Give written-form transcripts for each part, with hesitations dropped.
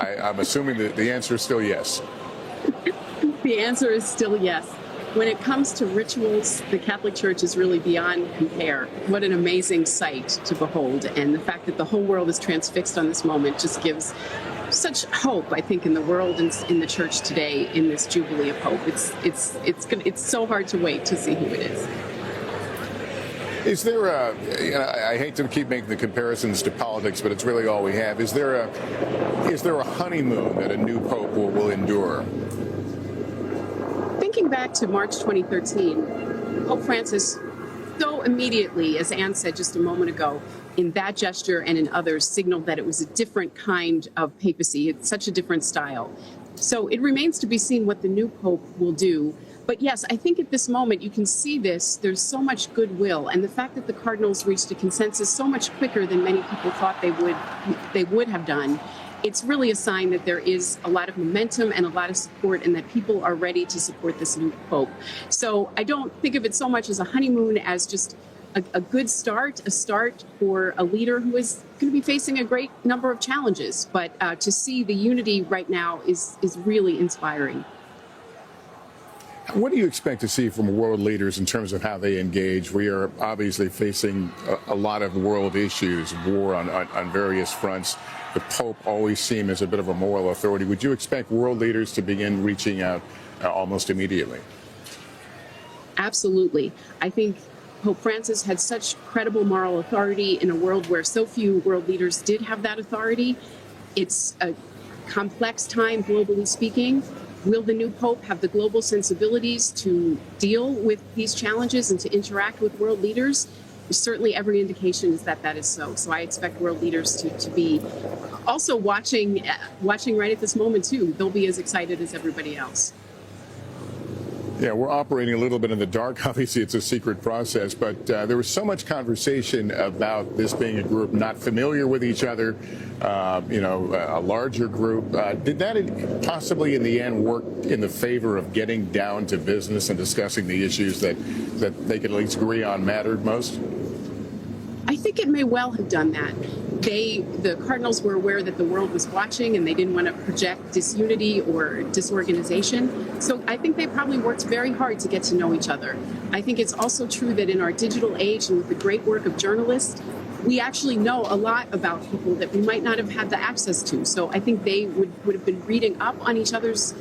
I'm assuming that the answer is still yes. The answer is still yes. When it comes to rituals, the Catholic Church is really beyond compare. What an amazing sight to behold. And the fact that the whole world is transfixed on this moment just gives such hope, I think, in the world and in the Church today in this Jubilee of Hope. It's so hard to wait to see who it is. Is there I hate to keep making the comparisons to politics, but it's really all we have. Is there a honeymoon that a new Pope will endure? Thinking back to March 2013, Pope Francis so immediately, as Anne said just a moment ago, in that gesture and in others, signaled that it was a different kind of papacy. It's such a different style. So it remains to be seen what the new Pope will do. But yes, I think at this moment you can see this. There's so much goodwill, and the fact that the cardinals reached a consensus so much quicker than many people thought they would have done. It's really a sign that there is a lot of momentum and a lot of support, and that people are ready to support this new Pope. So I don't think of it so much as a honeymoon as just a good start, a start for a leader who is going to be facing a great number of challenges. But to see the unity right now is really inspiring. What do you expect to see from world leaders in terms of how they engage? We are obviously facing a lot of world issues, war on various fronts. The Pope always seemed as a bit of a moral authority. Would you expect world leaders to begin reaching out almost immediately? Absolutely. I think Pope Francis had such credible moral authority in a world where so few world leaders did have that authority. It's a complex time, globally speaking. Will the new Pope have the global sensibilities to deal with these challenges and to interact with world leaders? Certainly every indication is that that is so. So I expect world leaders to be also watching right at this moment, too. They'll be as excited as everybody else. Yeah, we're operating a little bit in the dark. Obviously, it's a secret process, but there was so much conversation about this being a group not familiar with each other, a larger group. Did that possibly, in the end, work in the favor of getting down to business and discussing the issues that they could at least agree on mattered most? I think it may well have done that. The cardinals were aware that the world was watching, and they didn't want to project disunity or disorganization. So I think they probably worked very hard to get to know each other. I think it's also true that in our digital age and with the great work of journalists, we actually know a lot about people that we might not have had the access to. So I think they would have been reading up on each other's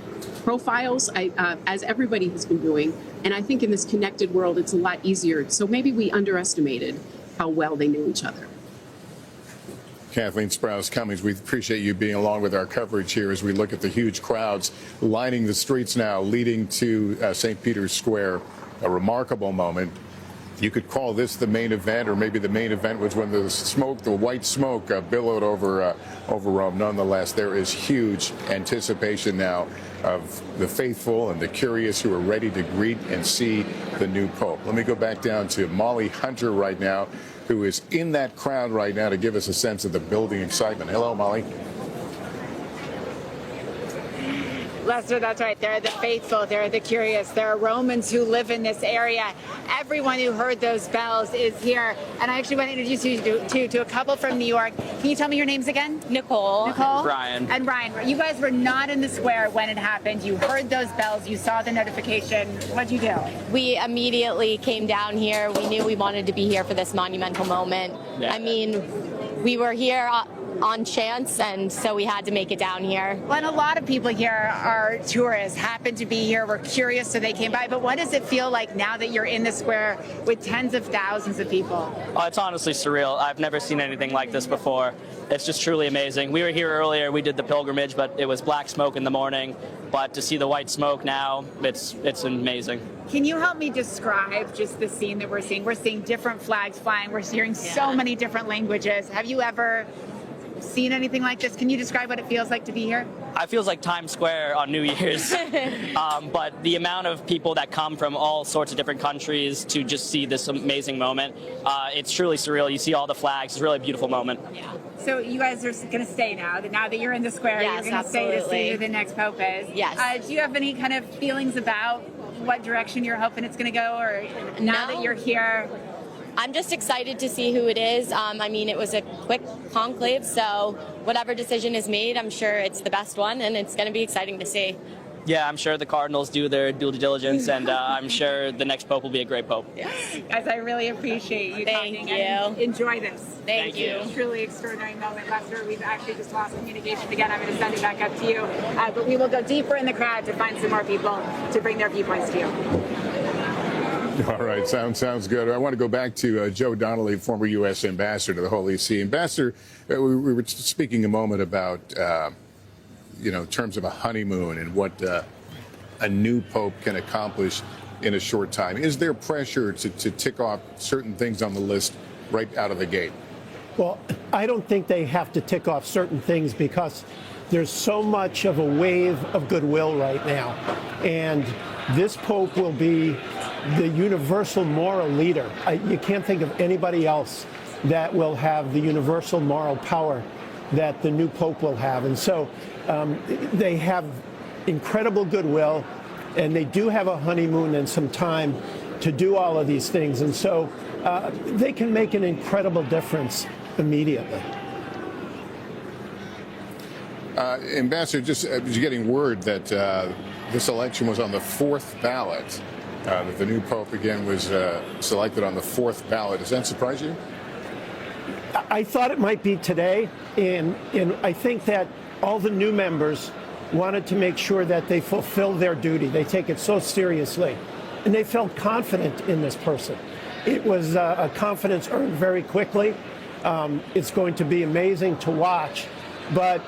profiles, as everybody has been doing. And I think in this connected world, it's a lot easier. So maybe we underestimated how well they knew each other. Kathleen Sprouse-Cummings, we appreciate you being along with our coverage here as we look at the huge crowds lining the streets now leading to St. Peter's Square. A remarkable moment. You could call this the main event, or maybe the main event was when the white smoke billowed over Rome. Nonetheless, there is huge anticipation now of the faithful and the curious who are ready to greet and see the new Pope. Let me go back down to Molly Hunter right now, who is in that crowd right now to give us a sense of the building excitement. Hello, Molly. Lester, that's right. They're the faithful. They're the curious. There are Romans who live in this area. Everyone who heard those bells is here. And I actually want to introduce you to a couple from New York. Can you tell me your names again? Nicole. Brian. And Ryan. You guys were not in the square when it happened. You heard those bells. You saw the notification. What'd you do? We immediately came down here. We knew we wanted to be here for this monumental moment. Yeah. I mean, we were here on chance, and so we had to make it down here. Well, and a lot of people here are tourists, happen to be here, were curious, so they came by. But what does it feel like now that you're in the square with tens of thousands of people? Oh, it's honestly surreal. I've never seen anything like this before. It's just truly amazing. We were here earlier, we did the pilgrimage, but it was black smoke in the morning. But to see the white smoke now, it's amazing. Can you help me describe just the scene that we're seeing? We're seeing different flags flying. We're hearing so many different languages. Have you ever seen anything like this? Can you describe what it feels like to be here? It feels like Times Square on New Year's. But the amount of people that come from all sorts of different countries to just see this amazing moment, it's truly surreal. You see all the flags. It's a really beautiful moment. Yeah. So you guys are going to stay now that you're in the square. Yes, you're going to stay to see who the next Pope is. Yes. Do you have any kind of feelings about what direction you're hoping it's going to go, or now that you're here? I'm just excited to see who it is. I mean, it was a quick conclave, so whatever decision is made, I'm sure it's the best one, and it's going to be exciting to see. Yeah, I'm sure the Cardinals do their due diligence, and I'm sure the next pope will be a great pope. Guys, I really appreciate you Thank talking you. and enjoy this. Thank you. Truly extraordinary moment. Lester, we've actually just lost communication again. I'm going to send it back up to you. But we will go deeper in the crowd to find some more people to bring their viewpoints to you. All right, sounds good. I want to go back to Joe Donnelly, former U.S. ambassador to the Holy See. Ambassador, we were speaking a moment about, in terms of a honeymoon and what a new pope can accomplish in a short time. Is there pressure to tick off certain things on the list right out of the gate? Well, I don't think they have to tick off certain things because there's so much of a wave of goodwill right now. And this pope will be the universal moral leader. You can't think of anybody else that will have the universal moral power that the new pope will have. And so they have incredible goodwill, and they do have a honeymoon and some time to do all of these things. And so they can make an incredible difference immediately. Ambassador, just getting word that this election was on the fourth ballot, that the new pope again was selected on the fourth ballot. Does that surprise you? I thought it might be today, and I think that all the new members wanted to make sure that they fulfill their duty. They take it so seriously, and they felt confident in this person. It was a confidence earned very quickly. It's going to be amazing to watch, but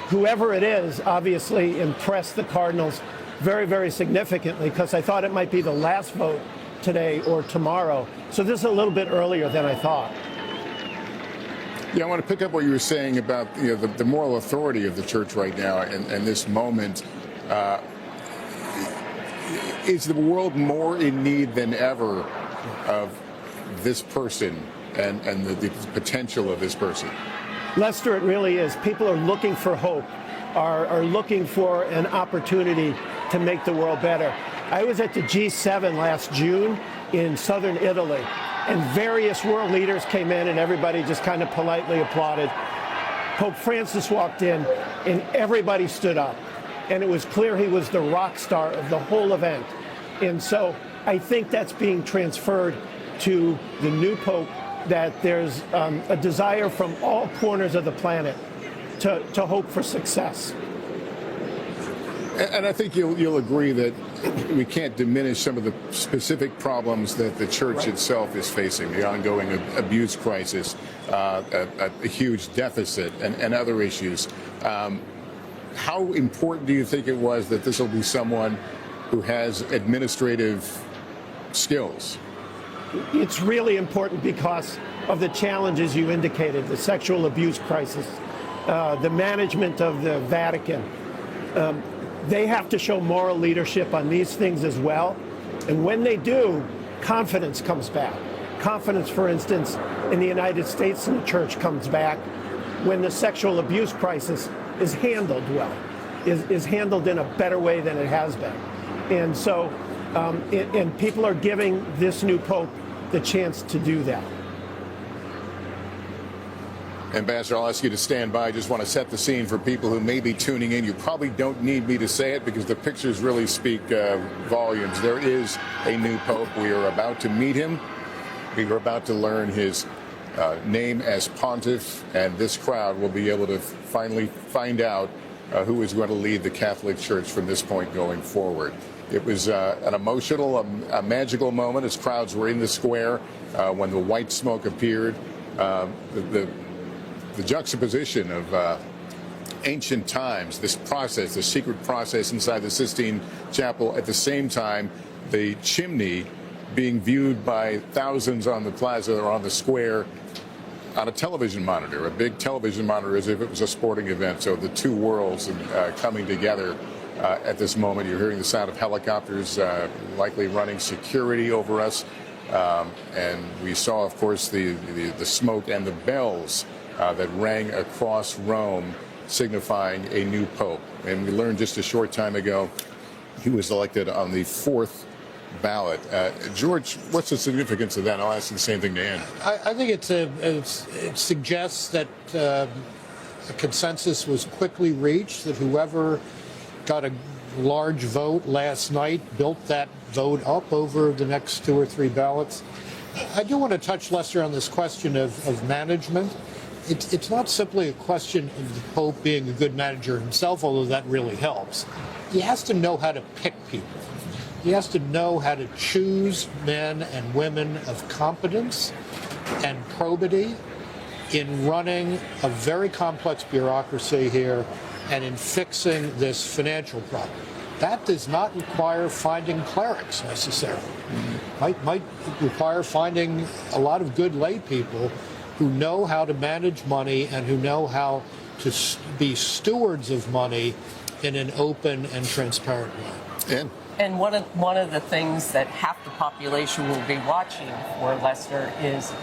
whoever it is obviously impressed the Cardinals very, very significantly, because I thought it might be the last vote today or tomorrow. So this is a little bit earlier than I thought. Yeah, I want to pick up what you were saying about the moral authority of the church right now and this moment. Is the world more in need than ever of this person and the potential of this person? Lester, it really is. People are looking for hope, are looking for an opportunity to make the world better. I was at the G7 last June in southern Italy, and various world leaders came in, and everybody just kind of politely applauded. Pope Francis walked in, and everybody stood up. And it was clear he was the rock star of the whole event. And so I think that's being transferred to the new pope, that there's a desire from all corners of the planet to hope for success. And I think you'll agree that we can't diminish some of the specific problems that the church itself is facing, the ongoing abuse crisis, a huge deficit, and other issues. How important do you think it was that this will be someone who has administrative skills? It's really important because of the challenges you indicated, the sexual abuse crisis, the management of the Vatican. They have to show moral leadership on these things as well. And when they do, confidence comes back. Confidence, for instance, in the United States in the church comes back when the sexual abuse crisis is handled well, is handled in a better way than it has been. And so, and people are giving this new pope the chance to do that. Ambassador, I'll ask you to stand by. I just want to set the scene for people who may be tuning in. You probably don't need me to say it because the pictures really speak volumes. There is a new pope. We are about to meet him. We are about to learn his name as pontiff, and this crowd will be able to finally find out who is going to lead the Catholic Church from this point going forward. It was an emotional, a magical moment as crowds were in the square when the white smoke appeared. The juxtaposition of ancient times, this process, the secret process inside the Sistine Chapel, at the same time, the chimney being viewed by thousands on the plaza or on the square on a television monitor, a big television monitor, as if it was a sporting event. So the two worlds coming together at this moment. You're hearing the sound of helicopters likely running security over us. And we saw, of course, the smoke and the bells that rang across Rome, signifying a new pope. And we learned just a short time ago he was elected on the fourth ballot. George, what's the significance of that? I'll ask you the same thing to Ann. I think it suggests that a consensus was quickly reached, that whoever got a large vote last night built that vote up over the next 2 or 3 ballots. I do want to touch, Lester, on this question of management. It's not simply a question of the Pope being a good manager himself, although that really helps. He has to know how to pick people. He has to know how to choose men and women of competence and probity in running a very complex bureaucracy here and in fixing this financial problem. That does not require finding clerics necessarily. Might require finding a lot of good lay people who know how to manage money and who know how to be stewards of money in an open and transparent way. And one of the things that half the population will be watching for, Lester, is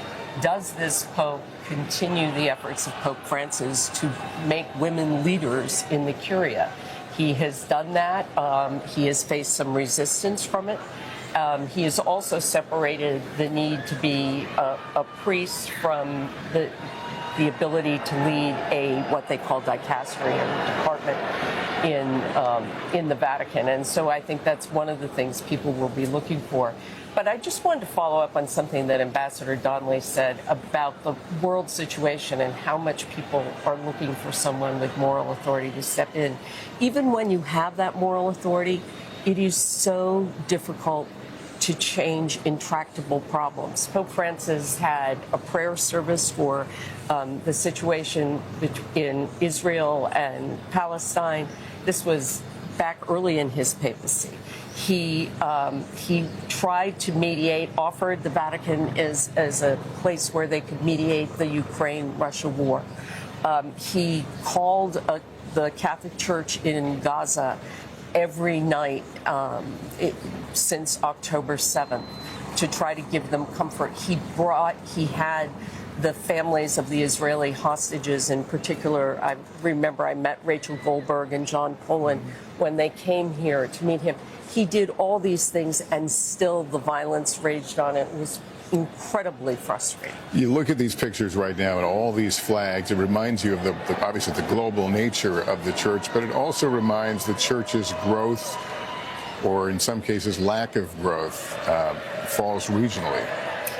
does this Pope continue the efforts of Pope Francis to make women leaders in the Curia? He has done that. He has faced some resistance from it. He has also separated the need to be a priest from the ability to lead what they call dicastery, a department in the Vatican. And so I think that's one of the things people will be looking for. But I just wanted to follow up on something that Ambassador Donnelly said about the world situation and how much people are looking for someone with moral authority to step in. Even when you have that moral authority, it is so difficult to change intractable problems. Pope Francis had a prayer service for the situation in Israel and Palestine. This was back early in his papacy. He tried to mediate, offered the Vatican as a place where they could mediate the Ukraine-Russia war. He called the Catholic Church in Gaza every night since October 7th to try to give them comfort. He had the families of the Israeli hostages in particular. I remember I met Rachel Goldberg and John Poland when they came here to meet him. He did all these things and still the violence raged on. It was incredibly frustrating. You look at these pictures right now and all these flags, it reminds you of obviously the global nature of the church, but it also reminds the church's growth, or in some cases lack of growth, falls regionally,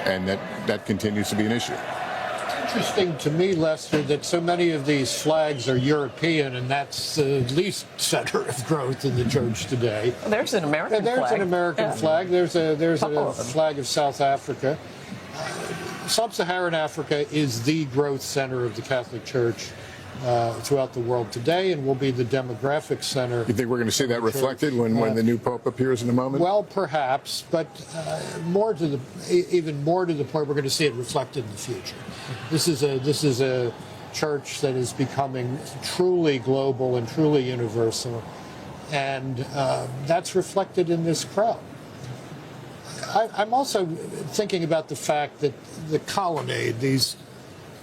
and that continues to be an issue. It's interesting to me, Lester, that so many of these flags are European, and that's the least center of growth in the church today. Well, there's an American flag. There's an American flag. There's a flag of South Africa. Sub-Saharan Africa is the growth center of the Catholic Church throughout the world today, and will be the demographic center. You think we're going to see that reflected when the new Pope appears in a moment? Well, perhaps, but even more to the point, we're going to see it reflected in the future. This is a church that is becoming truly global and truly universal, and that's reflected in this crowd. I'm also thinking about the fact that the colonnade, these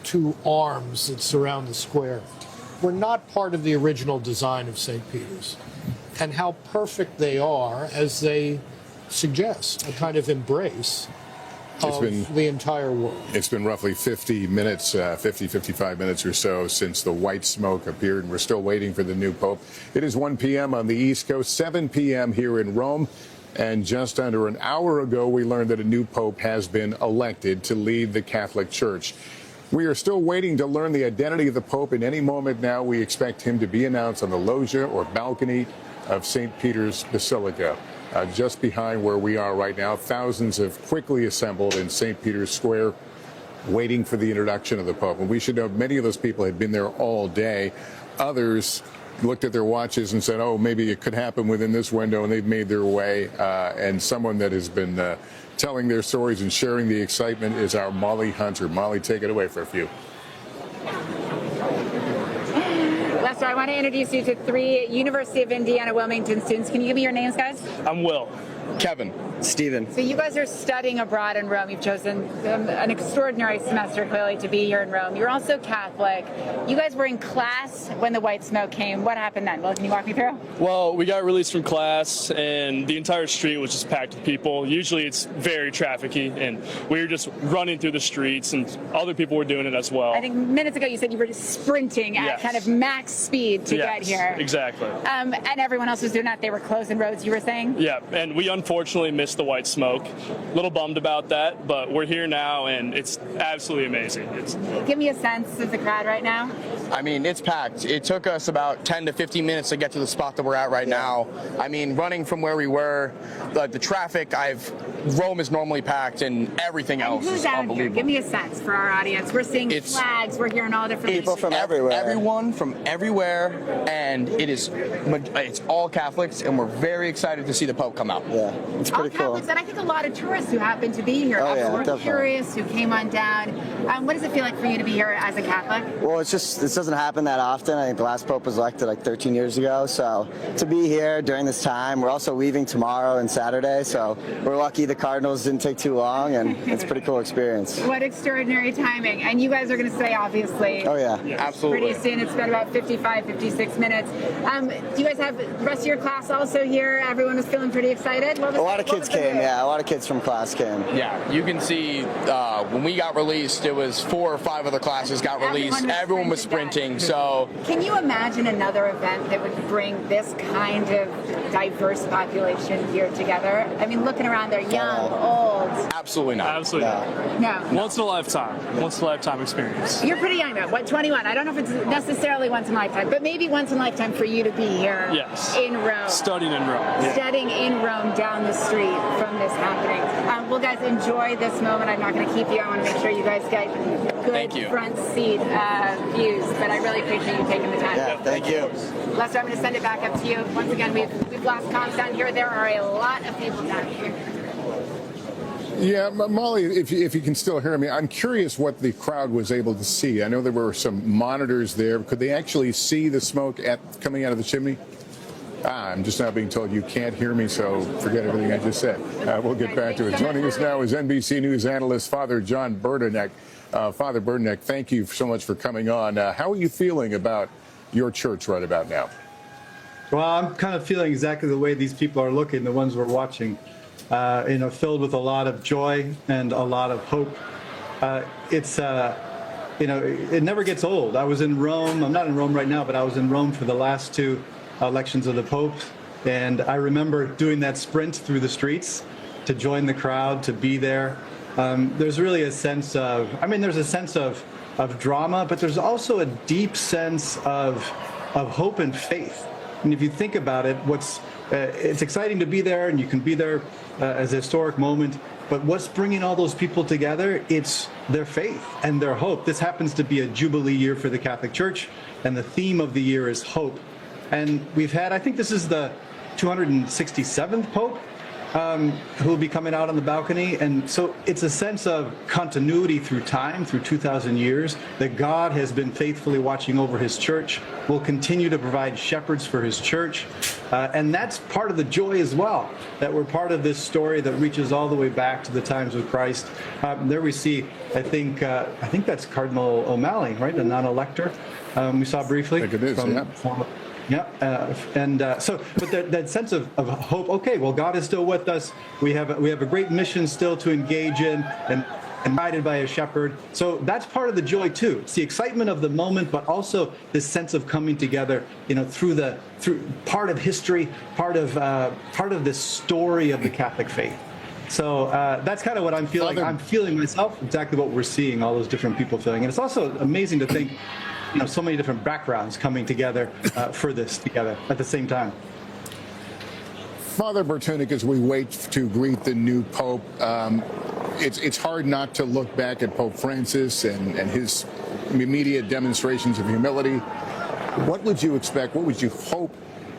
two arms that surround the square, were not part of the original design of St. Peter's, and how perfect they are as they suggest a kind of embrace of the entire world. It's been roughly 55 minutes or so since the white smoke appeared, and we're still waiting for the new Pope. It is 1 p.m. on the East Coast, 7 p.m. here in Rome. And just under an hour ago, we learned that a new Pope has been elected to lead the Catholic Church. We are still waiting to learn the identity of the Pope. In any moment now, we expect him to be announced on the loggia or balcony of St. Peter's Basilica. Just behind where we are right now, thousands have quickly assembled in St. Peter's Square, waiting for the introduction of the Pope. And we should know many of those people had been there all day. Others looked at their watches and said, oh, maybe it could happen within this window, and they've made their way. And someone that has been telling their stories and sharing the excitement is our Molly Hunter. Molly, take it away for a few. Lester, I want to introduce you to 3 University of Indiana Wilmington students. Can you give me your names, guys? I'm Will. Kevin. Steven. So you guys are studying abroad in Rome. You've chosen an extraordinary semester, clearly, to be here in Rome. You're also Catholic. You guys were in class when the white smoke came. What happened then? Well, can you walk me through? Well, we got released from class, and the entire street was just packed with people. Usually it's very trafficky, and we were just running through the streets, and other people were doing it as well. I think minutes ago you said you were just sprinting at kind of max speed to get here. Exactly. And everyone else was doing that. They were closing roads, you were saying? Yeah, and we unfortunately missed the white smoke. A little bummed about that, but we're here now, and it's absolutely amazing. Give me a sense of the crowd right now. I mean, it's packed. It took us about 10 to 15 minutes to get to the spot that we're at right now. I mean, running from where we were, the traffic, Rome is normally packed, and everything else Who's is out unbelievable. here? Give me a sense for our audience. We're seeing flags. We're hearing all different People places. from everywhere. Everyone from everywhere, and it's all Catholics, and we're very excited to see the Pope come out. Yeah, it's All pretty cool. Catholics, and I think a lot of tourists who happen to be here. Oh, yeah, who are definitely. curious, who came on down. What does it feel like for you to be here as a Catholic? Well, this doesn't happen that often. I think the last Pope was elected like 13 years ago. So to be here during this time, we're also leaving tomorrow and Saturday. So we're lucky the Cardinals didn't take too long, and it's a pretty cool experience. What extraordinary timing. And you guys are going to stay, obviously. Oh, yeah. Absolutely. Pretty soon. It's been about 55, 56 minutes. Do you guys have the rest of your class also here? Everyone was feeling pretty excited? A lot of kids came, yeah. A lot of kids from class came. Yeah, you can see when we got released, it was 4 or 5 other classes got released. Everyone was sprinting, so. Can you imagine another event that would bring this kind of diverse population here together? I mean, looking around, they're young, old. Absolutely not. Absolutely not. No. Once in a lifetime experience. You're pretty young though. What, 21? I don't know if it's necessarily once in a lifetime, but maybe once in a lifetime for you to be here in Rome. Studying in Rome. Studying in Rome down the street from this happening. Well, guys, enjoy this moment. I'm not going to keep you. I want to make sure you guys get good front seat views, but I really appreciate you taking the time. Yeah, thank you. Lester, I'm going to send it back up to you. Once again, we've lost comms down here. There are a lot of people down here. Yeah, Molly, if you can still hear me, I'm curious what the crowd was able to see. I know there were some monitors there. Could they actually see the smoke coming out of the chimney? I'm just now being told you can't hear me, so forget everything I just said. We'll get back to it. Joining us now is NBC News analyst Father John Burdenek. Father Burdenek, thank you so much for coming on. How are you feeling about your church right about now? Well, I'm kind of feeling exactly the way these people are looking, the ones we're watching, filled with a lot of joy and a lot of hope. It never gets old. I was in Rome. I'm not in Rome right now, but I was in Rome for the last 2 elections of the Pope. And I remember doing that sprint through the streets to join the crowd, to be there. There's really a sense of, there's a sense of drama, but there's also a deep sense of hope and faith. And if you think about it, it's exciting to be there, and you can be there as a historic moment. But what's bringing all those people together? It's their faith and their hope. This happens to be a Jubilee year for the Catholic Church, and the theme of the year is hope. And we've had, I think this is the 267th Pope who will be coming out on the balcony. And so it's a sense of continuity through time, through 2,000 years, that God has been faithfully watching over his church, will continue to provide shepherds for his church. And that's part of the joy as well, that we're part of this story that reaches all the way back to the times of Christ. There we see, I think that's Cardinal O'Malley, right, the non-elector. We saw briefly. I think it is, yeah. But that sense of hope. Okay, well, God is still with us. We have a great mission still to engage in, and guided by a shepherd. So that's part of the joy too. It's the excitement of the moment, but also this sense of coming together. Through part of history, part of this story of the Catholic faith. So that's kind of what I'm feeling. I'm feeling myself exactly what we're seeing. All those different people feeling, and it's also amazing to think. So many different backgrounds coming together for this together at the same time. Father Burdenek, as we wait to greet the new Pope, it's hard not to look back at Pope Francis and his immediate demonstrations of humility. What would you expect? What would you hope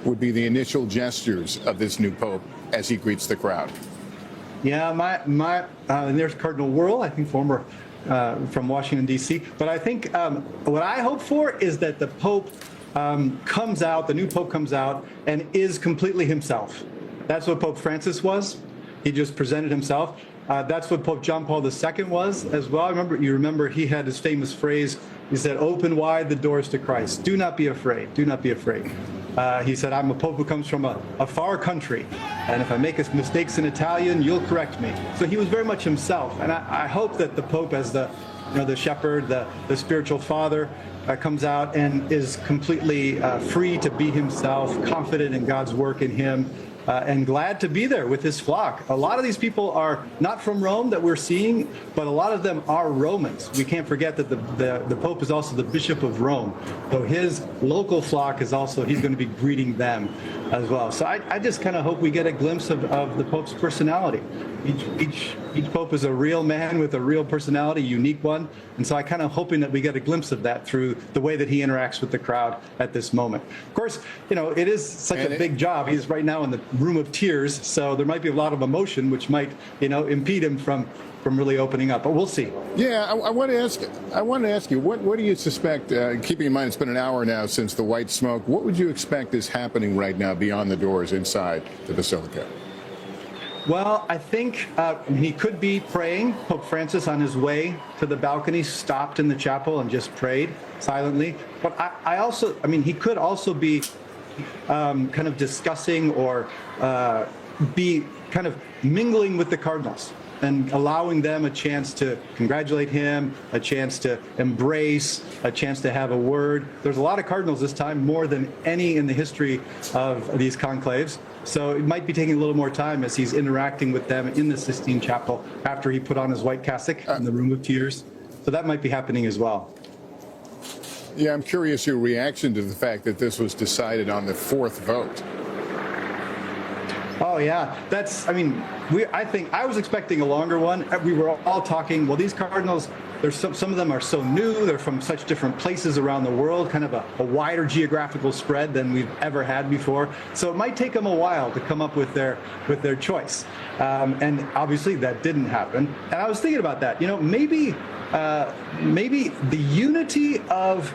would be the initial gestures of this new Pope as he greets the crowd? Yeah, and there's Cardinal Wuerl, I think former from Washington, D.C. But I think what I hope for is that the Pope the new Pope comes out and is completely himself. That's what Pope Francis was. He just presented himself. That's what Pope John Paul II was as well. You remember he had his famous phrase. He said, "Open wide the doors to Christ. Do not be afraid. Do not be afraid." He said, "I'm a pope who comes from a far country, and if I make mistakes in Italian, you'll correct me." So he was very much himself, and I hope that the Pope, as the shepherd, the spiritual father, comes out and is completely free to be himself, confident in God's work in him, and glad to be there with his flock. A lot of these people are not from Rome that we're seeing, but a lot of them are Romans. We can't forget that the Pope is also the Bishop of Rome. So his local flock is also, he's going to be greeting them as well. So I just kind of hope we get a glimpse of the Pope's personality. Each Pope is a real man with a real personality, unique one. And so I kind of hoping that we get a glimpse of that through the way that he interacts with the crowd at this moment. Of course, it is such a big job. He's right now in the room of tears, so there might be a lot of emotion which might, impede him from really opening up. But we'll see. Yeah, I want to ask you, what do you suspect, keeping in mind it's been an hour now since the white smoke, what would you expect is happening right now beyond the doors inside the Basilica? Well, I think he could be praying. Pope Francis, on his way to the balcony, stopped in the chapel and just prayed silently. But he could also be kind of discussing or be kind of mingling with the cardinals and allowing them a chance to congratulate him, a chance to embrace, a chance to have a word. There's a lot of cardinals this time, more than any in the history of these conclaves. So it might be taking a little more time as he's interacting with them in the Sistine Chapel after he put on his white cassock in the Room of Tears. So that might be happening as well. Yeah, I'm curious your reaction to the fact that this was decided on the fourth vote. Oh, yeah. I think I was expecting a longer one. We were all talking, well, these cardinals, some of them are so new. They're from such different places around the world, kind of a wider geographical spread than we've ever had before. So it might take them a while to come up with their choice. And obviously that didn't happen. And I was thinking about that. Maybe the unity of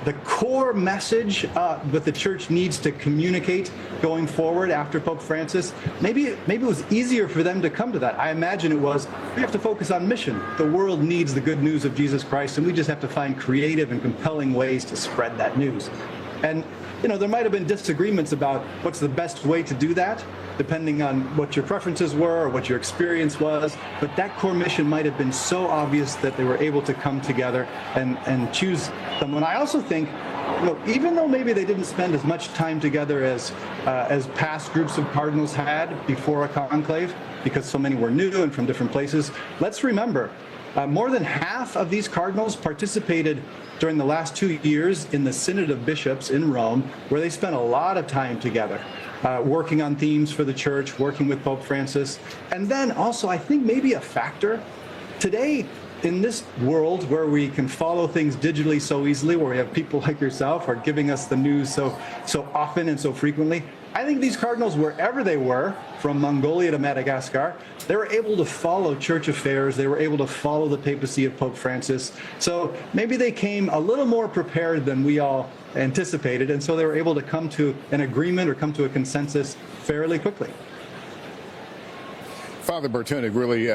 the core message that the church needs to communicate going forward after Pope Francis, maybe it was easier for them to come to that. I imagine it was, we have to focus on mission. The world needs the good news of Jesus Christ, and we just have to find creative and compelling ways to spread that news. And there might have been disagreements about what's the best way to do that, depending on what your preferences were or what your experience was. But that core mission might have been so obvious that they were able to come together and choose someone. I also think, even though maybe they didn't spend as much time together as past groups of cardinals had before a conclave, because so many were new and from different places, let's remember, more than half of these cardinals participated during the last 2 years in the Synod of Bishops in Rome, where they spent a lot of time together, working on themes for the church, working with Pope Francis. And then also, I think maybe a factor, today, in this world where we can follow things digitally so easily, where we have people like yourself are giving us the news so often and so frequently, I think these cardinals, wherever they were, from Mongolia to Madagascar, they were able to follow church affairs. They were able to follow the papacy of Pope Francis. So maybe they came a little more prepared than we all anticipated, and so they were able to come to an agreement or come to a consensus fairly quickly. Father Bartunek, really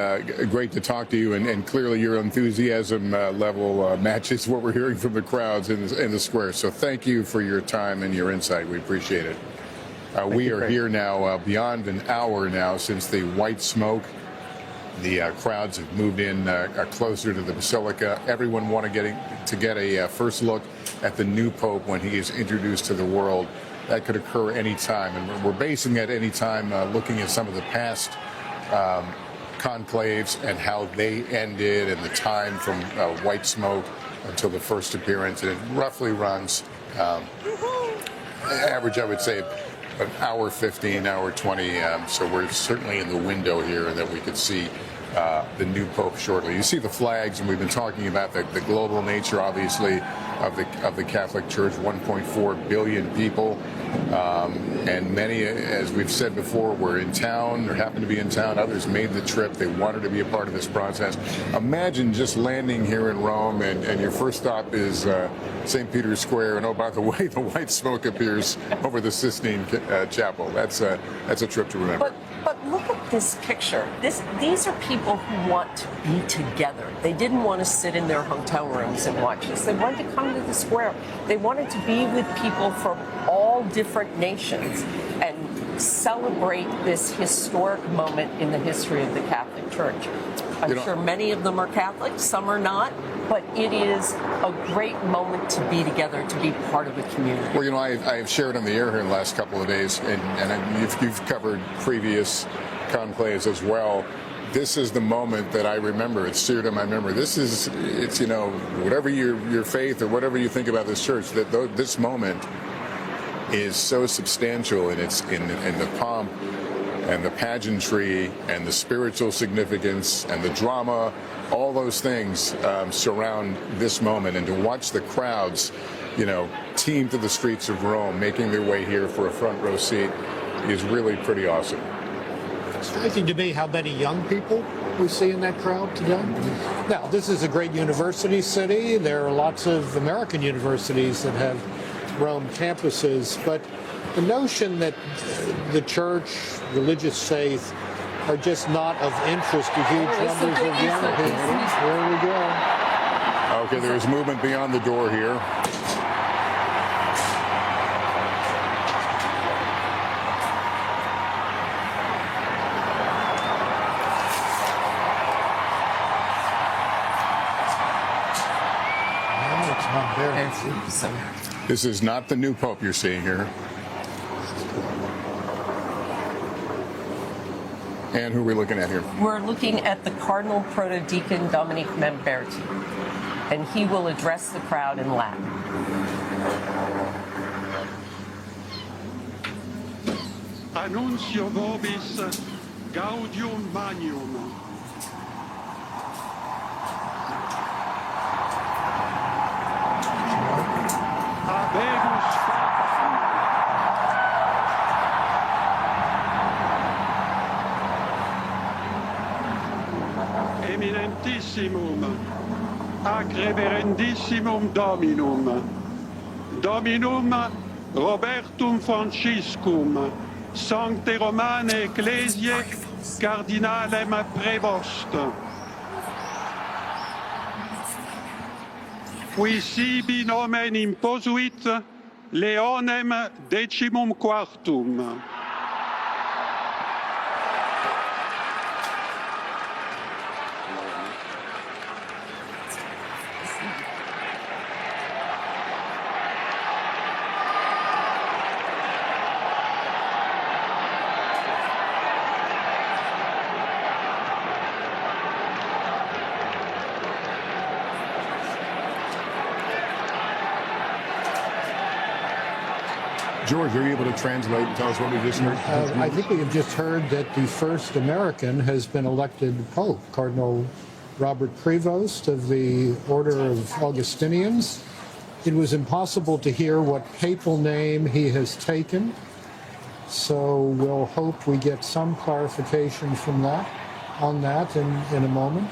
great to talk to you, and clearly your enthusiasm level matches what we're hearing from the crowds in the square. So thank you for your time and your insight. We appreciate it. We are here now beyond an hour now since the white smoke. The crowds have moved in closer to the Basilica. Everyone wanted to get a first look at the new Pope when he is introduced to the world. That could occur any time, and we're basing that any time looking at some of the past conclaves and how they ended and the time from white smoke until the first appearance. And it roughly runs average, I would say, an hour 15, hour 20. So we're certainly in the window here, and that we could see the new Pope shortly. You see the flags, and we've been talking about the global nature, obviously, of the Catholic Church. 1.4 billion people, and many, as we've said before, were in town or happened to be in town. Others made the trip. They wanted to be a part of this process. Imagine just landing here in Rome, and your first stop is St. Peter's Square, and oh, by the way, the white smoke appears over the Sistine Chapel. That's a trip to remember. But look at this picture. These are people who want to be together. They didn't want to sit in their hotel rooms and watch this. They wanted to come to the square. They wanted to be with people from all different nations and celebrate this historic moment in the history of the Catholic Church. I'm sure many of them are Catholic, some are not, but it is a great moment to be together, to be part of a community. Well, I've shared on the air here in the last couple of days, and you've covered previous conclaves as well. This is the moment that I remember. It's seared in my memory. It's whatever your faith or whatever you think about this church, that this moment is so substantial in the pomp and the pageantry and the spiritual significance and the drama. All those things surround this moment, and to watch the crowds, team to the streets of Rome, making their way here for a front row seat, is really pretty awesome. It's striking to me how many young people we see in that crowd today. Now, this is a great university city. There are lots of American universities that have Rome campuses, but the notion that the church, religious faith, are just not of interest to huge numbers of young people. There we go. Okay, there is movement beyond the door here. This is not the new Pope you're seeing here. And who are we looking at here? We're looking at the Cardinal Protodeacon Dominic Mamberti, and he will address the crowd in Latin. Annuncio vobis gaudium magnum. Habemus Papam. Eminentissimum, ac reverendissimum Dominum, Dominum Robertum Franciscum, Sancte Romane Ecclesiae, Cardinalem Prevost. Qui sibi nomen imposuit Leonem XIV. George, are you able to translate and tell us what we just heard? I think we have just heard that the first American has been elected Pope, Cardinal Robert Prevost of the Order of Augustinians. It was impossible to hear what papal name he has taken, so we'll hope we get some clarification from that, on that in a moment.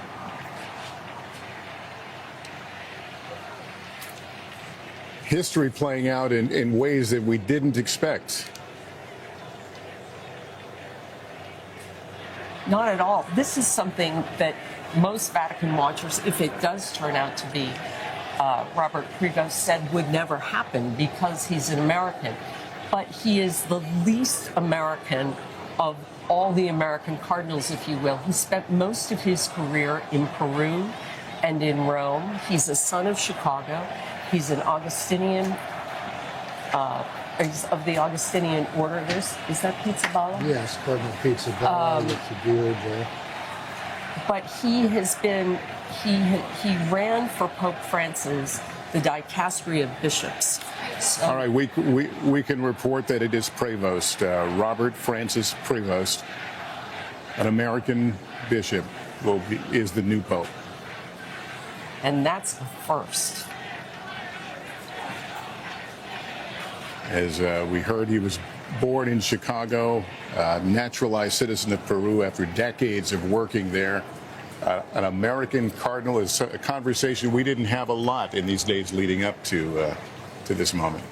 History playing out in ways that we didn't expect. Not at all. This is something that most Vatican watchers, if it does turn out to be Robert Prevost, said would never happen because he's an American. But he is the least American of all the American cardinals, if you will. He spent most of his career in Peru and in Rome. He's a son of Chicago. He's an Augustinian, he's of the Augustinian order. Is that Pizzaballa? Yes, Cardinal Pizzaballa with the beard there. But he has been, he ran for Pope Francis the dicastery of bishops. So, all right, we can report that it is Prevost, Robert Francis Prevost, an American bishop. is the new pope. And that's a first. As we heard, he was born in Chicago, naturalized citizen of Peru after decades of working there. An American cardinal is a conversation we didn't have a lot in these days leading up to this moment.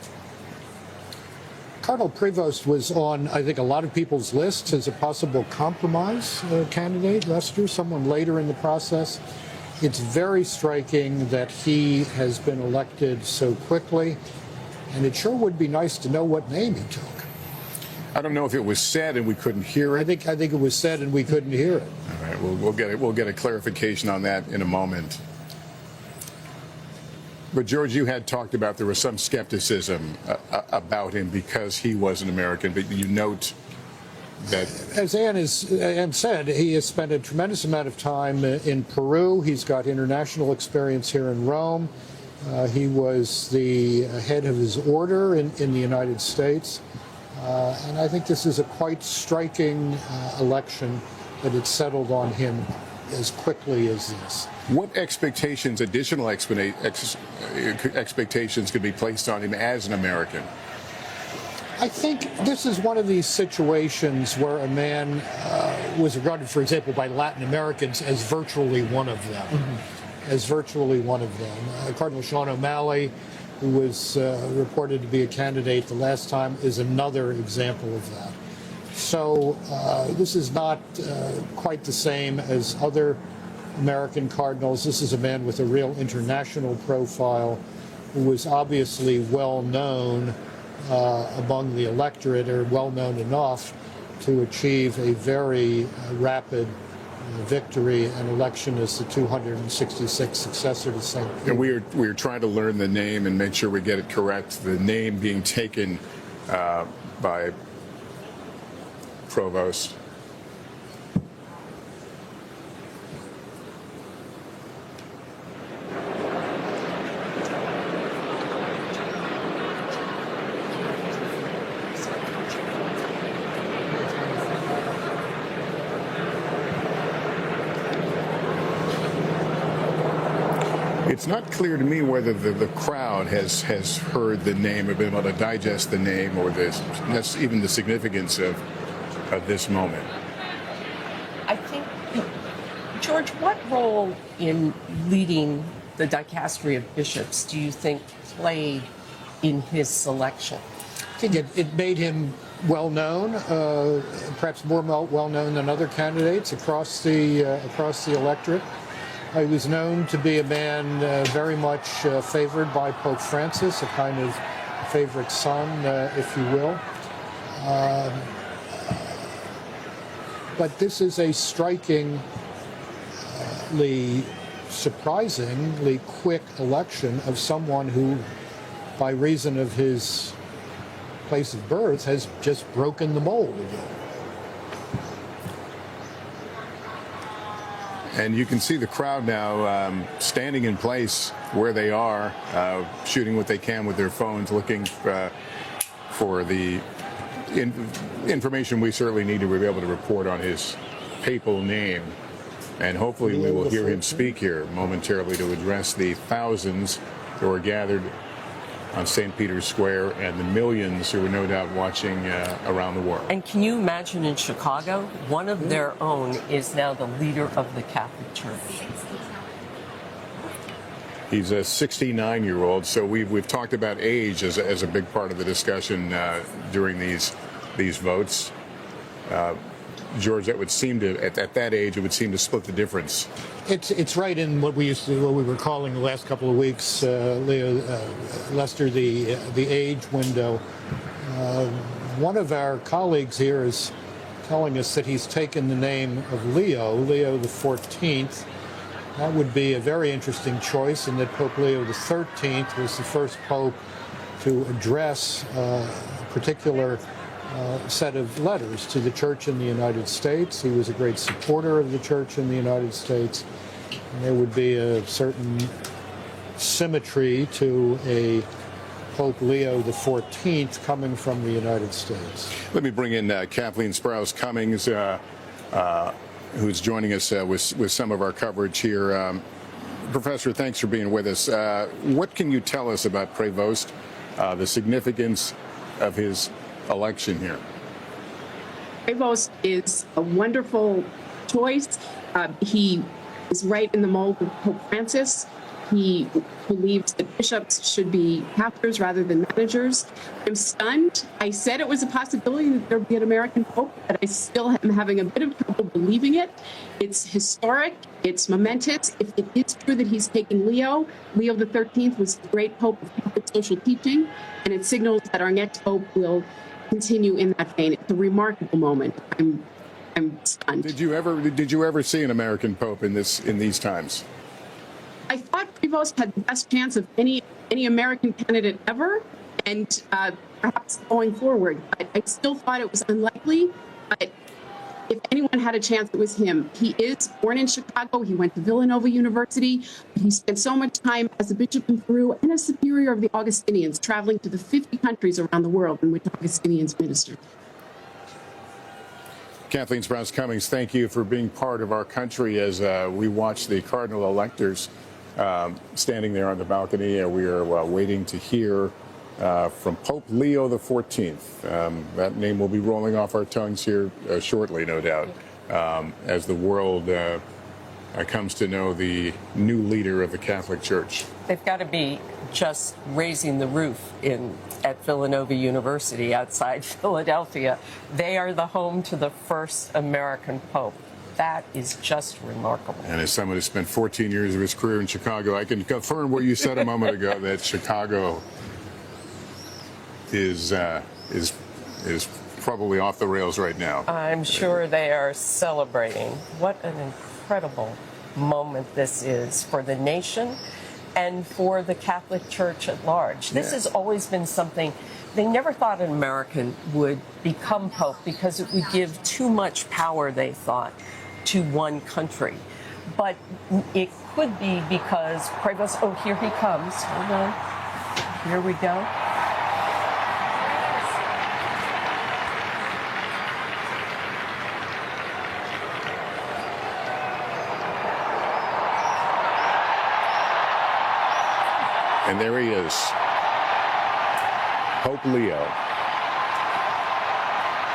Cardinal Prevost was on, I think, a lot of people's lists as a possible compromise candidate, Lester, someone later in the process. It's very striking that he has been elected so quickly, and it sure would be nice to know what name he took. I don't know if it was said and we couldn't hear it. I think it was said and we couldn't hear it. All right, we'll get a clarification on that in a moment. But George, you had talked about there was some skepticism about him because he was an American, but you note that, as Ann said, he has spent a tremendous amount of time in Peru. He's got international experience here in Rome. He was the head of his order in the United States. And I think this is a quite striking election that it settled on him as quickly as this. What expectations, additional expectations could be placed on him as an American? I think this is one of these situations where a man was regarded, for example, by Latin Americans as virtually one of them. Cardinal Sean O'Malley, who was reported to be a candidate the last time, is another example of that. So this is not quite the same as other American cardinals. This is a man with a real international profile who was obviously well known among the electorate, or well known enough to achieve a very rapid victory and election as the 266th successor to St. Peter. And we are trying to learn the name and make sure we get it correct. The name being taken by Provost. It's not clear to me whether the crowd has heard the name or been able to digest the name, or that's even the significance of this moment. I think, George, what role in leading the dicastery of bishops do you think played in his selection? I think it made him well known, perhaps more well known than other candidates across the electorate. He was known to be a man very much favored by Pope Francis, a kind of favorite son, if you will. But this is a strikingly, surprisingly quick election of someone who, by reason of his place of birth, has just broken the mold again. And you can see the crowd now standing in place where they are, shooting what they can with their phones, looking for the information we certainly need to be able to report on his papal name. And hopefully we will hear him speak here momentarily to address the thousands who are gathered on St. Peter's Square and the millions who are no doubt watching around the world. And can you imagine in Chicago, one of their own is now the leader of the Catholic Church? He's a 69-year-old, so we've talked about age as a big part of the discussion during these votes. George, that would seem to, at that age, it would seem to split the difference. It's right in what we were calling the last couple of weeks, Lester, the age window. One of our colleagues here is telling us that he's taken the name of Leo the 14th. That would be a very interesting choice, in that Pope Leo the 13th was the first pope to address a particular set of letters to the Church in the United States. He was a great supporter of the Church in the United States. And there would be a certain symmetry to a Pope Leo the 14th coming from the United States. Let me bring in Kathleen Sprouse Cummings, who's joining us with some of our coverage here. Professor, thanks for being with us. What can you tell us about Prevost, the significance of his election here? Prevost is a wonderful choice. He is right in the mold of Pope Francis. He believes that bishops should be pastors rather than managers. I'm stunned. I said it was a possibility that there would be an American pope, but I still am having a bit of trouble believing it. It's historic. It's momentous. If it is true that he's taking Leo the 13th was the great pope of Catholic social teaching, and it signals that our next pope will continue in that vein. It's a remarkable moment. I'm stunned. Did you ever see an American pope in these times? I thought Prevost had the best chance of any American candidate ever, and perhaps going forward. But I still thought it was unlikely. But if anyone had a chance, it was him. He is born in Chicago. He went to Villanova University. He spent so much time as a bishop in Peru and a superior of the Augustinians, traveling to the 50 countries around the world in which Augustinians ministered. Kathleen Sprouse-Cummings, thank you for being part of our country as we watch the cardinal electors standing there on the balcony. We are waiting to hear from Pope Leo XIV. That name will be rolling off our tongues here shortly, no doubt, as the world comes to know the new leader of the Catholic Church. They've got to be just raising the roof at Villanova University outside Philadelphia. They are the home to the first American pope. That is just remarkable. And as someone who spent 14 years of his career in Chicago, I can confirm what you said a moment ago, that Chicago is probably off the rails right now. I'm sure they are celebrating. What an incredible moment this is for the nation and for the Catholic Church at large. This has always been something. They never thought an American would become pope because it would give too much power, they thought, to one country. But it could be because Prevost, oh, here he comes. Hold on. Here we go. And there he is, Pope Leo,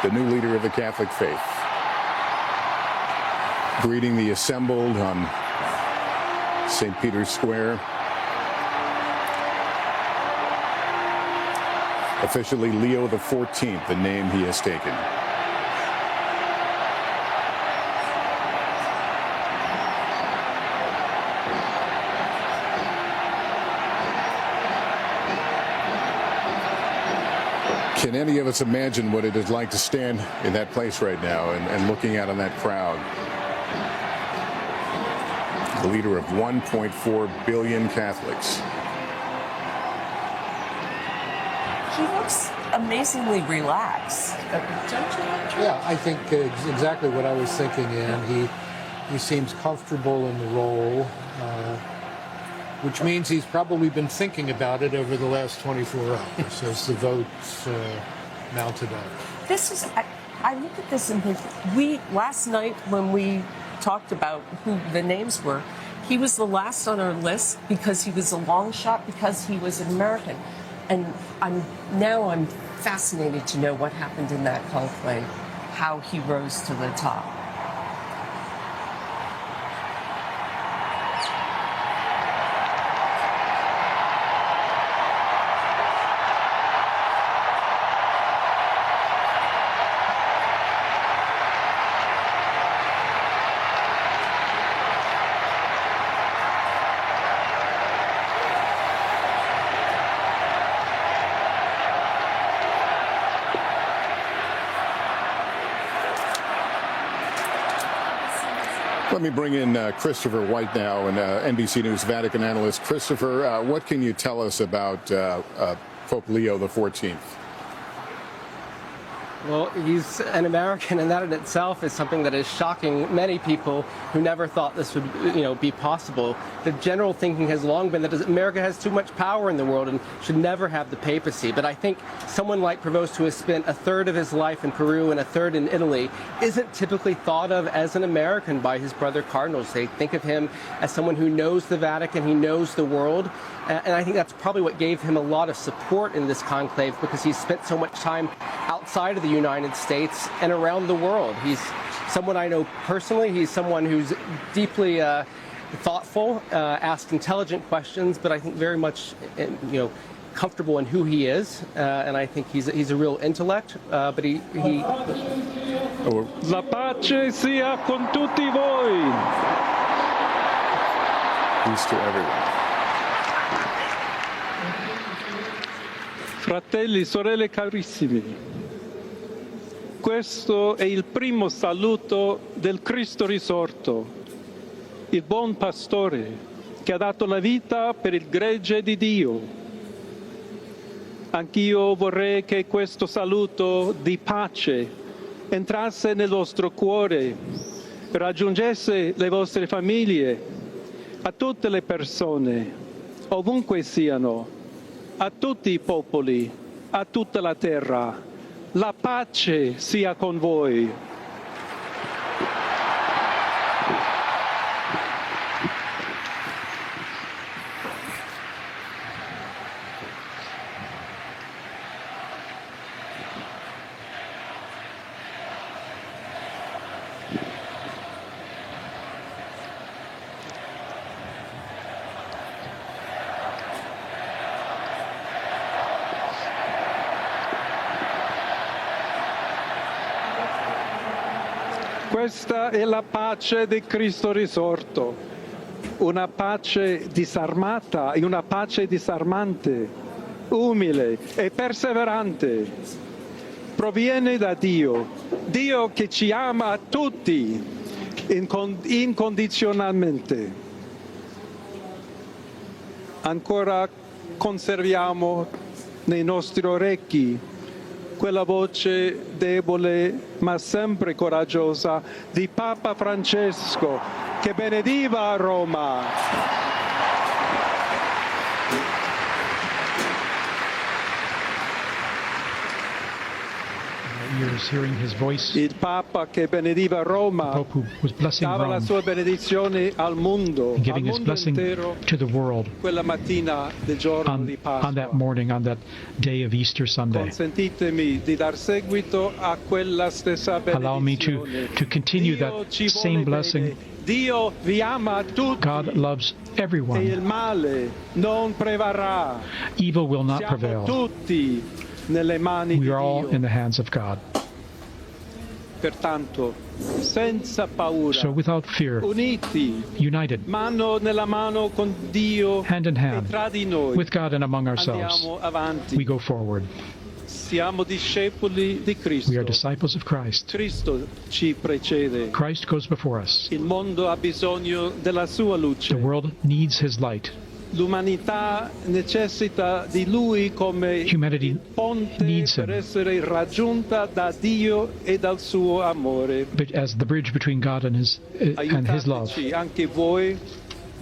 the new leader of the Catholic faith, greeting the assembled on St. Peter's Square. Officially Leo XIV, the name he has taken. Can any of us imagine what it is like to stand in that place right now and looking out on that crowd? The leader of 1.4 billion Catholics. He looks amazingly relaxed. Yeah, I think it's exactly what I was thinking, and he seems comfortable in the role, which means he's probably been thinking about it over the last 24 hours as the votes mounted up. This is, I look at this and think, last night when we talked about who the names were, he was the last on our list because he was a long shot, because he was an American. And I'm fascinated to know what happened in that conclave, how he rose to the top. Let me bring in Christopher White now, and NBC News Vatican analyst. Christopher, what can you tell us about Pope Leo XIV? Well, he's an American, and that in itself is something that is shocking many people who never thought this would, be possible. The general thinking has long been that America has too much power in the world and should never have the papacy. But I think someone like Prevost, who has spent a third of his life in Peru and a third in Italy, isn't typically thought of as an American by his brother cardinals. They think of him as someone who knows the Vatican, he knows the world. And I think that's probably what gave him a lot of support in this conclave, because he's spent so much time outside of the United States and around the world. He's someone I know personally. He's someone who's deeply thoughtful, asks intelligent questions, but I think very much, comfortable in who he is. And I think he's a real intellect, but he La pace sia con tutti voi. Peace to everyone. Fratelli, sorelle carissimi, questo è il primo saluto del Cristo risorto, il buon pastore che ha dato la vita per il gregge di Dio. Anch'io vorrei che questo saluto di pace entrasse nel vostro cuore, raggiungesse le vostre famiglie, a tutte le persone, ovunque siano, a tutti i popoli, a tutta la terra. La pace sia con voi. Questa è la pace di Cristo risorto, una pace disarmata e una pace disarmante, umile e perseverante. Proviene da Dio, Dio che ci ama a tutti incondizionalmente. Ancora conserviamo nei nostri orecchi quella voce debole ma sempre coraggiosa di Papa Francesco che benediva Roma. Ears hearing his voice. Il Papa che benediva Roma, the Pope who was blessing dava la Rome, sua benedizione al mondo, giving his blessing intero, to the world quella mattina del giorno di Pasqua. on that morning, on that day of Easter Sunday. Consentitemi di dar seguito a quella stessa benedizione. Allow me to continue that same blessing. Dio vi ama tutti. God loves E everyone. il male non prevarrà. Evil will not Siamo prevail. tutti nelle mani We di are all Dio. in the hands of God. Pertanto, senza paura, So without fear, uniti, united, mano nella mano con Dio hand in e hand, tra di noi, with God and among ourselves, andiamo avanti. we go forward. Siamo discepoli di Cristo. We are disciples of Christ. Cristo ci precede. Christ goes before us. Il mondo ha bisogno della sua luce. The world needs his light. L'umanità necessita di Lui come Humanity il ponte needs him. per essere raggiunta da Dio e dal suo amore. But as the bridge between God and his love. Aiutateci anche voi,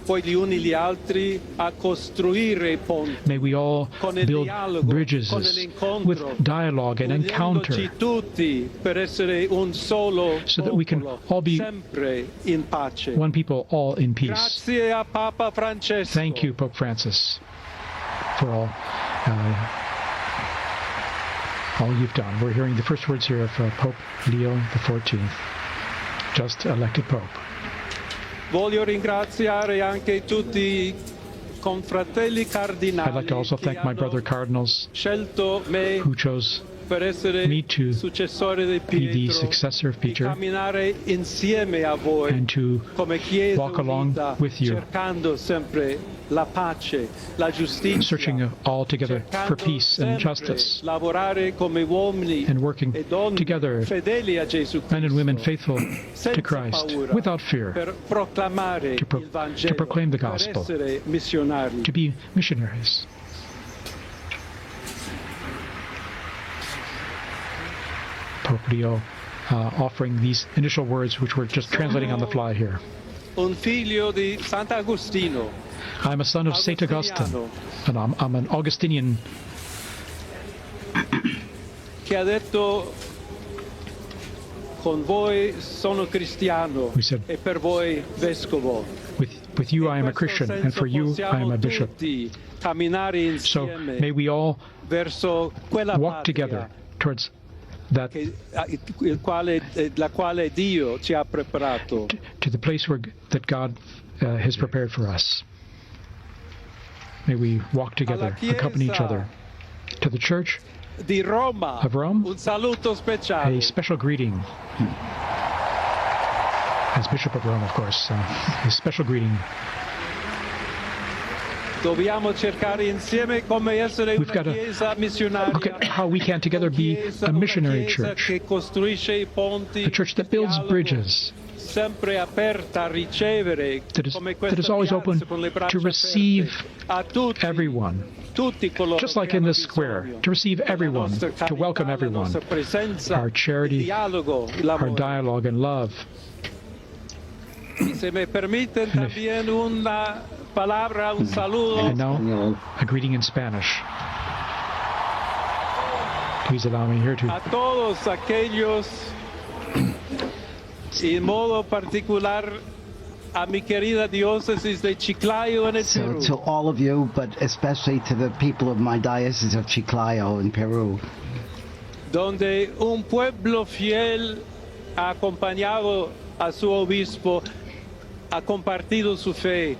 poi gli uni gli altri, a costruire ponti. May we all Con il build dialogo, bridges con l'incontro, with dialogue and encounter, uniendoci tutti per essere un solo so that we can popolo, all be sempre in pace. one people, all in peace. Grazie a Papa Francesco. Thank you, Pope Francis, for all you've done. We're hearing the first words here of Pope Leo XIV, just elected Pope. Voglio ringraziare anche tutti i confratelli cardinali I'd like to also che thank my hanno brother cardinals scelto me who chose per essere me to successore di be the Pietro, successor of di Peter camminare insieme a voi and to come Chiesa walk along unita, with you, cercando sempre la pace, la giustizia, searching all together for cercando peace and sempre justice, lavorare come uomini and working e donne together, fedeli a Gesù men and women Cristo, faithful senza to Christ, paura, without fear, per proclamare to il Vangelo, proclaim the per gospel, essere missionari. to be missionaries. Leo, offering these initial words, which we're just translating on the fly here. Un figlio di Sant'Agostino. I'm a son of Saint Augustine, and I'm an Augustinian. Che ha detto, con voi sono cristiano e per voi vescovo. With you I am a Christian, and for you I am a bishop. So may we all walk together towards that, la quale Dio ci ha preparato. to the place that God has prepared for us. May we walk together, accompany each other. To the Church Di Roma, of Rome, un saluto speciale. a special greeting. As Bishop of Rome, of course, a special greeting. Dobbiamo cercare insieme come essere We've got una to chiesa missionaria. look at how we can together be a missionary church, Che costruisce I ponti, a church that builds bridges, sempre aperta a ricevere, that is always open to receive everyone, just like in this square, to receive everyone, to welcome everyone. Our charity, our dialogue and love. Se me permiten también una palabra, un saludo. And now, a greeting in Spanish. Please allow me here to A todos aquellos, en modo particular, a mi querida diócesis de Chiclayo en el Perú. To all of you, but especially to the people of my diocese of Chiclayo in Peru, donde un pueblo fiel ha acompañado a su obispo, ha compartido su fe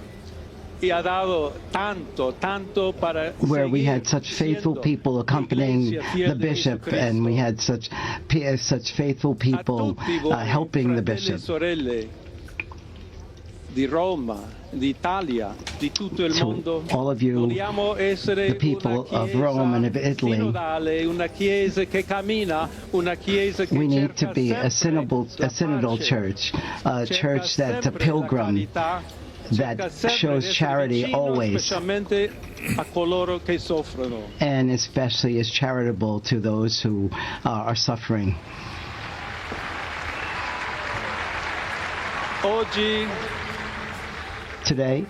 y ha dado tanto para where we had such faithful people accompanying the bishop, and we had such faithful people helping the bishop. Di Roma, d'Italia, di tutto il mondo. All of you, the people of Rome and of Italy, una chiesa che cammina, una chiesa che we need to be a synodal church, a church that's a pilgrim, that shows charity always, and especially is charitable to those who are suffering. Oggi, today,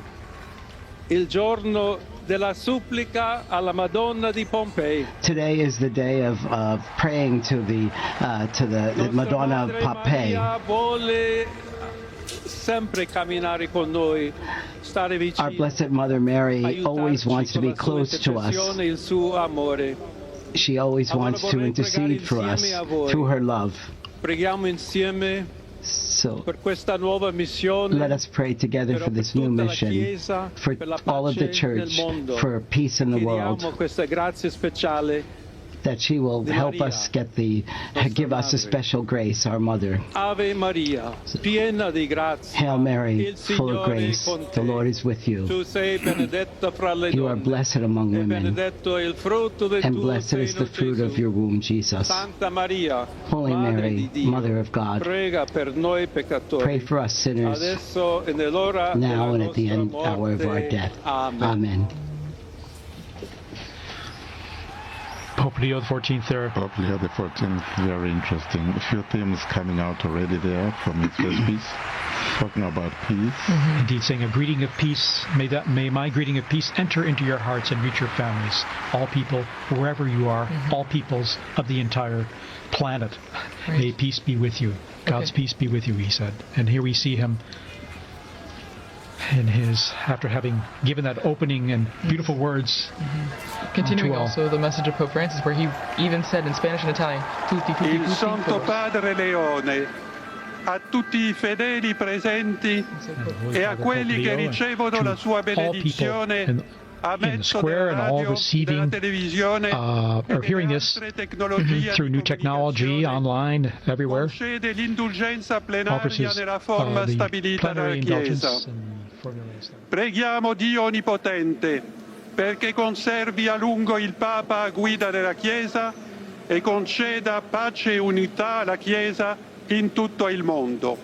il giorno della supplica alla Madonna di Pompei. Today is the day of praying to the Madonna of Pompeii. Vuole sempre camminare con noi, stare vicino. Our Blessed Mother Mary always wants to be close to us. Il suo amore. She always wants to intercede for us through her love. Preghiamo insieme. So per questa nuova missione, let us pray together for this new mission, for all of the church, for peace in the world, questa grazia speciale, that she will help us give us a special grace, our Mother. Ave Maria, piena di grazia. Hail Mary, full of grace, the Lord is with you. Tu sei benedetta fra le You are blessed among women, and blessed is the fruit of your womb, Jesus. Santa Maria, Holy Mary, Mother of God, prega per noi peccatori. Pray for us sinners, adesso e nell'ora now and at the hour of our death. Amen. Pope Leo XIV there. Pope Leo XIV, very interesting. A few themes coming out already there from his first piece, talking about peace. Indeed, saying a greeting of peace. May my greeting of peace enter into your hearts and reach your families. All people, wherever you are, all peoples of the entire planet. Right. May peace be with you. God's peace be with you, he said. And here we see him in after having given that opening and beautiful words. Continuing also the message of Pope Francis, where he even said in Spanish and Italian, tutti, Il Santo Padre Leone, a tutti I fedeli presenti e a quelli che ricevono la sua benedizione in the square and all receiving or hearing this through new technology, online, everywhere, offers his the plenary indulgence. Preghiamo Dio Onnipotente perché conservi a lungo il Papa a guida della Chiesa e conceda pace e unità alla Chiesa in tutto il mondo.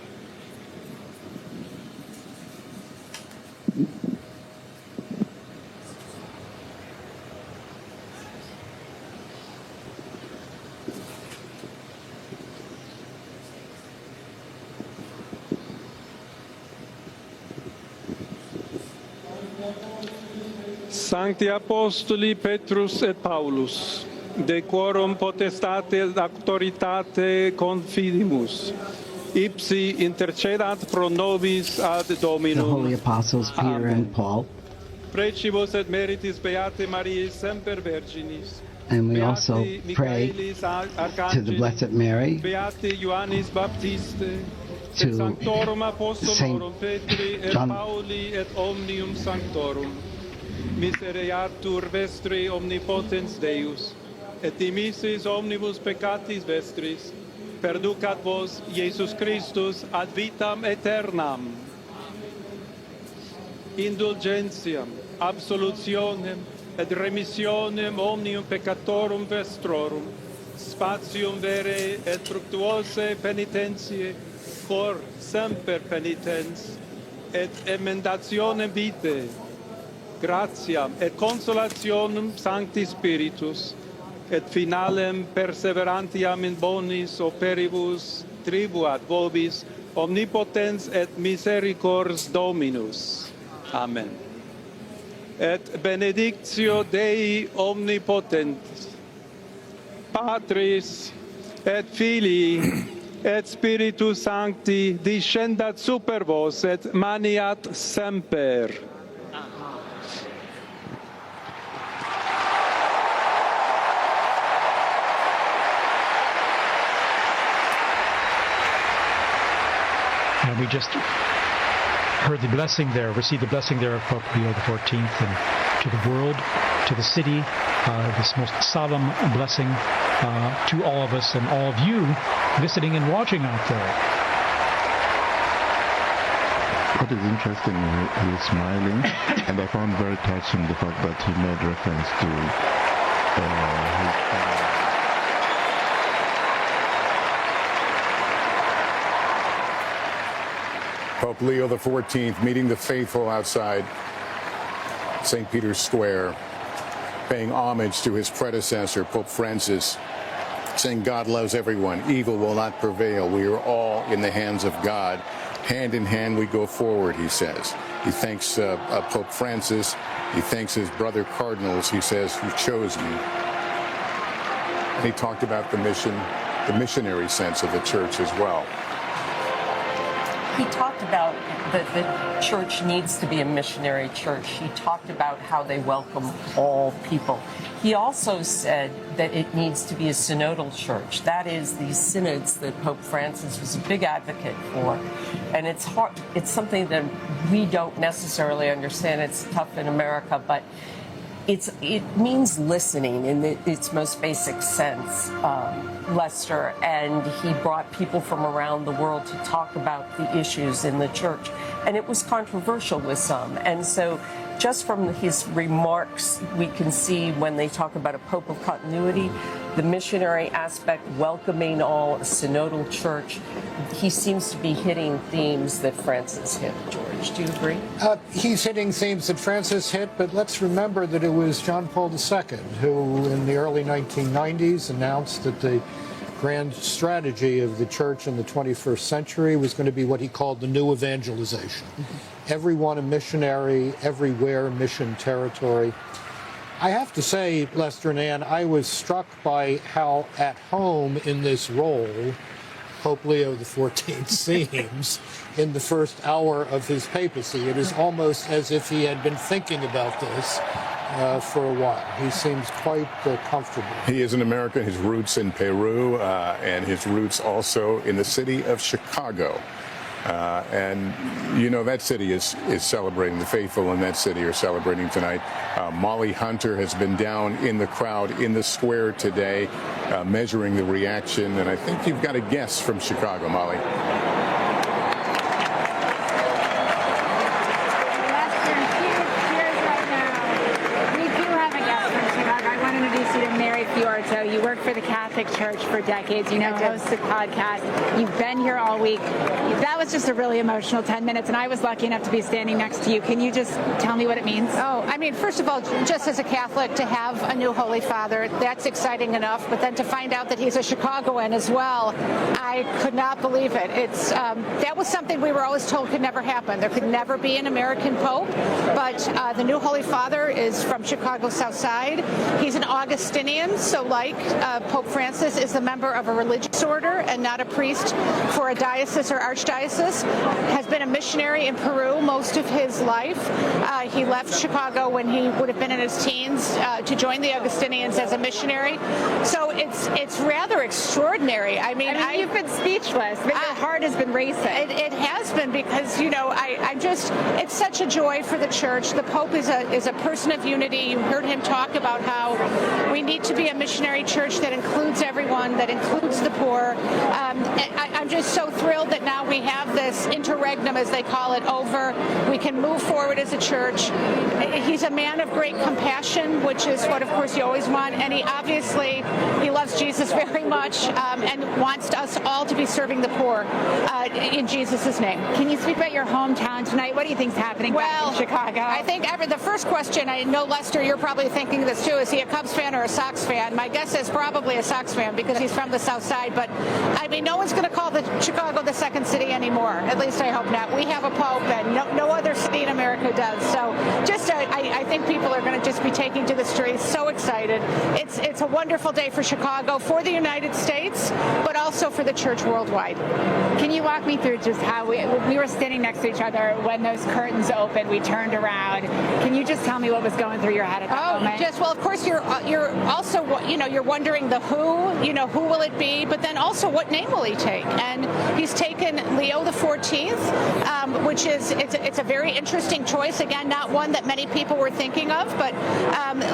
Sancti Apostoli Petrus et Paulus, de quorum potestate et auctoritate confidimus, ipsi intercedat pro nobis ad Dominum. The holy apostles Peter Amen. and Paul. Precibus et meritis Beate Mariae Semper Virginis. And we also pray to the Blessed Mary, Beate Ioannis Baptiste, et to Sanctorum Apostolorum Saint Petri et John, Pauli et Omnium Sanctorum. Misereatur vestri omnipotens Deus, et dimissis omnibus peccatis vestris, perducat vos Iesus Christus ad vitam aeternam. Indulgentiam, absolutionem, et remissionem omnium peccatorum vestrorum, spatium vere et fructuose penitentiae, cor semper penitens, et emendationem vitae, gratiam et consolationem Sancti Spiritus, et finalem perseverantiam in bonis operibus tribuat vobis omnipotens et misericors Dominus. Amen. Et benedictio Dei omnipotentis, Patris et Filii et Spiritus Sancti descendat super vos et maniat semper. And we just heard the blessing there, received the blessing there of Pope Leo XIV, and to the world, to the city, this most solemn blessing to all of us and all of you visiting and watching out there. What is interesting, he is smiling, and I found very touching the fact that he made reference to his Pope Leo XIV meeting the faithful outside St. Peter's Square, paying homage to his predecessor, Pope Francis, saying God loves everyone. Evil will not prevail. We are all in the hands of God. Hand in hand we go forward, he says. He thanks Pope Francis. He thanks his brother cardinals, he says, who chose me. And he talked about the mission, the missionary sense of the church as well. He talked about that the church needs to be a missionary church. He talked about how they welcome all people. He also said that it needs to be a synodal church. That is, these synods that Pope Francis was a big advocate for. And it's hard, it's something that we don't necessarily understand. It's tough in America, but it means listening in its most basic sense, Lester, and he brought people from around the world to talk about the issues in the church, and it was controversial with some. And so just from his remarks, we can see when they talk about a pope of continuity, the missionary aspect, welcoming all, a synodal church. He seems to be hitting themes that Francis hit. George, do you agree? He's hitting themes that Francis hit, but let's remember that it was John Paul II who, in the early 1990s, announced that the grand strategy of the church in the 21st century was going to be what he called the new evangelization. Everyone a missionary, everywhere mission territory. I have to say, Lester and Ann, I was struck by how at home in this role Pope Leo XIV seems in the first hour of his papacy. It is almost as if he had been thinking about this for a while. He seems quite comfortable. He is an American, his roots in Peru, and his roots also in the city of Chicago. And, you know, that city is celebrating. The faithful in that city are celebrating tonight. Molly Hunter has been down in the crowd in the square today, measuring the reaction. And I think you've got a guest from Chicago, Molly. We do have a guest from Chicago. I want to introduce you to Mary Fiore. Roberto. You work for the Catholic Church for decades. You know, host the podcast. You've been here all week. That was just a really emotional 10 minutes, and I was lucky enough to be standing next to you. Can you just tell me what it means? Oh, I mean, first of all, just as a Catholic, to have a new Holy Father, that's exciting enough. But then to find out that he's a Chicagoan as well, I could not believe it. It's that was something we were always told could never happen. There could never be an American Pope. But the new Holy Father is from Chicago South Side. He's an Augustinian, so like Pope Francis is a member of a religious order and not a priest for a diocese or archdiocese. Has been a missionary in Peru most of his life. He left Chicago when he would have been in his teens to join the Augustinians as a missionary. So it's rather extraordinary. I mean you've been speechless, but your heart has been racing. It has been because, you know, it's such a joy for the church. The Pope is a person of unity. You heard him talk about how we need to be a missionary church that includes everyone, that includes the poor. I'm just so thrilled that now we have this interregnum, as they call it, over. We can move forward as a church. He's a man of great compassion, which is what, of course, you always want. And he loves Jesus very much and wants us all to be serving the poor in Jesus' name. Can you speak about your hometown tonight? What do you think's happening back in Chicago? I think the first question, I know, Lester, you're probably thinking this too, is he a Cubs fan or a Sox fan? My guess is probably a Sox fan because he's from the South Side. But, I mean, no one's going to call Chicago the second city anymore. At least I hope not. We have a Pope and no other city in America does. So I think people are going to just be taking to the streets, so excited. It's a wonderful day for Chicago, for the United States, but also for the church worldwide. Can you walk me through just how we were standing next to each other when those curtains opened, we turned around. Can you just tell me what was going through your head at that moment? Well, of course, you're also, you know, you're wondering the who, you know, who will it be, but then also what name will he take? And he's taken Leo the 14th, which is, it's a very interesting choice. Again, not one that many people were thinking of, but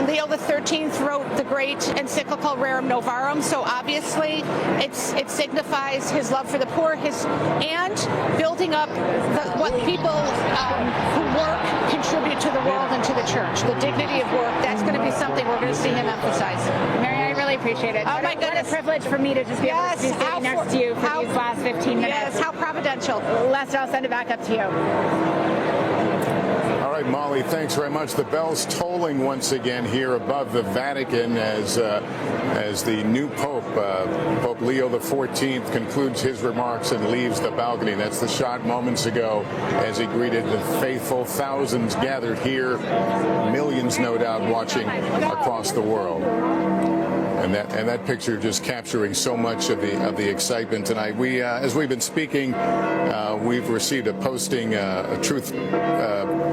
Leo the 13th wrote the great encyclical Rerum Novarum, so obviously it signifies his love for the poor, and building up what people who work contribute to the world and to the church. The dignity of work, that's going to be something we're going to see him emphasize. Mary, I really appreciate it. Oh, my goodness. What a privilege for me to just be able to be sitting next to you for these last 15 minutes. Yes, how providential. Lester, I'll send it back up to you. All right, Molly, thanks very much. The bell's tolling once again here above the Vatican as the new Pope, Pope Leo the 14th, concludes his remarks and leaves the balcony. That's the shot moments ago as he greeted the faithful. Thousands gathered here, millions, no doubt, watching across the world. And that picture just capturing so much of the excitement tonight. We, as we've been speaking, we've received a posting, a truth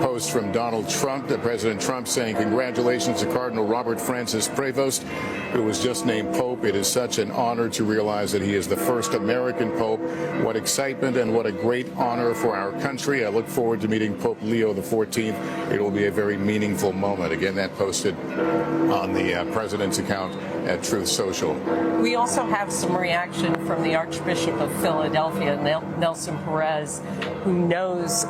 post from Donald Trump, President Trump, saying congratulations to Cardinal Robert Francis Prevost, who was just named Pope. It is such an honor to realize that he is the first American Pope. What excitement and what a great honor for our country. I look forward to meeting Pope Leo the 14th. It will be a very meaningful moment. Again, that posted on the President's account at Truth Social. We also have some reaction from the Archbishop of Philadelphia, Nelson Perez, who knows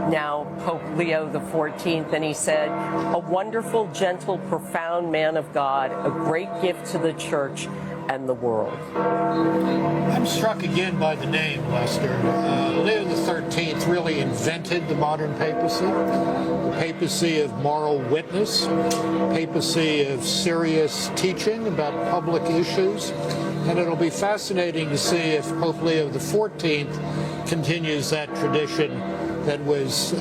now Pope Leo the 14th, and he said, a wonderful, gentle, profound man of God, a great gift to the church and the world. I'm struck again by the name, Lester. Leo the 13th really invented the modern papacy. The papacy of moral witness, papacy of serious teaching about public issues. And it'll be fascinating to see if Pope Leo the 14th continues that tradition that was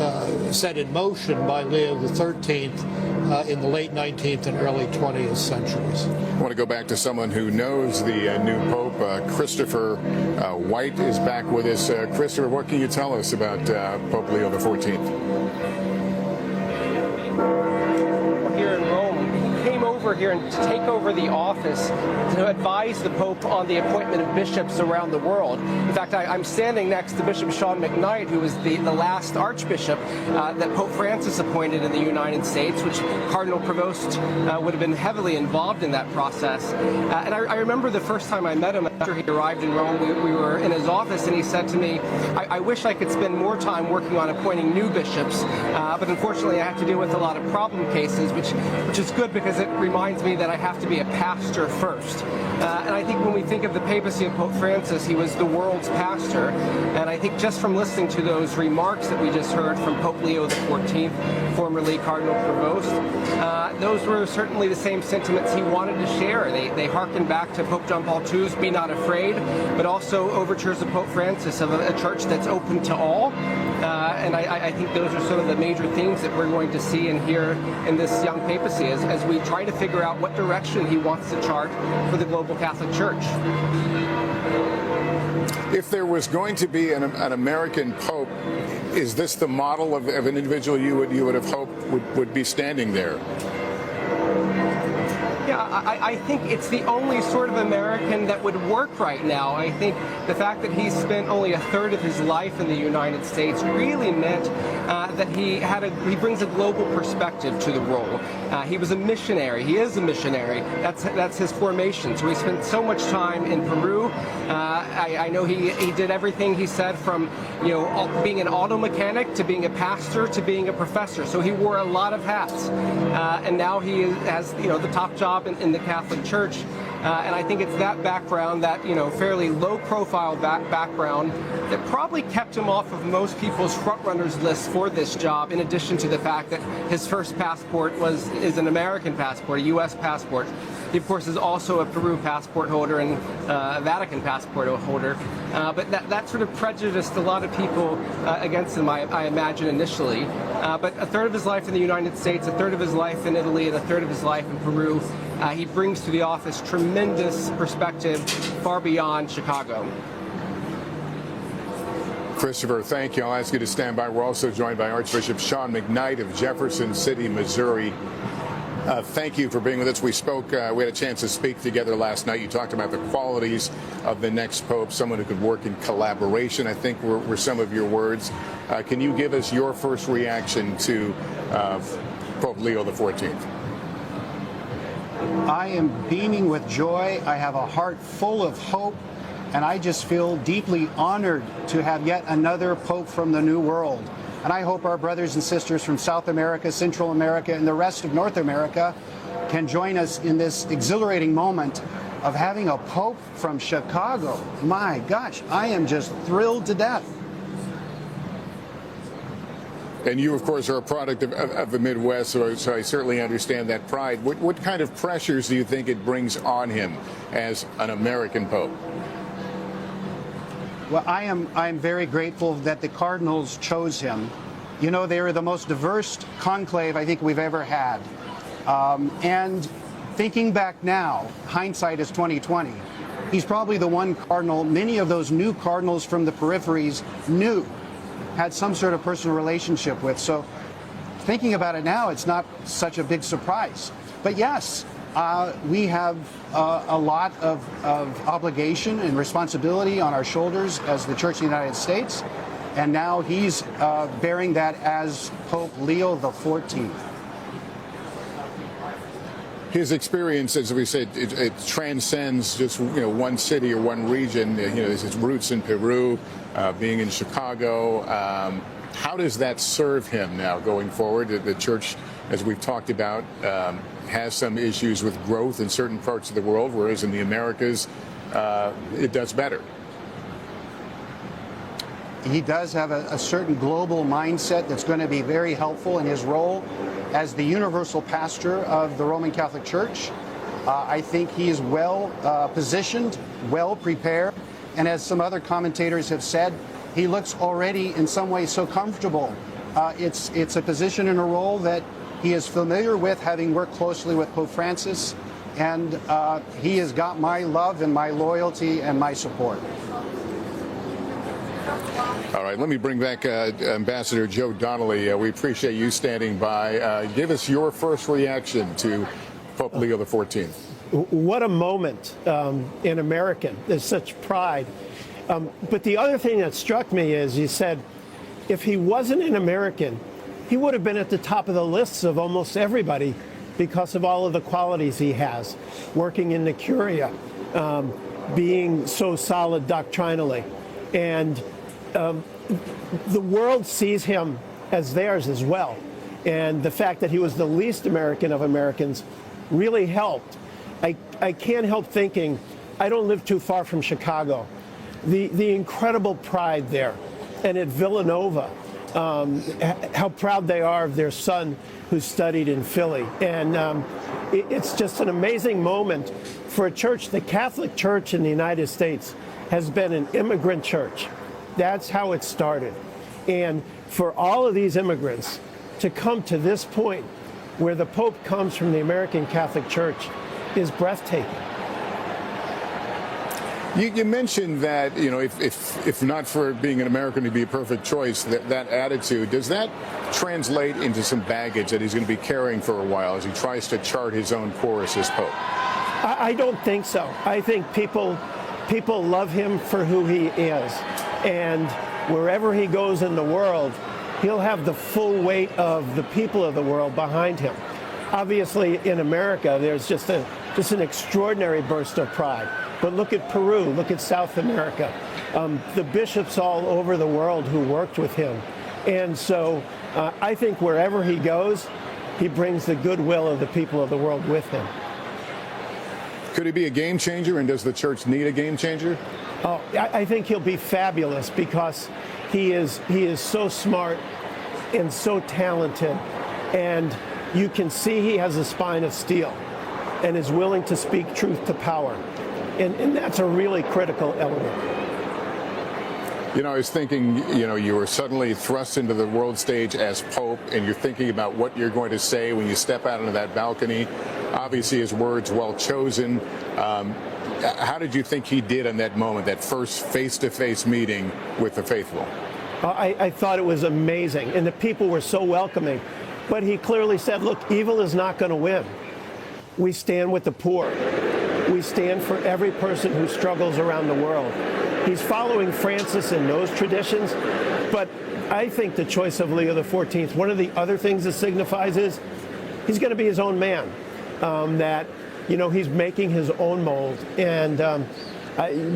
set in motion by Leo the 13th in the late 19th and early 20th centuries. I want to go back to someone who knows the new Pope. Christopher White is back with us. Christopher, what can you tell us about Pope Leo the 14th? Here in Rome, he came over here and to take over the office to advise the Pope on the appointment of bishops around the world. In fact, I'm standing next to Bishop Sean McKnight, who was the last archbishop that Pope Francis appointed in the United States, which Cardinal Prevost would have been heavily involved in that process. And I remember the first time I met him after he arrived in Rome, we were in his office, and he said to me, I wish I could spend more time working on appointing new bishops, but unfortunately I have to deal with a lot of problem cases, which is good because it reminds me that I have to be a pastor first. And I think when we think of the papacy of Pope Francis, he was the world's pastor. And I think just from listening to those remarks that we just heard from Pope Leo XIV, formerly Cardinal Provost, those were certainly the same sentiments he wanted to share. They harken back to Pope John Paul II's "Be Not Afraid," but also overtures of Pope Francis of a church that's open to all. And I think those are some of the major themes that we're going to see and hear in this young papacy as we try to figure out what direction he wants to chart for the global Catholic Church. If there was going to be an American pope, is this the model of an individual you would have hoped would be standing there? Yeah, I think it's the only sort of American that would work right now. I think the fact that he spent only a third of his life in the United States really meant that he brings a global perspective to the role. He was a missionary. He is a missionary. That's his formation. So he spent so much time in Peru. I know he did everything he said, from being an auto mechanic to being a pastor to being a professor. So he wore a lot of hats, and now he has the top job in the Catholic Church. And I think it's that background, that fairly low-profile background, that probably kept him off of most people's front-runners lists for this job. In addition to the fact that his first passport is an American passport, a U.S. passport. He, of course, is also a Peru passport holder and a Vatican passport holder. But that sort of prejudiced a lot of people against him, I imagine, initially. But a third of his life in the United States, a third of his life in Italy, and a third of his life in Peru, he brings to the office tremendous perspective far beyond Chicago. Christopher, thank you. I'll ask you to stand by. We're also joined by Archbishop Sean McKnight of Jefferson City, Missouri. Thank you for being with us. We had a chance to speak together last night. You talked about the qualities of the next pope, someone who could work in collaboration, I think were some of your words. Can you give us your first reaction to Pope Leo XIV? I am beaming with joy. I have a heart full of hope, and I just feel deeply honored to have yet another pope from the New World. And I hope our brothers and sisters from South America, Central America, and the rest of North America can join us in this exhilarating moment of having a pope from Chicago. My gosh, I am just thrilled to death. And you, of course, are a product of the Midwest, so I certainly understand that pride. What kind of pressures do you think it brings on him as an American pope? Well, I am very grateful that the cardinals chose him. They are the most diverse conclave I think we've ever had. And thinking back now, hindsight is 20/20. He's probably the one cardinal many of those new cardinals from the peripheries had some sort of personal relationship with. So thinking about it now, it's not such a big surprise. But yes, we have a lot of obligation and responsibility on our shoulders as the Church of the United States. And now he's bearing that as Pope Leo XIV. His experience, as we said, it transcends just one city or one region. His roots in Peru, being in Chicago. How does that serve him now going forward? The Church, as we've talked about, has some issues with growth in certain parts of the world, whereas in the Americas, it does better. He does have a certain global mindset that's going to be very helpful in his role as the universal pastor of the Roman Catholic Church. I think he is well positioned, well prepared, and as some other commentators have said, he looks already in some ways so comfortable. It's a position and a role that he is familiar with, having worked closely with Pope Francis, and he has got my love and my loyalty and my support. All right, let me bring back Ambassador Joe Donnelly. We appreciate you standing by. Give us your first reaction to Pope Leo XIV. What a moment in American. There's such pride. But the other thing that struck me is you said if he wasn't an American, he would have been at the top of the lists of almost everybody because of all of the qualities he has, working in the Curia, being so solid doctrinally. And the world sees him as theirs as well. And the fact that he was the least American of Americans really helped. I can't help thinking, I don't live too far from Chicago, the incredible pride there. And at Villanova, how proud they are of their son who studied in Philly. And it's just an amazing moment for a church. The Catholic Church in the United States has been an immigrant church. That's how it started. And for all of these immigrants to come to this point where the Pope comes from the American Catholic Church is breathtaking. You mentioned that, you know, if not for being an American to be a perfect choice, that attitude, does that translate into some baggage that he's going to be carrying for a while as he tries to chart his own course as Pope? I don't think so. I think people love him for who he is. And wherever he goes in the world, he'll have the full weight of the people of the world behind him. Obviously, in America, there's just an extraordinary burst of pride. But look at Peru, look at South America, the bishops all over the world who worked with him. And so I think wherever he goes, he brings the goodwill of the people of the world with him. Could he be a game changer, and does the church need a game changer? Oh, I think he'll be fabulous because he is so smart and so talented, and you can see he has a spine of steel and is willing to speak truth to power. And that's a really critical element. You know, I was thinking, you know, you were suddenly thrust into the world stage as Pope, and you're thinking about what you're going to say when you step out into that balcony. Obviously, his words well chosen. How did you think he did in that moment, that first face-to-face meeting with the faithful? I thought it was amazing, and the people were so welcoming. But he clearly said, look, evil is not going to win. We stand with the poor. We stand for every person who struggles around the world. He's following Francis in those traditions, but I think the choice of Leo XIV, one of the other things it signifies is he's going to be his own man, that, you know, he's making his own mold, and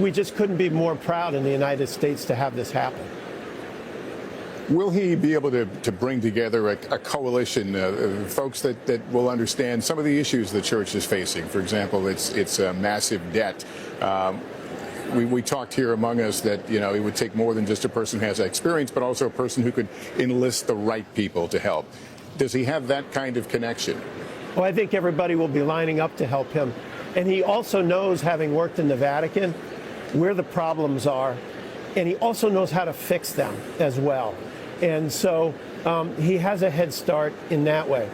we just couldn't be more proud in the United States to have this happen. Will he be able to bring together a coalition of folks that will understand some of the issues the church is facing? For example, it's a massive debt. We talked here among us that, you know, it would take more than just a person who has experience, but also a person who could enlist the right people to help. Does he have that kind of connection? Well, I think everybody will be lining up to help him. And he also knows, having worked in the Vatican, where the problems are, and he also knows how to fix them as well. And so he has a head start in that way.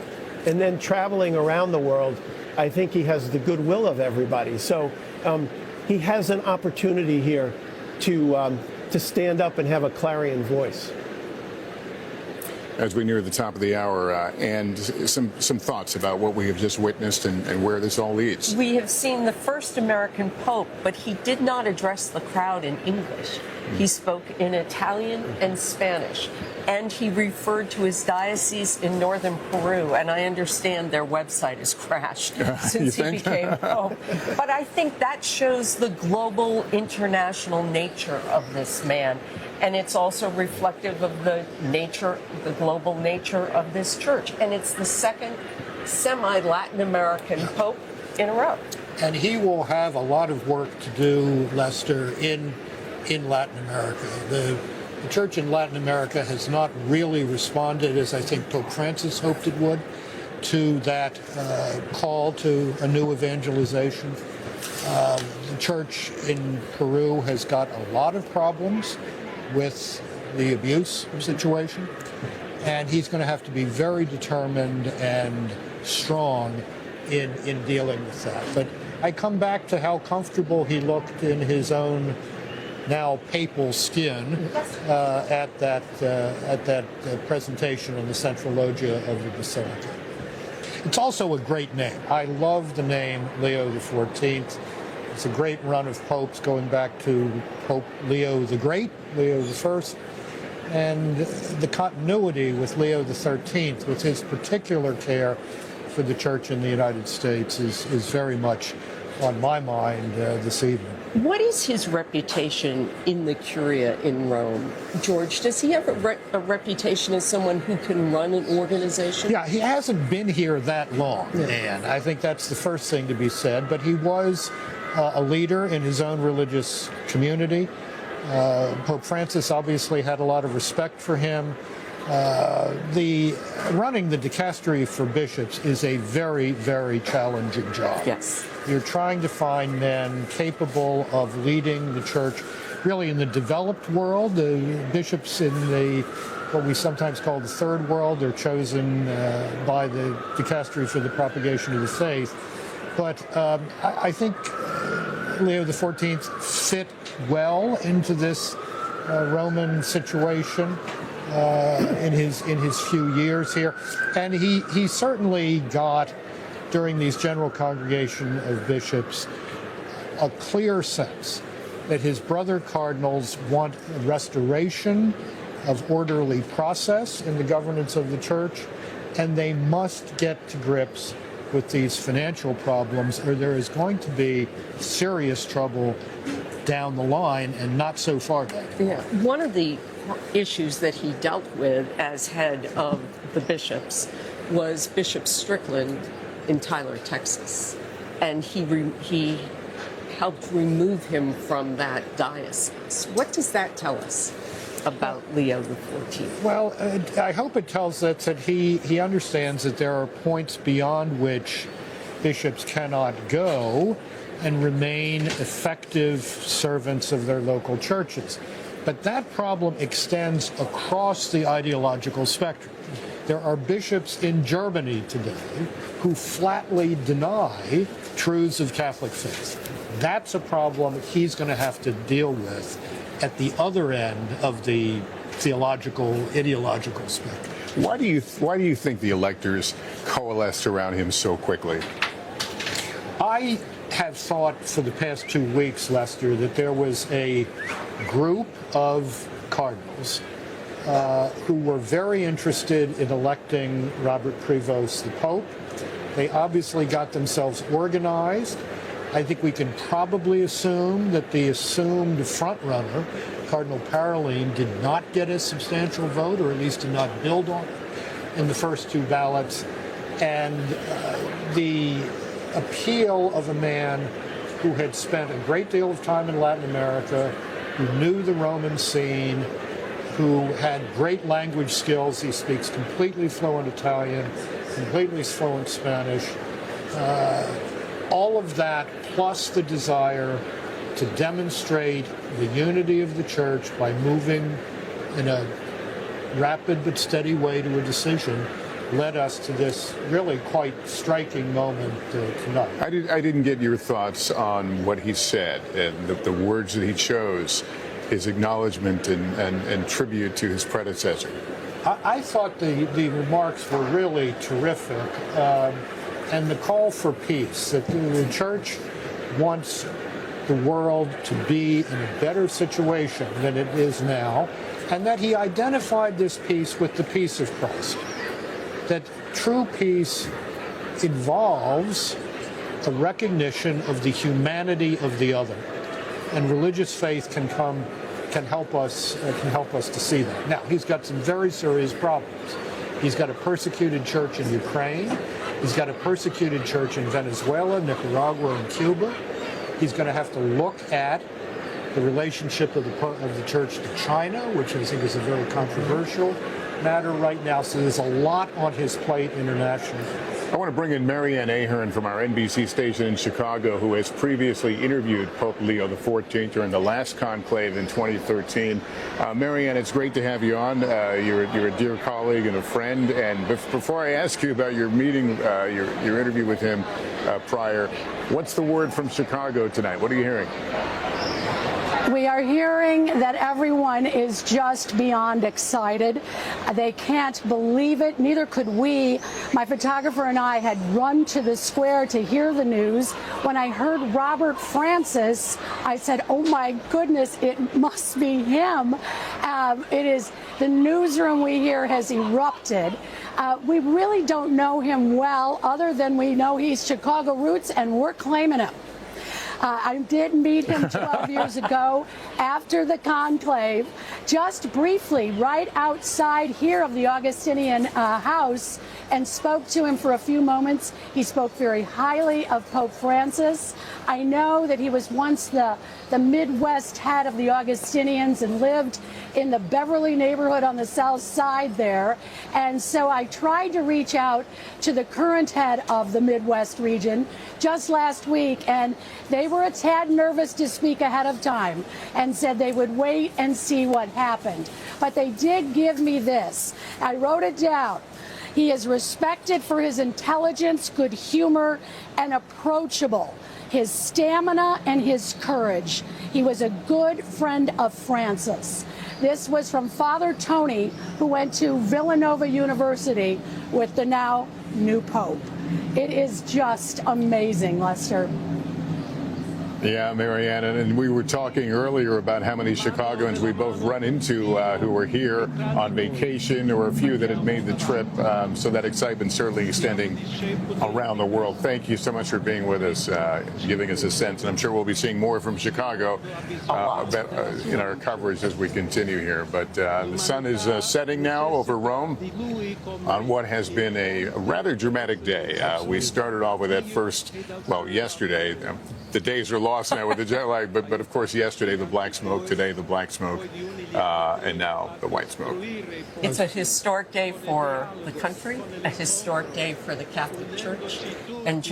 And then traveling around the world, I think he has the goodwill of everybody. So he has an opportunity here to stand up and have a clarion voice. As we near the top of the hour, and some thoughts about what we have just witnessed and where this all leads. We have seen the first American Pope, but he did not address the crowd in English. He spoke in Italian and Spanish, and he referred to his diocese in northern Peru, and I understand their website has crashed since he became Pope. But I think that shows the global, international nature of this man, and it's also reflective of the global nature of this church, and it's the second semi-Latin American Pope in a row. And he will have a lot of work to do, Lester, in Latin America. The church in Latin America has not really responded, as I think Pope Francis hoped it would, to that call to a new evangelization. The church in Peru has got a lot of problems with the abuse situation, and he's going to have to be very determined and strong in dealing with that. But I come back to how comfortable he looked in his own now papal skin at that presentation on the central loggia of the Basilica. It's also a great name. I love the name Leo XIV. It's a great run of popes going back to Pope Leo the Great, Leo I, and the continuity with Leo XIII, with his particular care for the church in the United States, is very much on my mind this evening. What is his reputation in the Curia in Rome? George, does he have a reputation as someone who can run an organization? Yeah, he hasn't been here that long, and I think that's the first thing to be said, but he was a leader in his own religious community. Pope Francis obviously had a lot of respect for him. Running the dicastery for bishops is a very, very challenging job. Yes. You're trying to find men capable of leading the church. Really, in the developed world, the bishops in what we sometimes call the third world, they're chosen by the dicastery for the propagation of the faith. But I think Leo XIV fit well into this Roman situation in his few years here, and he certainly got, during these general congregation of bishops, a clear sense that his brother cardinals want a restoration of orderly process in the governance of the church, and they must get to grips with these financial problems, or there is going to be serious trouble down the line, and not so far down. Yeah. One of the issues that he dealt with as head of the bishops was Bishop Strickland in Tyler, Texas, and he helped remove him from that diocese. What does that tell us about Leo XIV? Well, I hope it tells us that he understands that there are points beyond which bishops cannot go and remain effective servants of their local churches. But that problem extends across the ideological spectrum. There are bishops in Germany today who flatly deny truths of Catholic faith. That's a problem he's going to have to deal with at the other end of the theological, ideological spectrum. Why do you think the electors coalesced around him so quickly? I have thought for the past 2 weeks, Lester, that there was a group of cardinals who were very interested in electing Robert Prevost the Pope. They obviously got themselves organized. I think we can probably assume that the assumed frontrunner, Cardinal Parolin, did not get a substantial vote, or at least did not build on it in the first two ballots. And the appeal of a man who had spent a great deal of time in Latin America, who knew the Roman scene, who had great language skills. He speaks completely fluent Italian, completely fluent Spanish. All of that, plus the desire to demonstrate the unity of the church by moving in a rapid but steady way to a decision, led us to this really quite striking moment tonight. I didn't get your thoughts on what he said and the words that he chose, his acknowledgement and tribute to his predecessor. I thought the remarks were really terrific, and the call for peace, that the church wants the world to be in a better situation than it is now, and that he identified this peace with the peace of Christ. That true peace involves a recognition of the humanity of the other, and religious faith can help us to see that. Now, he's got some very serious problems. He's got a persecuted church in Ukraine. He's got a persecuted church in Venezuela, Nicaragua, and Cuba. He's going to have to look at the relationship of the church to China, which I think is a very controversial matter right now. So there's a lot on his plate internationally. I want to bring in Marianne Ahern from our NBC station in Chicago, who has previously interviewed Pope Leo XIV during the last conclave in 2013. Marianne, it's great to have you on. You're a dear colleague and a friend. And before I ask you about your meeting, your interview with him prior, what's the word from Chicago tonight? What are you hearing? We are hearing that everyone is just beyond excited. They can't believe it. Neither could we. My photographer and I had run to the square to hear the news. When I heard Robert Francis, I said, oh my goodness, it must be him. It is the newsroom we hear has erupted. We really don't know him well, other than we know he's Chicago roots, and we're claiming him. I did meet him 12 years ago after the conclave, just briefly, right outside here of the Augustinian house, and spoke to him for a few moments. He spoke very highly of Pope Francis. I know that he was once the Midwest head of the Augustinians and lived in the Beverly neighborhood on the south side there. And so I tried to reach out to the current head of the Midwest region just last week, and they were a tad nervous to speak ahead of time and said they would wait and see what happened. But they did give me this. I wrote it down. He is respected for his intelligence, good humor, and approachable. His stamina and his courage. He was a good friend of Francis. This was from Father Tony, who went to Villanova University with the now new Pope. It is just amazing, Lester. Yeah, Marianne, and we were talking earlier about how many Chicagoans we both run into who were here on vacation, or a few that had made the trip. So that excitement certainly extending around the world. Thank you so much for being with us, giving us a sense. And I'm sure we'll be seeing more from Chicago in our coverage as we continue here. But the sun is setting now over Rome on what has been a rather dramatic day. We started off with that first, well, yesterday. The days are lost now with the jet lag, but of course yesterday the black smoke, today the black smoke, and now the white smoke. It's a historic day for the country, a historic day for the Catholic Church, and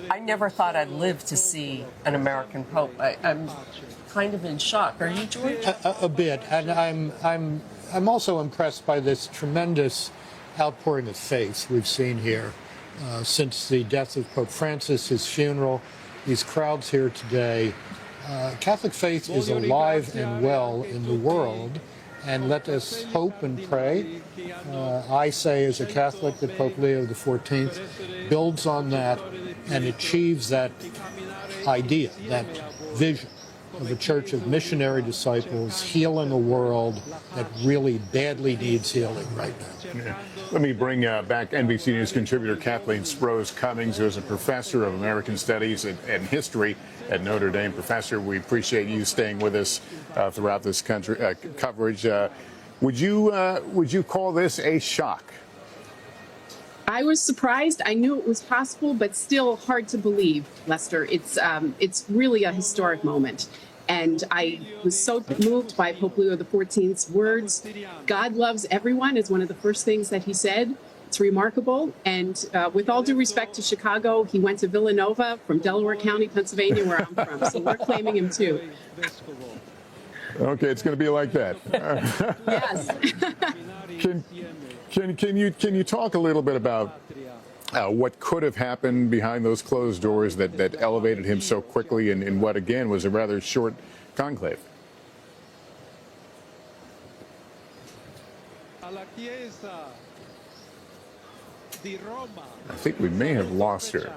I never thought I'd live to see an American Pope. I'm kind of in shock. Are you, George? A bit, and I'm also impressed by this tremendous outpouring of faith we've seen here since the death of Pope Francis, his funeral. These crowds here today, Catholic faith is alive and well in the world, and let us hope and pray. I say as a Catholic that Pope Leo XIV builds on that and achieves that idea, that vision of a church of missionary disciples healing a world that really badly needs healing right now. Yeah. Let me bring back NBC News contributor Kathleen Sprose Cummings, who is a professor of American Studies and History at Notre Dame. Professor, we appreciate you staying with us throughout this coverage. Would you call this a shock? I was surprised. I knew it was possible, but still hard to believe, Lester. It's really a historic moment. And I was so moved by Pope Leo XIV's words. God loves everyone is one of the first things that he said. It's remarkable. And with all due respect to Chicago, he went to Villanova from Delaware County, Pennsylvania, where I'm from. So we're claiming him too. Okay, it's going to be like that. Yes. Can you talk a little bit about what could have happened behind those closed doors that elevated him so quickly in what, again, was a rather short conclave? I think we may have lost her.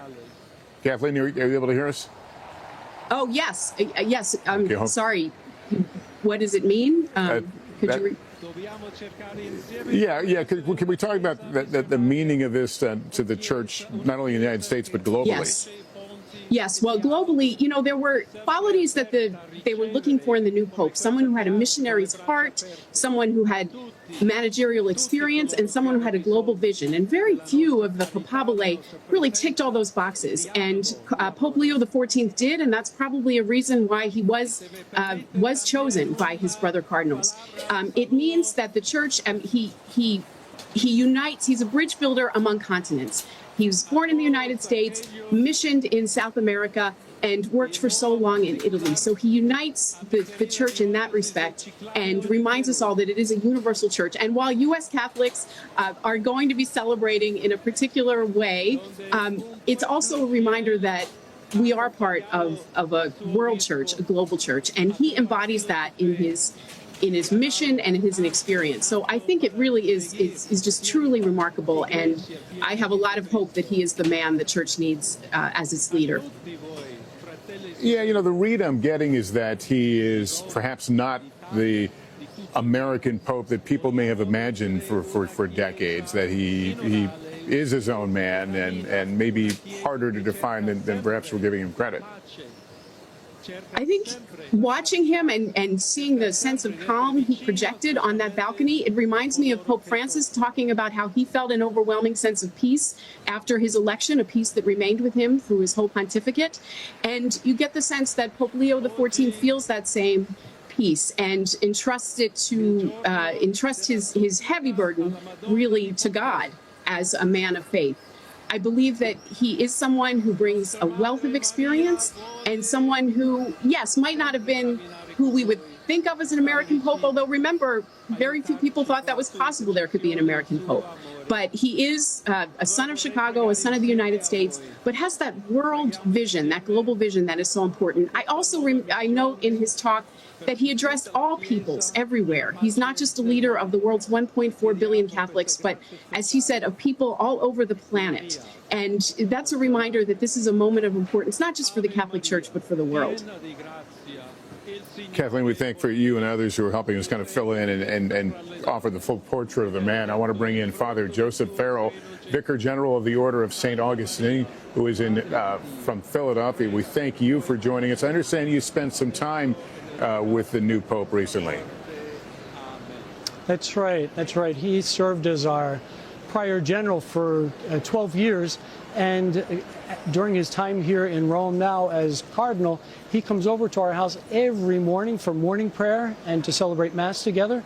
Kathleen, are you able to hear us? Oh, yes. Yes. I'm sorry. What does it mean? Could you Yeah. Can we talk about the meaning of this to the church, not only in the United States, but globally? Yes. Well, globally, there were qualities that they were looking for in the new pope. Someone who had a missionary's heart, someone who had managerial experience, and someone who had a global vision. And very few of the papabile really ticked all those boxes. And Pope Leo XIV did, and that's probably a reason why he was chosen by his brother cardinals. It means that the church, he unites. He's a bridge builder among continents. He was born in the United States, missioned in South America, and worked for so long in Italy. So he unites the church in that respect and reminds us all that it is a universal church. And while U.S. Catholics are going to be celebrating in a particular way, it's also a reminder that we are part of a world church, a global church, and he embodies that in his mission and in his experience. So I think it really is just truly remarkable, and I have a lot of hope that he is the man the church needs as its leader. Yeah, the read I'm getting is that he is perhaps not the American Pope that people may have imagined for decades, that he is his own man and maybe harder to define than perhaps we're giving him credit. I think watching him and seeing the sense of calm he projected on that balcony, it reminds me of Pope Francis talking about how he felt an overwhelming sense of peace after his election, a peace that remained with him through his whole pontificate. And you get the sense that Pope Leo XIV feels that same peace and entrusts his heavy burden really to God as a man of faith. I believe that he is someone who brings a wealth of experience and someone who, yes, might not have been who we would think of as an American pope, although remember, very few people thought that was possible there could be an American pope. But he is a son of Chicago, a son of the United States, but has that world vision, that global vision that is so important. I also I note in his talk that he addressed all peoples everywhere. He's not just a leader of the world's 1.4 billion Catholics, but as he said, of people all over the planet. And that's a reminder that this is a moment of importance, not just for the Catholic Church, but for the world. Kathleen, we thank for you and others who are helping us kind of fill in and offer the full portrait of the man. I want to bring in Father Joseph Farrell, Vicar General of the Order of St. Augustine, who is from Philadelphia. We thank you for joining us. I understand you spent some time with the new Pope recently. That's right. That's right. He served as our prior general for 12 years. And during his time here in Rome now as cardinal, he comes over to our house every morning for morning prayer and to celebrate Mass together.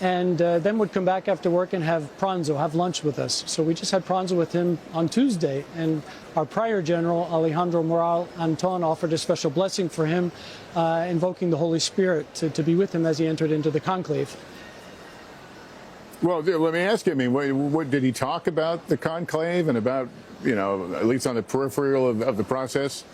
And then would come back after work and have pranzo, have lunch with us. So we just had pranzo with him on Tuesday. And our prior general, Alejandro Moral Anton, offered a special blessing for him, invoking the Holy Spirit to be with him as he entered into the conclave. Well, let me ask you, I mean, what did he talk about the conclave and about, at least on the peripheral of the process?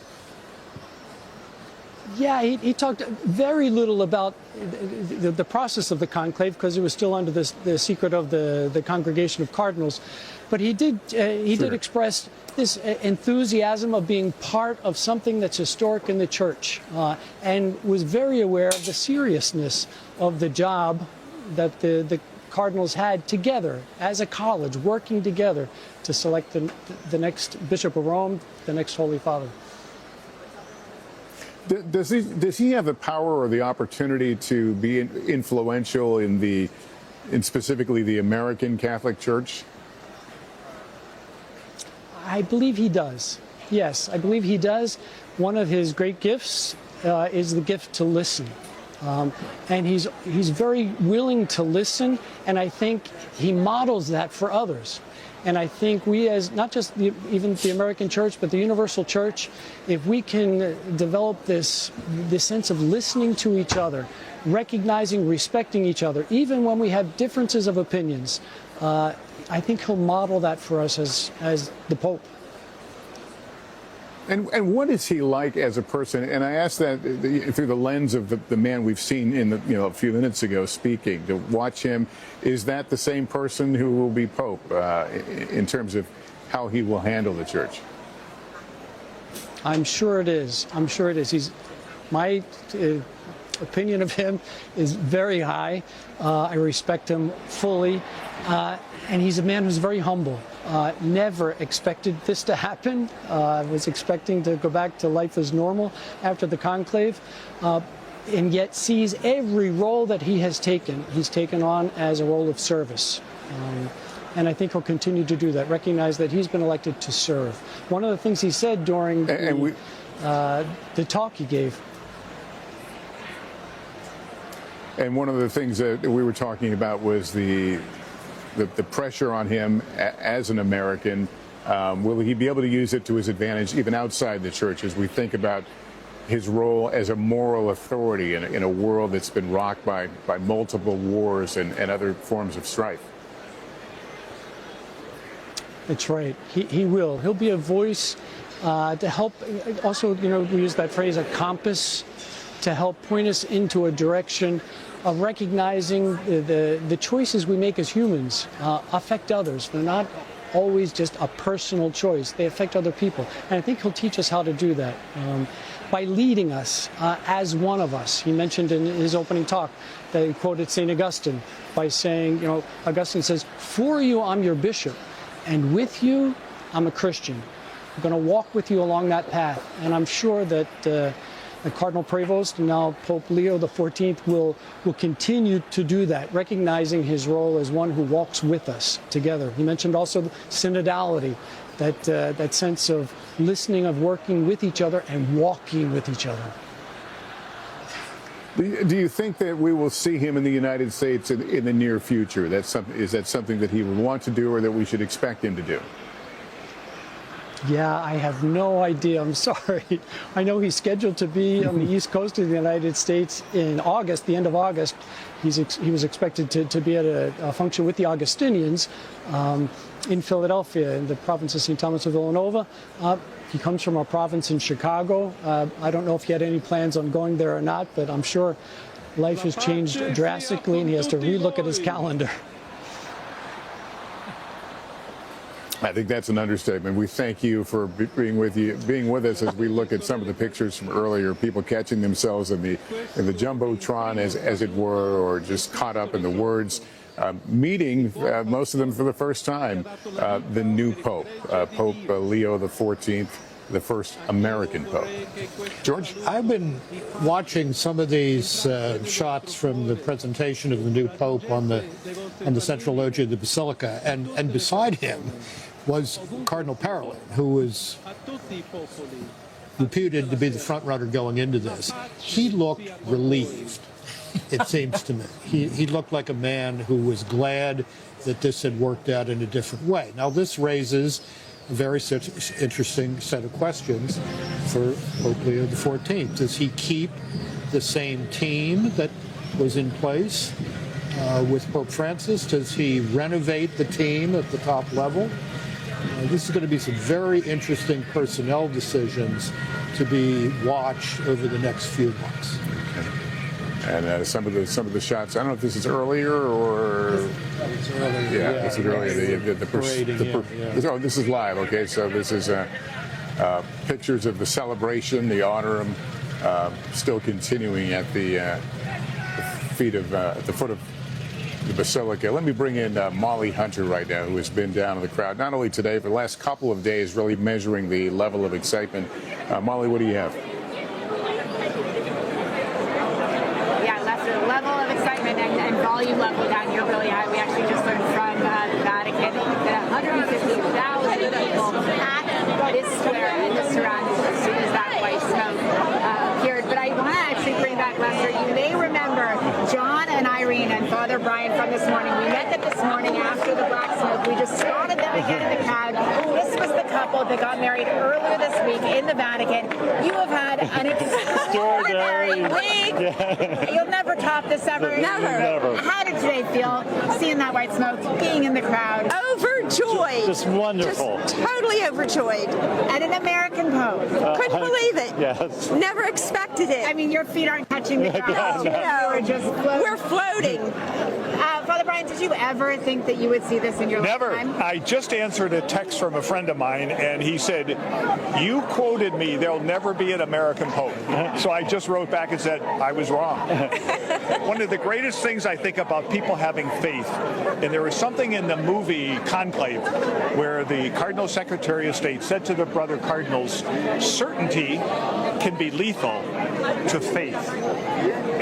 Yeah, he talked very little about the process of the conclave because it was still under the secret of the Congregation of Cardinals. But he did express this enthusiasm of being part of something that's historic in the Church and was very aware of the seriousness of the job that the Cardinals had together as a college, working together to select the next Bishop of Rome, the next Holy Father. Does he have the power or the opportunity to be influential in specifically the American Catholic Church? I believe he does. Yes, I believe he does. One of his great gifts is the gift to listen. And he's very willing to listen, and I think he models that for others. And I think we, as not just even the American Church, but the Universal Church, if we can develop this sense of listening to each other, recognizing, respecting each other, even when we have differences of opinions, I think he'll model that for us as the Pope. And what is he like as a person? And I ask that through the lens of the man we've seen in a few minutes ago speaking. To watch him, is that the same person who will be Pope in terms of how he will handle the Church? I'm sure it is. I'm sure it is. My opinion of him is very high. I respect him fully. And he's a man who's very humble. Never expected this to happen. Was expecting to go back to life as normal after the conclave. And yet sees every role that he has taken. He's taken on as a role of service. And I think he'll continue to do that, recognize that he's been elected to serve. One of the things he said during the talk he gave. And one of the things that we were talking about was the pressure on him as an American. Will he be able to use it to his advantage even outside the Church as we think about his role as a moral authority in a world that's been rocked by multiple wars and other forms of strife? That's right. He will. He'll be a voice to help. Also, we use that phrase, a compass, to help point us into a direction of recognizing the choices we make as humans affect others. They're not always just a personal choice. They affect other people. And I think he'll teach us how to do that by leading us as one of us. He mentioned in his opening talk that he quoted St. Augustine by saying, Augustine says, "For you, I'm your bishop, and with you, I'm a Christian. I'm going to walk with you along that path." And I'm sure that Cardinal Prevost and now Pope Leo XIV will continue to do that, recognizing his role as one who walks with us together. He mentioned also synodality, that sense of listening, of working with each other and walking with each other. Do you think that we will see him in the United States in the near future? Is that something that he would want to do or that we should expect him to do? Yeah, I have no idea. I'm sorry. I know he's scheduled to be on the East Coast of the United States in August, the end of August. He was expected to be at a function with the Augustinians in Philadelphia, in the province of St. Thomas of Villanova. He comes from a province in Chicago. I don't know if he had any plans on going there or not, but I'm sure life has changed drastically and he has to relook at his calendar. I think that's an understatement. We thank you for being with us as we look at some of the pictures from earlier, people catching themselves in the jumbotron, as it were, or just caught up in the words. Meeting, most of them for the first time, the new Pope, Pope Leo XIV, the first American Pope. George? I've been watching some of these shots from the presentation of the new Pope on the central loggia of the Basilica, and beside him was Cardinal Parolin, who was reputed to be the front runner going into this. He looked relieved, it seems to me. He looked like a man who was glad that this had worked out in a different way. Now, this raises a very interesting set of questions for Pope Leo XIV. Does he keep the same team that was in place with Pope Francis? Does he renovate the team at the top level? This is going to be some very interesting personnel decisions to be watched over the next few months. And some of the shots, I don't know if this is earlier or... It's earlier. Yeah, this is earlier. Oh, this is live, okay. So this is pictures of the celebration, the honorum, still continuing at the foot of the Basilica. Let me bring in Molly Hunter right now, who has been down in the crowd, not only today, but the last couple of days, really measuring the level of excitement. Molly, what do you have? Level of excitement and volume level down here really high. We actually just learned from the Vatican that 150,000 people packed this square and the surroundings as soon as that white smoke appeared. But I want to actually bring back, Lester, you may remember John and Irene and Father Brian from this morning. We met them this morning after the black smoke. We just spotted them again in the crowd. This was the couple that got married earlier this week in the Vatican. You have had an extraordinary week. Yeah. You'll never top this ever. Never. How did today feel, seeing that white smoke, being in the crowd? Overjoyed. Just wonderful. Just totally overjoyed. And an American Pope. Couldn't believe it. Yes. Never expected it. I mean, your feet aren't touching the ground. No. We're just floating. We're floating. Father Brian, did you ever think that you would see this in your lifetime? Never. I just answered a text from a friend of mine, and he said, "You quoted me, there'll never be an American Pope." So I just wrote back and said, I was wrong. One of the greatest things I think about people having faith, and there was something in the movie Conclave where the Cardinal Secretary of State said to the brother cardinals, certainty can be lethal to faith.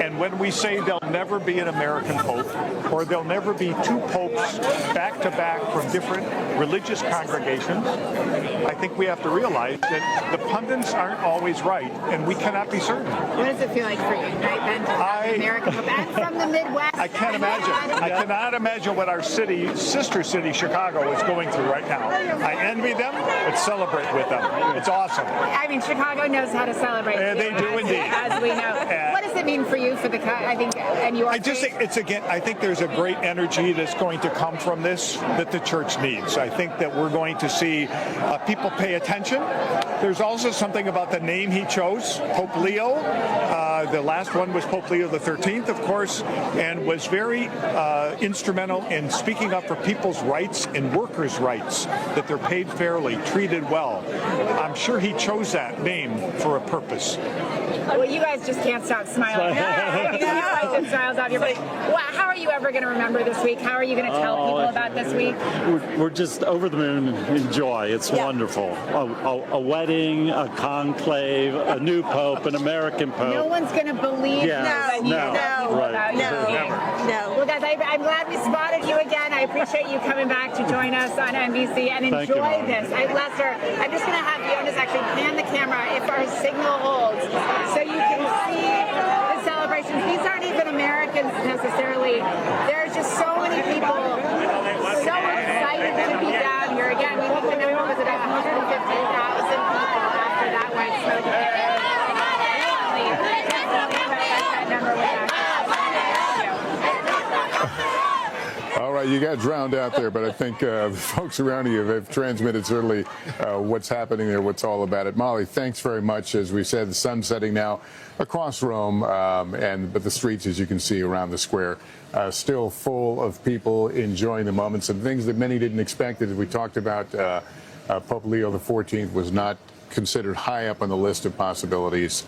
And when we say there'll never be an American Pope, or there'll never be two popes back to back from different religious congregations, I think we have to realize that the pundits aren't always right, and we cannot be certain. What does it feel like for you, right, Ben, to have an American Pope? And from the Midwest. I can't imagine. I cannot imagine what our city, sister city, Chicago, is going through right now. I envy them, but celebrate with them. It's awesome. I mean, Chicago knows how to celebrate. They do indeed. As we know. What does it mean for you, for the, I think, and your I just think it's, again, I think there's a great energy that's going to come from this that the church needs. I think that we're going to see people pay attention. There's also something about the name he chose, Pope Leo. The last one was Pope Leo XIII, of course, and was very instrumental in speaking up for people's rights and workers' rights, that they're paid fairly, treated well. I'm sure he chose that name for a purpose. Well, you guys just can't stop smiling. You guys get smiles out of your face. Well, how are you ever going to remember this week? How are you going to tell people about this week? We're just over the moon in joy. It's wonderful. A wedding, a conclave, a new pope, an American pope. No one's going to believe that you know about your being. Well, guys, I'm glad we spotted you again. I appreciate you coming back to join us on NBC and enjoy this. Lester, I'm just going to have Jonas actually pan the camera if our signal holds, so you can see the celebrations. These aren't even Americans necessarily. There's just so many people so excited to be down here. Again, we think the number was about 150,000 people after that white smoke area. That number was All right, you got drowned out there, but I think the folks around you have transmitted certainly what's happening there, what's all about it. Molly, thanks very much. As we said, the sun's setting now across Rome, but the streets, as you can see around the square, still full of people enjoying the moments and things that many didn't expect. As we talked about, Pope Leo XIV was not considered high up on the list of possibilities.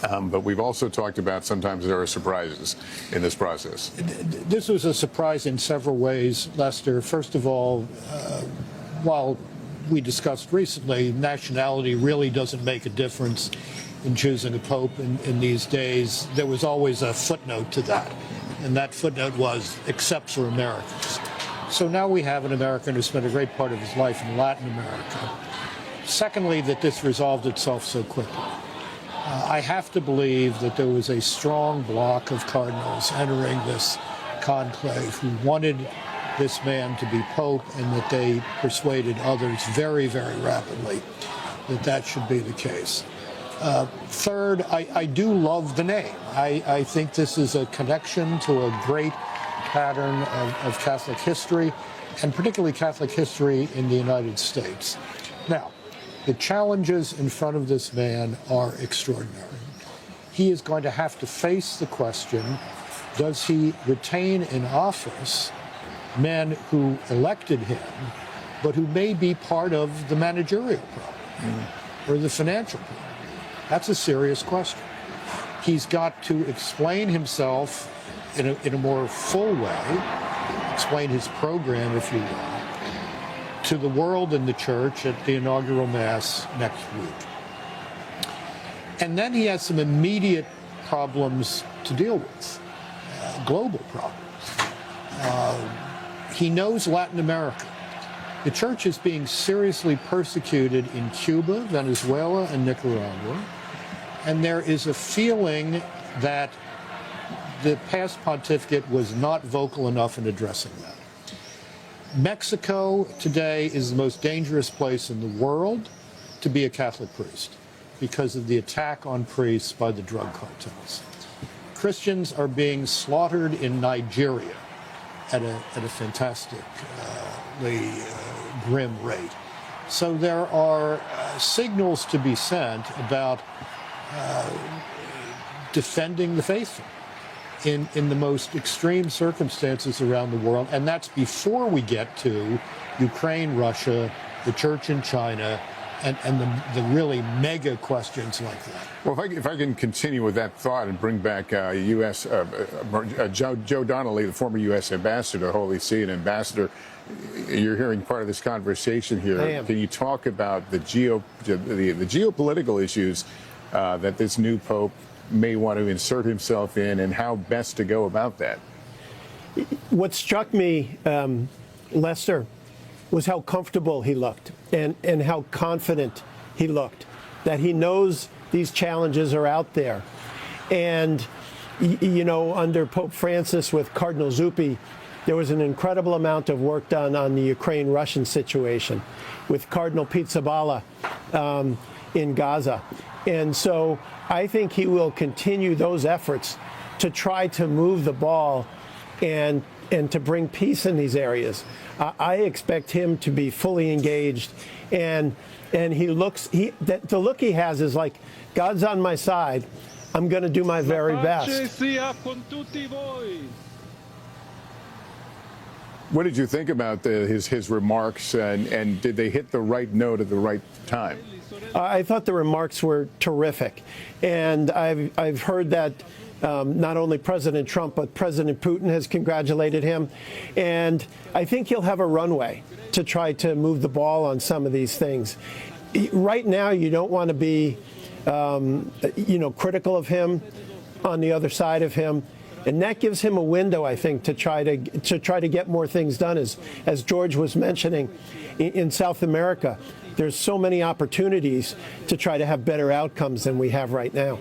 But we've also talked about sometimes there are surprises in this process. This was a surprise in several ways, Lester. First of all, while we discussed recently, nationality really doesn't make a difference in choosing a pope in these days. There was always a footnote to that, and that footnote was, except for Americans. So now we have an American who spent a great part of his life in Latin America. Secondly, that this resolved itself so quickly. I have to believe that there was a strong bloc of cardinals entering this conclave who wanted this man to be pope, and that they persuaded others very, very rapidly that that should be the case. Third, I do love the name. I think this is a connection to a great pattern of Catholic history, and particularly Catholic history in the United States. Now, the challenges in front of this man are extraordinary. He is going to have to face the question, does he retain in office men who elected him, but who may be part of the managerial problem or the financial problem? That's a serious question. He's got to explain himself in a more full way, explain his program, if you will, to the world and the church at the inaugural Mass next week. And then he has some immediate problems to deal with, global problems. He knows Latin America. The church is being seriously persecuted in Cuba, Venezuela, and Nicaragua. And there is a feeling that the past pontificate was not vocal enough in addressing that. Mexico today is the most dangerous place in the world to be a Catholic priest because of the attack on priests by the drug cartels. Christians are being slaughtered in Nigeria at a fantastically grim rate. So there are signals to be sent about defending the faithful in the most extreme circumstances around the world, and that's before we get to Ukraine, Russia, the church in China, and the really mega questions like that. Well, if I can continue with that thought and bring back Joe Donnelly, the former U.S. ambassador to Holy See and ambassador, you're hearing part of this conversation here. I am. Can you talk about the geopolitical issues that this new pope may want to insert himself in, and how best to go about that? What struck me, Lester, was how comfortable he looked and how confident he looked, that he knows these challenges are out there. And, you know, under Pope Francis with Cardinal Zuppi, there was an incredible amount of work done on the Ukraine-Russian situation with Cardinal Pizzaballa in Gaza. And so I think he will continue those efforts to try to move the ball and to bring peace in these areas. I expect him to be fully engaged, and the look he has is like, God's on my side. I'm going to do my very best. What did you think about his remarks, and did they hit the right note at the right time? I thought the remarks were terrific, and I've heard that not only President Trump but President Putin has congratulated him, and I think he'll have a runway to try to move the ball on some of these things. Right now, you don't want to be, critical of him on the other side of him. And that gives him a window, I think, to try to get more things done. As George was mentioning, in South America, there's so many opportunities to try to have better outcomes than we have right now.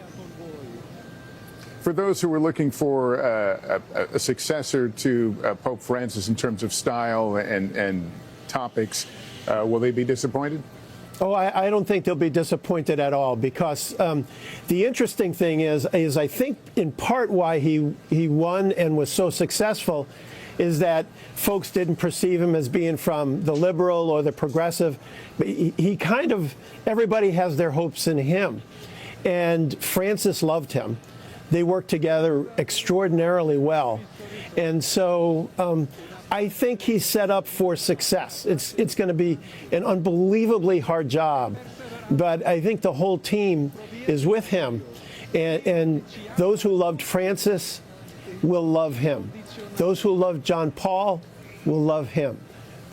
For those who are looking for a successor to Pope Francis in terms of style and topics, will they be disappointed? Oh, I don't think they'll be disappointed at all, because the interesting thing is I think in part why he won and was so successful is that folks didn't perceive him as being from the liberal or the progressive. But he kind of, everybody has their hopes in him. And Francis loved him. They worked together extraordinarily well. And so I think he's set up for success. It's going to be an unbelievably hard job, but I think the whole team is with him, and those who loved Francis will love him. Those who loved John Paul will love him.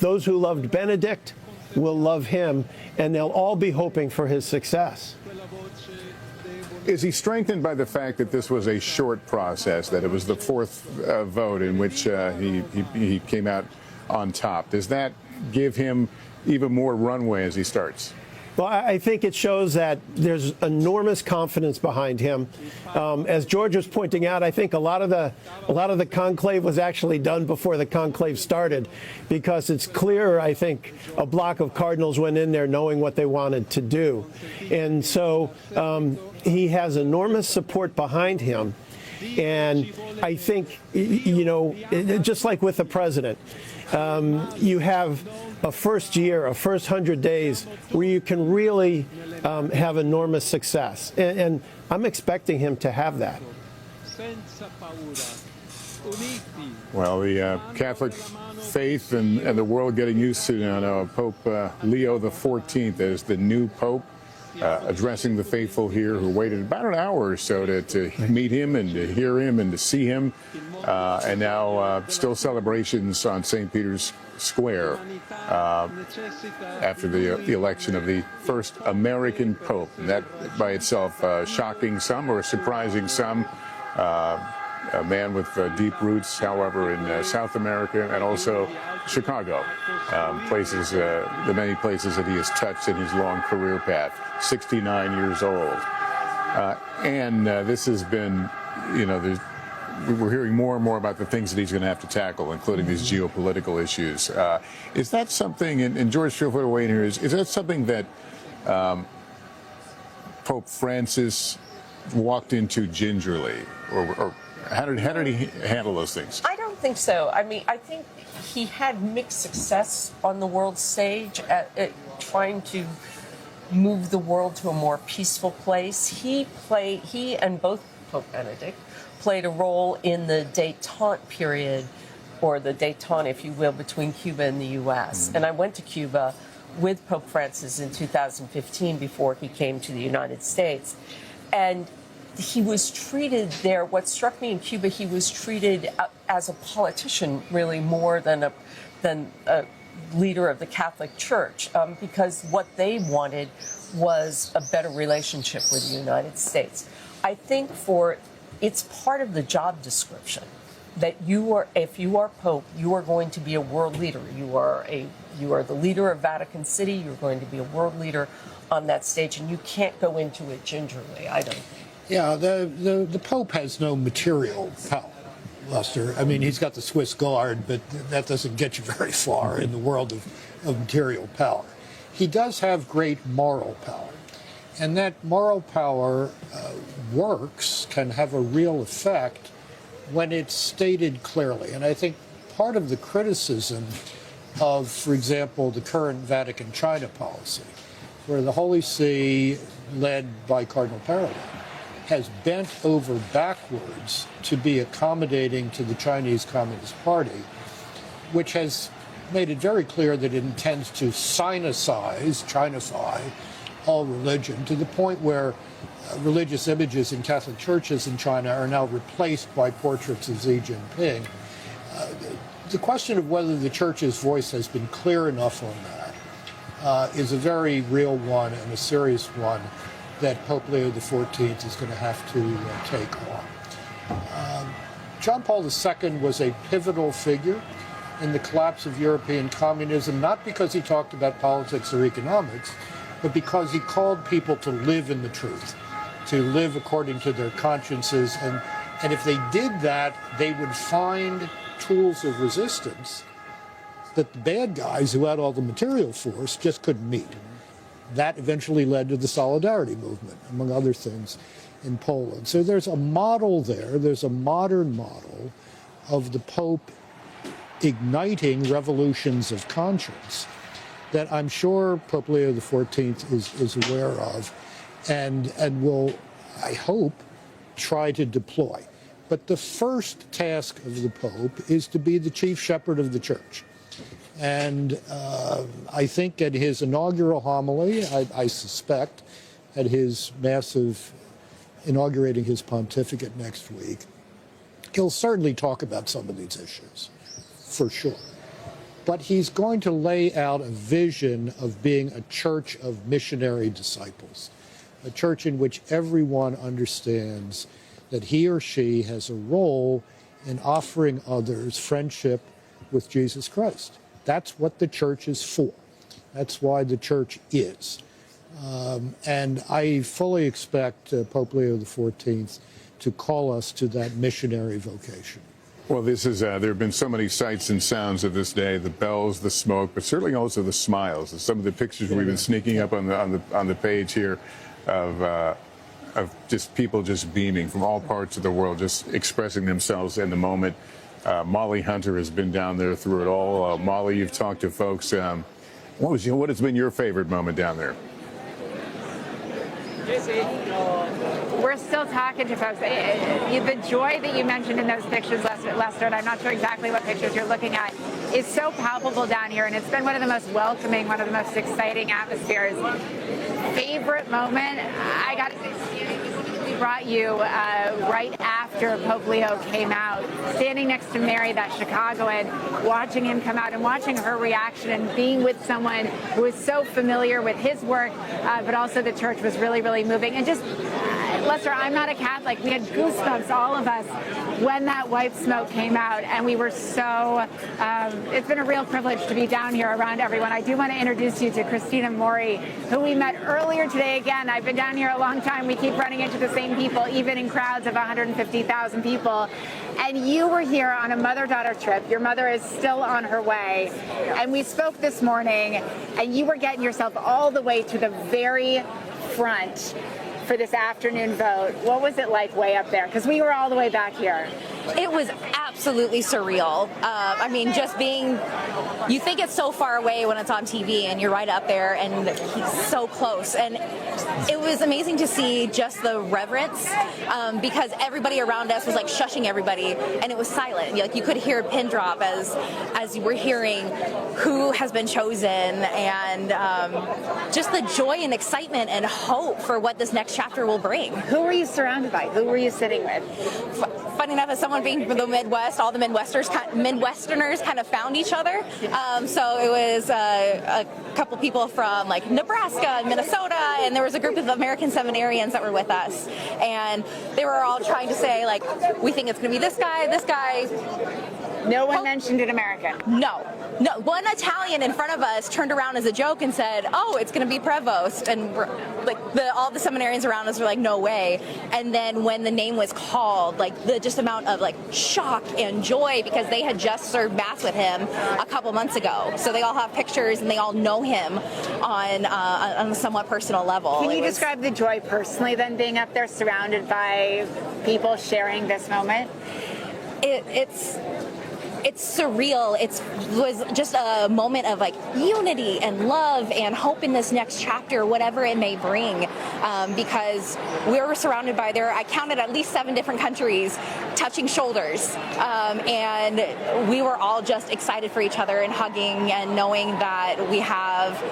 Those who loved Benedict will love him, and they'll all be hoping for his success. Is he strengthened by the fact that this was a short process, that it was the fourth vote in which he came out on top? Does that give him even more runway as he starts? Well, I think it shows that there's enormous confidence behind him. As George was pointing out, I think a lot of the conclave was actually done before the conclave started, because it's clear, I think, a block of cardinals went in there knowing what they wanted to do. And so he has enormous support behind him. And I think, just like with the president, you have a first year, a first 100 days where you can really have enormous success. And I'm expecting him to have that. Well, the Catholic faith and the world getting used to now Pope Leo XIV as the new Pope, addressing the faithful here who waited about an hour or so to meet him and to hear him and to see him. And now still celebrations on St. Peter's Square after the election of the first American Pope. And that by itself shocking some or surprising some. A man with deep roots, however, in South America and also Chicago, the many places that he has touched in his long career path. 69 years old. And this has been, we're hearing more and more about the things that he's going to have to tackle, including these geopolitical issues. Is that something, and George, feel free to weigh in here, is that something that Pope Francis walked into gingerly, or how did he handle those things? I don't think so. I mean, I think he had mixed success on the world stage at trying to move the world to a more peaceful place. He and both Pope Benedict played a role in the détente period, or the détente, if you will, between Cuba and the U.S. And I went to Cuba with Pope Francis in 2015 before he came to the United States. And he was treated there, what struck me in Cuba, he was treated as a politician really more than a leader of the Catholic Church, because what they wanted was a better relationship with the United States. I think it's part of the job description that if you are Pope, you are going to be a world leader. You are the leader of Vatican City. You're going to be a world leader on that stage, and you can't go into it gingerly, I don't think. Yeah, the Pope has no material power, Lester. I mean, he's got the Swiss Guard, but that doesn't get you very far in the world of material power. He does have great moral power, and that moral power can have a real effect when it's stated clearly. And I think part of the criticism of, for example, the current Vatican-China policy, where the Holy See, led by Cardinal Parolin, has bent over backwards to be accommodating to the Chinese Communist Party, which has made it very clear that it intends to Chinify all religion, to the point where religious images in Catholic churches in China are now replaced by portraits of Xi Jinping. The question of whether the church's voice has been clear enough on that is a very real one and a serious one that Pope Leo XIV is going to have to take on. John Paul II was a pivotal figure in the collapse of European communism, not because he talked about politics or economics, but because he called people to live in the truth, to live according to their consciences. And if they did that, they would find tools of resistance that the bad guys who had all the material force just couldn't meet. That eventually led to the Solidarity movement, among other things, in Poland. So there's a model there, there's a modern model of the Pope igniting revolutions of conscience that I'm sure Pope Leo XIV is aware of and will, I hope, try to deploy. But the first task of the Pope is to be the chief shepherd of the church. And I think at his inaugural homily, I suspect, at his massive inaugurating his pontificate next week, he'll certainly talk about some of these issues, for sure. But he's going to lay out a vision of being a church of missionary disciples, a church in which everyone understands that he or she has a role in offering others friendship with Jesus Christ. That's what the church is for. That's why the church is. And I fully expect Pope Leo XIV to call us to that missionary vocation. Well, this is, there have been so many sights and sounds of this day, the bells, the smoke, but certainly also the smiles. And some of the pictures we've been sneaking up on the page here of just people just beaming from all parts of the world, just expressing themselves in the moment. Molly Hunter has been down there through it all. Molly, you've talked to folks. What has been your favorite moment down there? We're still talking to folks. The joy that you mentioned in those pictures, Lester, and I'm not sure exactly what pictures you're looking at, is so palpable down here, and it's been one of the most welcoming, one of the most exciting atmospheres. Favorite moment, I got to say, we brought you right after Pope Leo came out, standing next to Mary, that Chicagoan, watching him come out and watching her reaction and being with someone who is so familiar with his work, but also the church was really, really moving. And just, Lester, I'm not a Catholic. We had goosebumps, all of us, when that white smoke came out, and we were so, it's been a real privilege to be down here around everyone. I do want to introduce you to Christina Mori, who we met earlier today. Again, I've been down here a long time. We keep running into the same people, even in crowds of 150,000 people. And you were here on a mother-daughter trip. Your mother is still on her way. And we spoke this morning, and you were getting yourself all the way to the very front for this afternoon vote. What was it like way up there? Because we were all the way back here. It was absolutely surreal. I mean, just being, you think it's so far away when it's on TV and you're right up there and he's so close. And it was amazing to see just the reverence because everybody around us was like shushing everybody and it was silent. Like you could hear a pin drop as you were hearing who has been chosen and just the joy and excitement and hope for what this next chapter will bring. Who were you surrounded by? Who were you sitting with? Funny enough, as someone being from the Midwest, all the Midwesterners kind of found each other. So it was a couple people from like Nebraska and Minnesota, and there was a group of American seminarians that were with us. And they were all trying to say, like, we think it's going to be this guy. No one mentioned an American. No. One Italian in front of us turned around as a joke and said, "Oh, it's going to be Prevost," and all the seminarians around us were like, "No way!" And then when the name was called, like the just amount of like shock and joy because they had just served mass with him a couple months ago, so they all have pictures and they all know him on a somewhat personal level. Can you describe the joy personally, then, being up there surrounded by people sharing this moment? It's it's surreal. It was just a moment of like unity and love and hope in this next chapter, whatever it may bring, because we were surrounded by I counted at least 7 different countries touching shoulders, and we were all just excited for each other and hugging and knowing that we have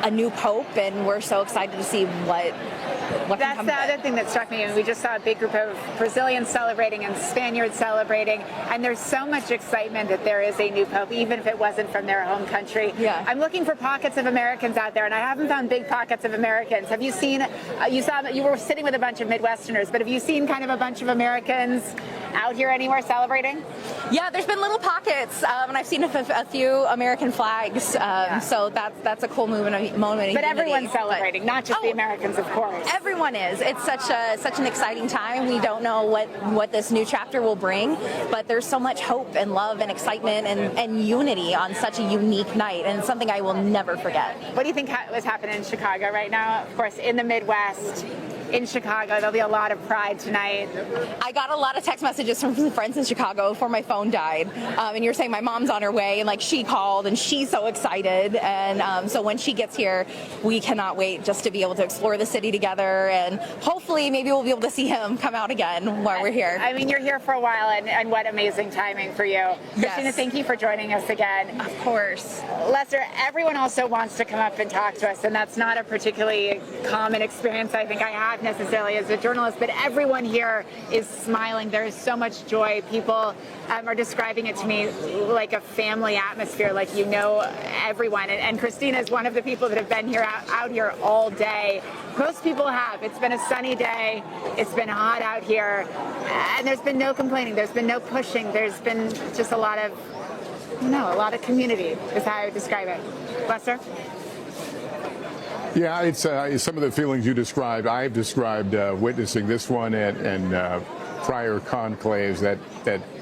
a new pope, and we're so excited to see what That's the other thing that struck me. And we just saw a big group of Brazilians celebrating and Spaniards celebrating. And there's so much excitement that there is a new pope, even if it wasn't from their home country. Yeah. I'm looking for pockets of Americans out there, and I haven't found big pockets of Americans. Have you seen, you were sitting with a bunch of Midwesterners, but have you seen kind of a bunch of Americans out here anywhere celebrating? Yeah, there's been little pockets, and I've seen a few American flags. So that's a cool moment. But everyone's celebrating, not just the Americans, of course. Everyone is. It's such an exciting time. We don't know what this new chapter will bring, but there's so much hope and love and excitement and unity on such a unique night, and it's something I will never forget. What do you think was happening in Chicago right now? Of course, in the Midwest, in Chicago, there'll be a lot of pride tonight. I got a lot of text messages from friends in Chicago before my phone died, and you're saying my mom's on her way, and like she called and she's so excited, and so when she gets here, we cannot wait just to be able to explore the city together, and hopefully maybe we'll be able to see him come out again while we're here. I mean, you're here for a while, and what amazing timing for you. Christina, thank you for joining us again. Of course. Lester, everyone also wants to come up and talk to us, and that's not a particularly common experience I think I have necessarily as a journalist, but everyone here is smiling. There is so much joy. People are describing it to me like a family atmosphere, like you know everyone. And Christina is one of the people that have been here out here all day. Most people have. It's been a sunny day. It's been hot out here, and there's been no complaining. There's been no pushing. There's been just a lot of community is how I would describe it. Lester? Yeah, it's some of the feelings you described. I've described witnessing this one and prior conclaves, that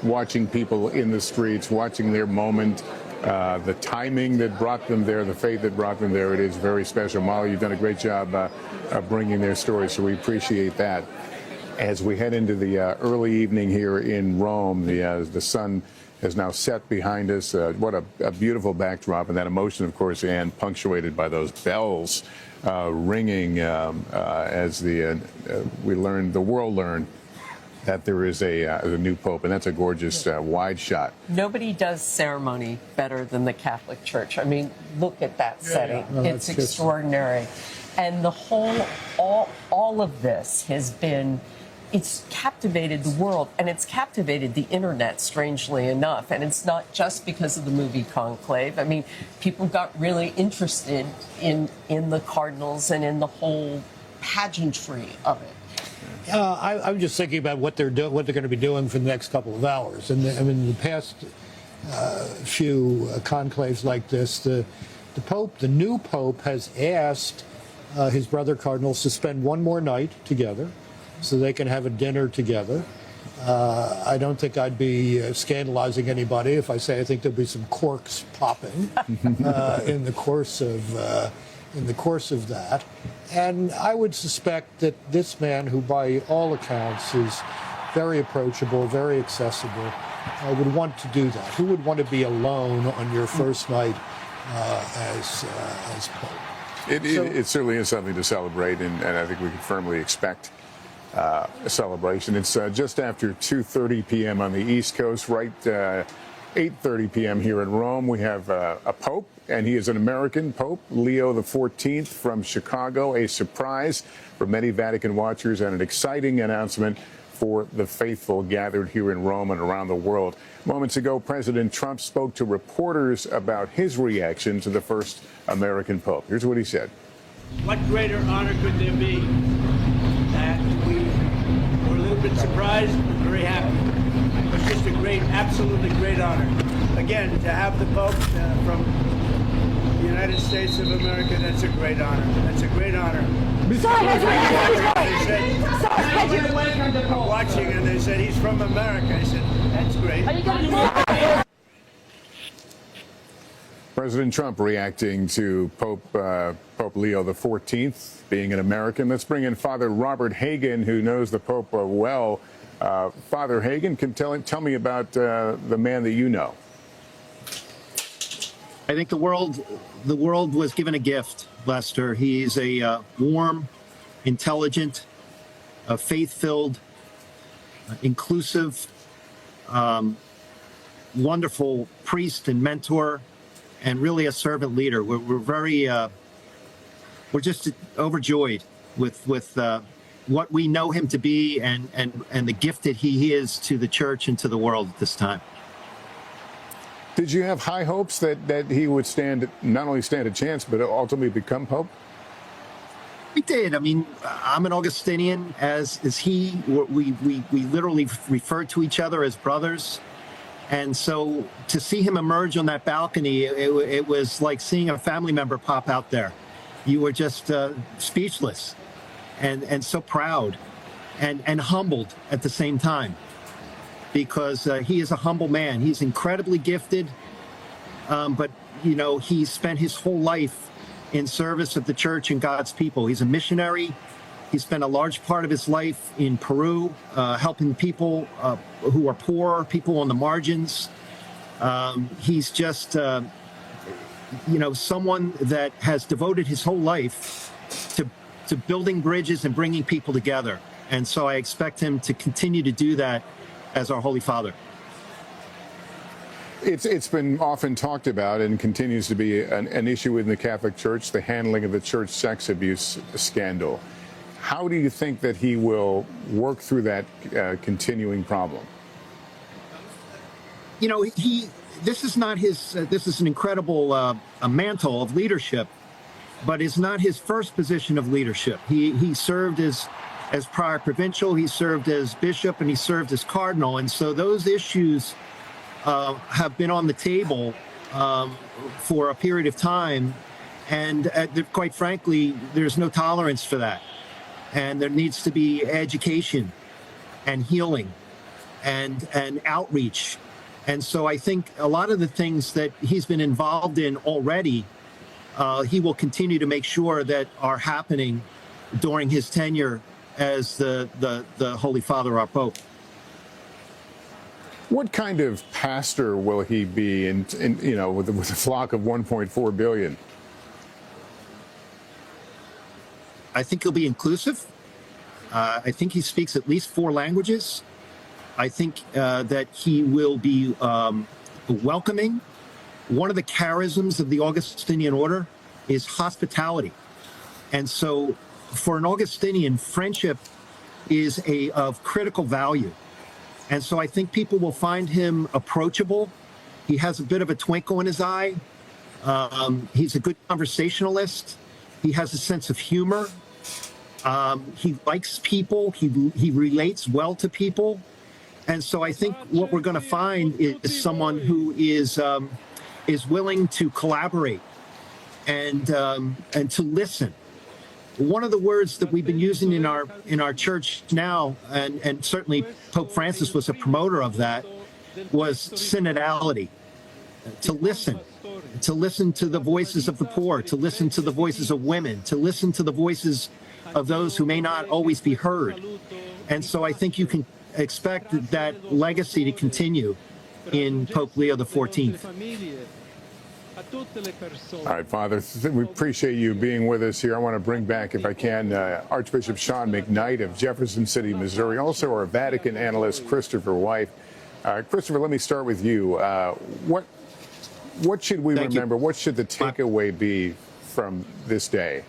watching people in the streets, watching their moment, the timing that brought them there, the faith that brought them there. It is very special. Molly, you've done a great job of bringing their story, so we appreciate that. As we head into the early evening here in Rome, the sun has now set behind us. What a beautiful backdrop, and that emotion, of course, and punctuated by those bells ringing as the world learned that there is a new pope, and that's a gorgeous wide shot. Nobody does ceremony better than the Catholic Church. I mean, look at that setting. No, it's extraordinary. And the all of this has been, it's captivated the world, and it's captivated the internet, strangely enough. And it's not just because of the movie Conclave. I mean, people got really interested in the cardinals and in the whole pageantry of it. I'm just thinking about what they're going to be doing for the next couple of hours. And I mean, the past few conclaves like this, the new pope, has asked his brother cardinals to spend one more night together, so they can have a dinner together. I don't think I'd be scandalizing anybody if I say I think there'll be some corks popping in the course of that. And I would suspect that this man, who by all accounts is very approachable, very accessible, would want to do that. Who would want to be alone on your first night as pope? It certainly is something to celebrate, and I think we can firmly expect a celebration. It's just after 2:30 p.m. on the East Coast, right 8:30 p.m. here in Rome. We have a pope, and he is an American pope, Leo XIV from Chicago, a surprise for many Vatican watchers and an exciting announcement for the faithful gathered here in Rome and around the world. Moments ago, President Trump spoke to reporters about his reaction to the first American pope. Here's what he said. What greater honor could there be? That we were a little bit surprised, but very happy. It was just a great, absolutely great honor. Again, to have the Pope from the United States of America, that's a great honor. That's a great honor. Watching, and they said, he's from America. I said, that's great. President Trump reacting to Pope Leo XIV being an American. Let's bring in Father Robert Hagen, who knows the Pope well. Father Hagen, can tell me about the man that you know. I think the world was given a gift, Lester. He's a warm, intelligent, faith-filled, inclusive, wonderful priest and mentor, and really a servant leader. We're just overjoyed with what we know him to be and the gift that he is to the church and to the world at this time. Did you have high hopes that he would not only stand a chance, but ultimately become Pope? We did. I mean, I'm an Augustinian, as is he. We literally refer to each other as brothers. And so to see him emerge on that balcony, it was like seeing a family member pop out there. You were just speechless and so proud and humbled at the same time, because he is a humble man. He's incredibly gifted, but, you know, he spent his whole life in service of the church and God's people. He's a missionary. He spent a large part of his life in Peru, helping people who are poor, people on the margins. He's just, someone that has devoted his whole life to building bridges and bringing people together. And so I expect him to continue to do that as our Holy Father. It's been often talked about and continues to be an issue in the Catholic Church, the handling of the church sex abuse scandal. How do you think that he will work through that continuing problem? You know, this is not his. This is an incredible a mantle of leadership, but it's not his first position of leadership. He served as prior provincial, he served as bishop, and he served as cardinal, and so those issues have been on the table for a period of time, and quite frankly, there's no tolerance for that. And there needs to be education and healing and outreach. And so I think a lot of the things that he's been involved in already, he will continue to make sure that are happening during his tenure as the Holy Father, our Pope. What kind of pastor will he be with a flock of 1.4 billion? I think he'll be inclusive. I think he speaks at least 4 languages. I think that he will be welcoming. One of the charisms of the Augustinian order is hospitality. And so for an Augustinian, friendship is of critical value. And so I think people will find him approachable. He has a bit of a twinkle in his eye. He's a good conversationalist. He has a sense of humor. He likes people. He relates well to people. And so I think what we're going to find is someone who is willing to collaborate and to listen. One of the words that we've been using in our church now, and certainly Pope Francis was a promoter of that, was synodality. To listen to the voices of the poor, to listen to the voices of women, to listen to the voices of those who may not always be heard. And so I think you can expect that legacy to continue in Pope Leo XIV. All right, Father, we appreciate you being with us here. I want to bring back, if I can, Archbishop Sean McKnight of Jefferson City, Missouri, also our Vatican analyst, Christopher White. Christopher, let me start with you. What should we remember? What should the takeaway be from this day?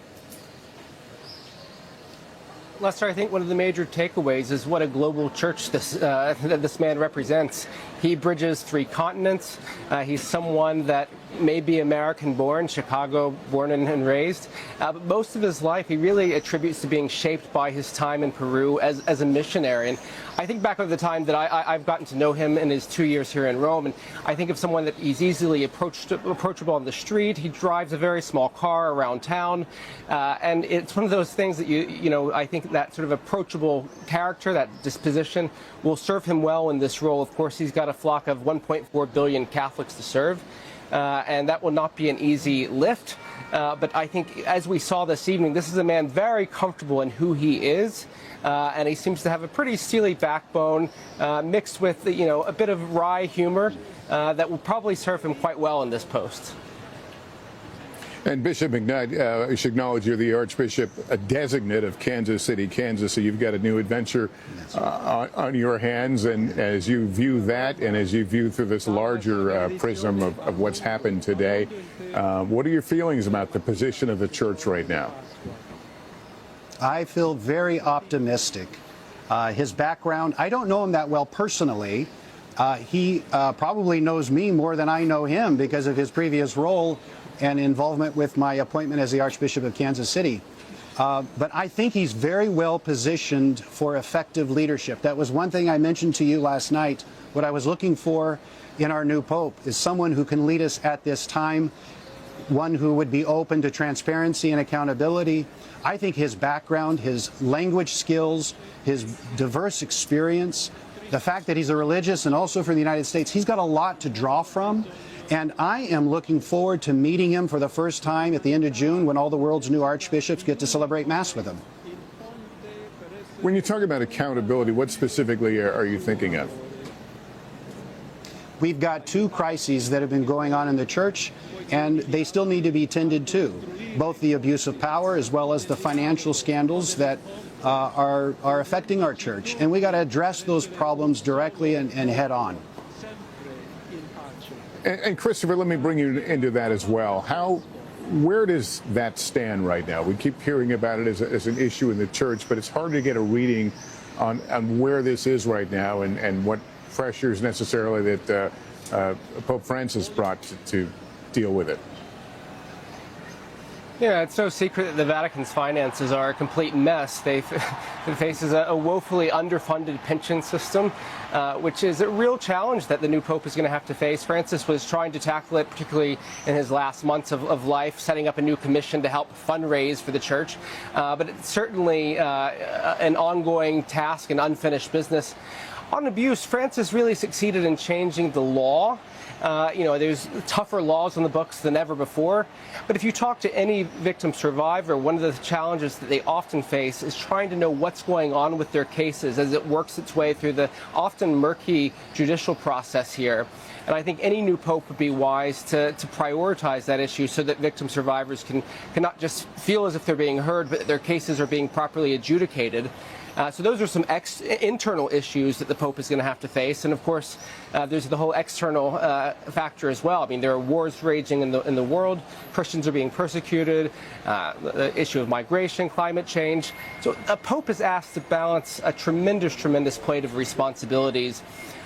Lester, I think one of the major takeaways is what a global church this man represents. He bridges 3 continents. He's someone that may be American-born, Chicago-born and raised, but most of his life he really attributes to being shaped by his time in Peru as a missionary. And I think back of the time that I've gotten to know him in his 2 years here in Rome, and I think of someone that he's easily approachable on the street. He drives a very small car around town, and it's one of those things that I think that sort of approachable character, that disposition, will serve him well in this role. Of course, he's got a flock of 1.4 billion Catholics to serve, and that will not be an easy lift. But I think, as we saw this evening, this is a man very comfortable in who he is, and he seems to have a pretty steely backbone, mixed with a bit of wry humor that will probably serve him quite well in this post. And Bishop McKnight, I should acknowledge you're the Archbishop designate of Kansas City, Kansas, so you've got a new adventure on your hands. And as you view that, and as you view through this larger prism of what's happened today, what are your feelings about the position of the church right now? I feel very optimistic. His background, I don't know him that well personally. He probably knows me more than I know him because of his previous role and involvement with my appointment as the Archbishop of Kansas City. But I think he's very well positioned for effective leadership. That was one thing I mentioned to you last night. What I was looking for in our new Pope is someone who can lead us at this time, one who would be open to transparency and accountability. I think his background, his language skills, his diverse experience, the fact that he's a religious and also from the United States, he's got a lot to draw from. And I am looking forward to meeting him for the first time at the end of June when all the world's new archbishops get to celebrate Mass with him. When you talk about accountability, what specifically are you thinking of? We've got two crises that have been going on in the church, and they still need to be tended to, both the abuse of power as well as the financial scandals that are affecting our church. And we got to address those problems directly and head on. And Christopher, let me bring you into that as well. Where does that stand right now? We keep hearing about it as an issue in the church, but it's hard to get a reading on where this is right now and what pressures necessarily that Pope Francis brought to deal with it. Yeah, it's no secret that the Vatican's finances are a complete mess. It faces a woefully underfunded pension system, which is a real challenge that the new Pope is going to have to face. Francis was trying to tackle it, particularly in his last months of life, setting up a new commission to help fundraise for the church. But it's certainly an ongoing task and unfinished business. On abuse, Francis really succeeded in changing the law. There's tougher laws on the books than ever before. But if you talk to any victim survivor, one of the challenges that they often face is trying to know what's going on with their cases as it works its way through the often murky judicial process here. And I think any new pope would be wise to prioritize that issue so that victim survivors can not just feel as if they're being heard, but that their cases are being properly adjudicated. So those are some internal issues that the Pope is going to have to face. And of course, there's the whole external factor as well. I mean, there are wars raging in the world. Christians are being persecuted. The issue of migration, climate change. So a Pope is asked to balance a tremendous plate of responsibilities.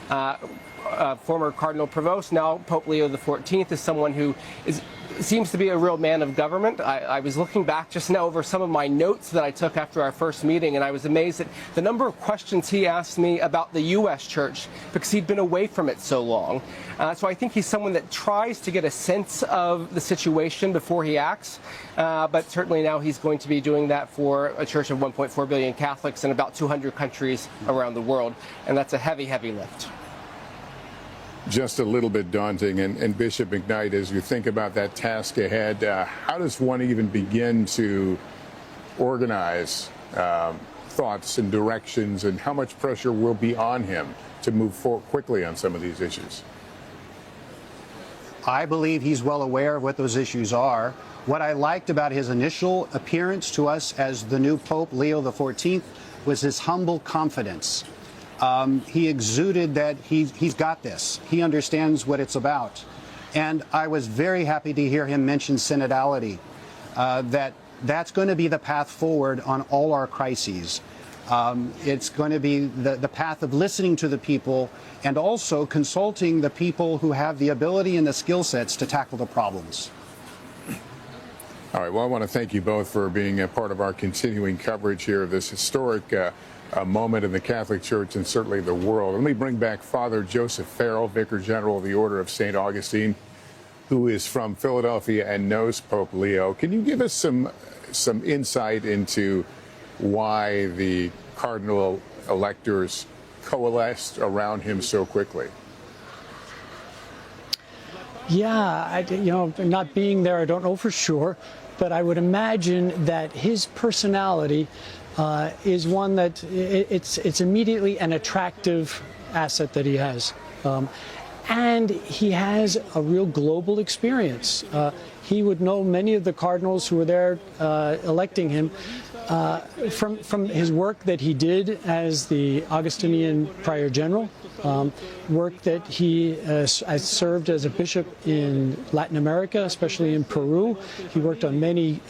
Former Cardinal Provost, now Pope Leo XIV, is someone who seems to be a real man of government. I was looking back just now over some of my notes that I took after our first meeting, and I was amazed at the number of questions he asked me about the U.S. church because he'd been away from it so long. So I think he's someone that tries to get a sense of the situation before he acts, but certainly now he's going to be doing that for a church of 1.4 billion Catholics in about 200 countries around the world, and that's a heavy lift. Just a little bit daunting. And Bishop McKnight, as you think about that task ahead, how does one even begin to organize thoughts and directions, and how much pressure will be on him to move forward quickly on some of these issues? I believe he's well aware of what those issues are. What I liked about his initial appearance to us as the new Pope, Leo XIV, was his humble confidence. He exuded that he's got this. He understands what it's about. And I was very happy to hear him mention synodality, that's going to be the path forward on all our crises. It's going to be the path of listening to the people and also consulting the people who have the ability and the skill sets to tackle the problems. All right. Well, I want to thank you both for being a part of our continuing coverage here of this historic a moment in the Catholic Church and certainly the world. Let me bring back Father Joseph Farrell, Vicar General of the Order of St. Augustine, who is from Philadelphia and knows Pope Leo. Can you give us some insight into why the cardinal electors coalesced around him so quickly? Yeah, not being there, I don't know for sure, but I would imagine that his personality is one that it's immediately an attractive asset that he has. and he has a real global experience. He would know many of the cardinals who were there electing him from his work that he did as the Augustinian Prior General, work that he has served as a bishop in Latin America, especially in Peru. He worked on many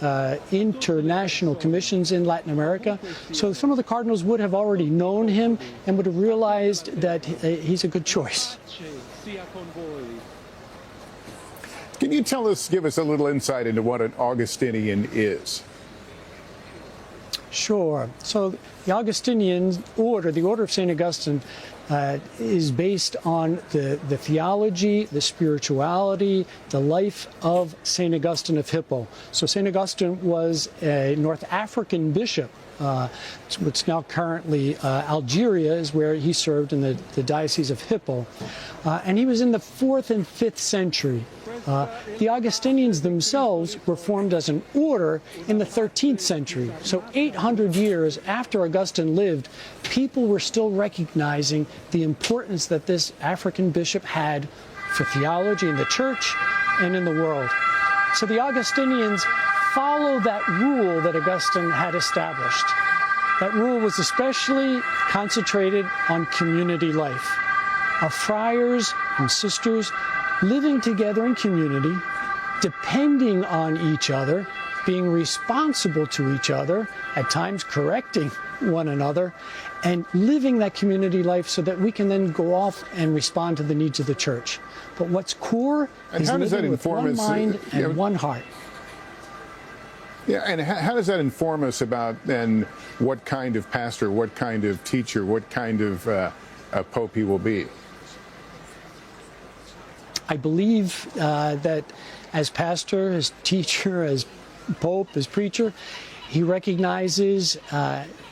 international commissions in Latin America. So some of the cardinals would have already known him and would have realized that he's a good choice. Can you give us a little insight into what an Augustinian is? Sure. So the Augustinian order, the Order of St. Augustine, is based on the theology, the spirituality, the life of St. Augustine of Hippo. So St. Augustine was a North African bishop. What's now currently Algeria is where he served in the Diocese of Hippo. And he was in the 4th and 5th century. The Augustinians themselves were formed as an order in the 13th century. So 800 years after Augustine lived, people were still recognizing the importance that this African bishop had for theology in the church and in the world. So the Augustinians follow that rule that Augustine had established. That rule was especially concentrated on community life, of friars and sisters living together in community, depending on each other, being responsible to each other, at times correcting one another, and living that community life so that we can then go off and respond to the needs of the church. But what's core is living with one mind and one heart. Yeah, and how does that inform us about then what kind of pastor, what kind of teacher, what kind of pope he will be? I believe that as pastor, as teacher, as pope, as preacher, he recognizes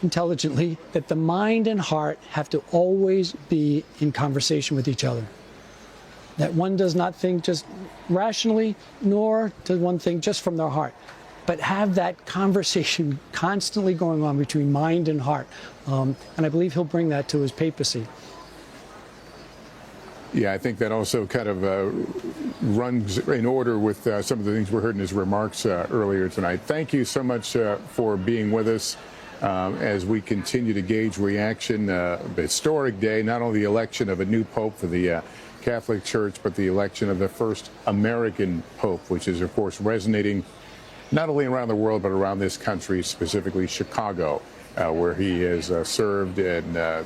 intelligently that the mind and heart have to always be in conversation with each other. That one does not think just rationally, nor does one think just from their heart, but have that conversation constantly going on between mind and heart. And I believe he'll bring that to his papacy. Yeah, I think that also kind of runs in order with some of the things we heard in his remarks earlier tonight. Thank you so much for being with us as we continue to gauge reaction. Historic day, not only the election of a new pope for the Catholic Church, but the election of the first American pope, which is, of course, resonating not only around the world, but around this country, specifically Chicago, where he has served and a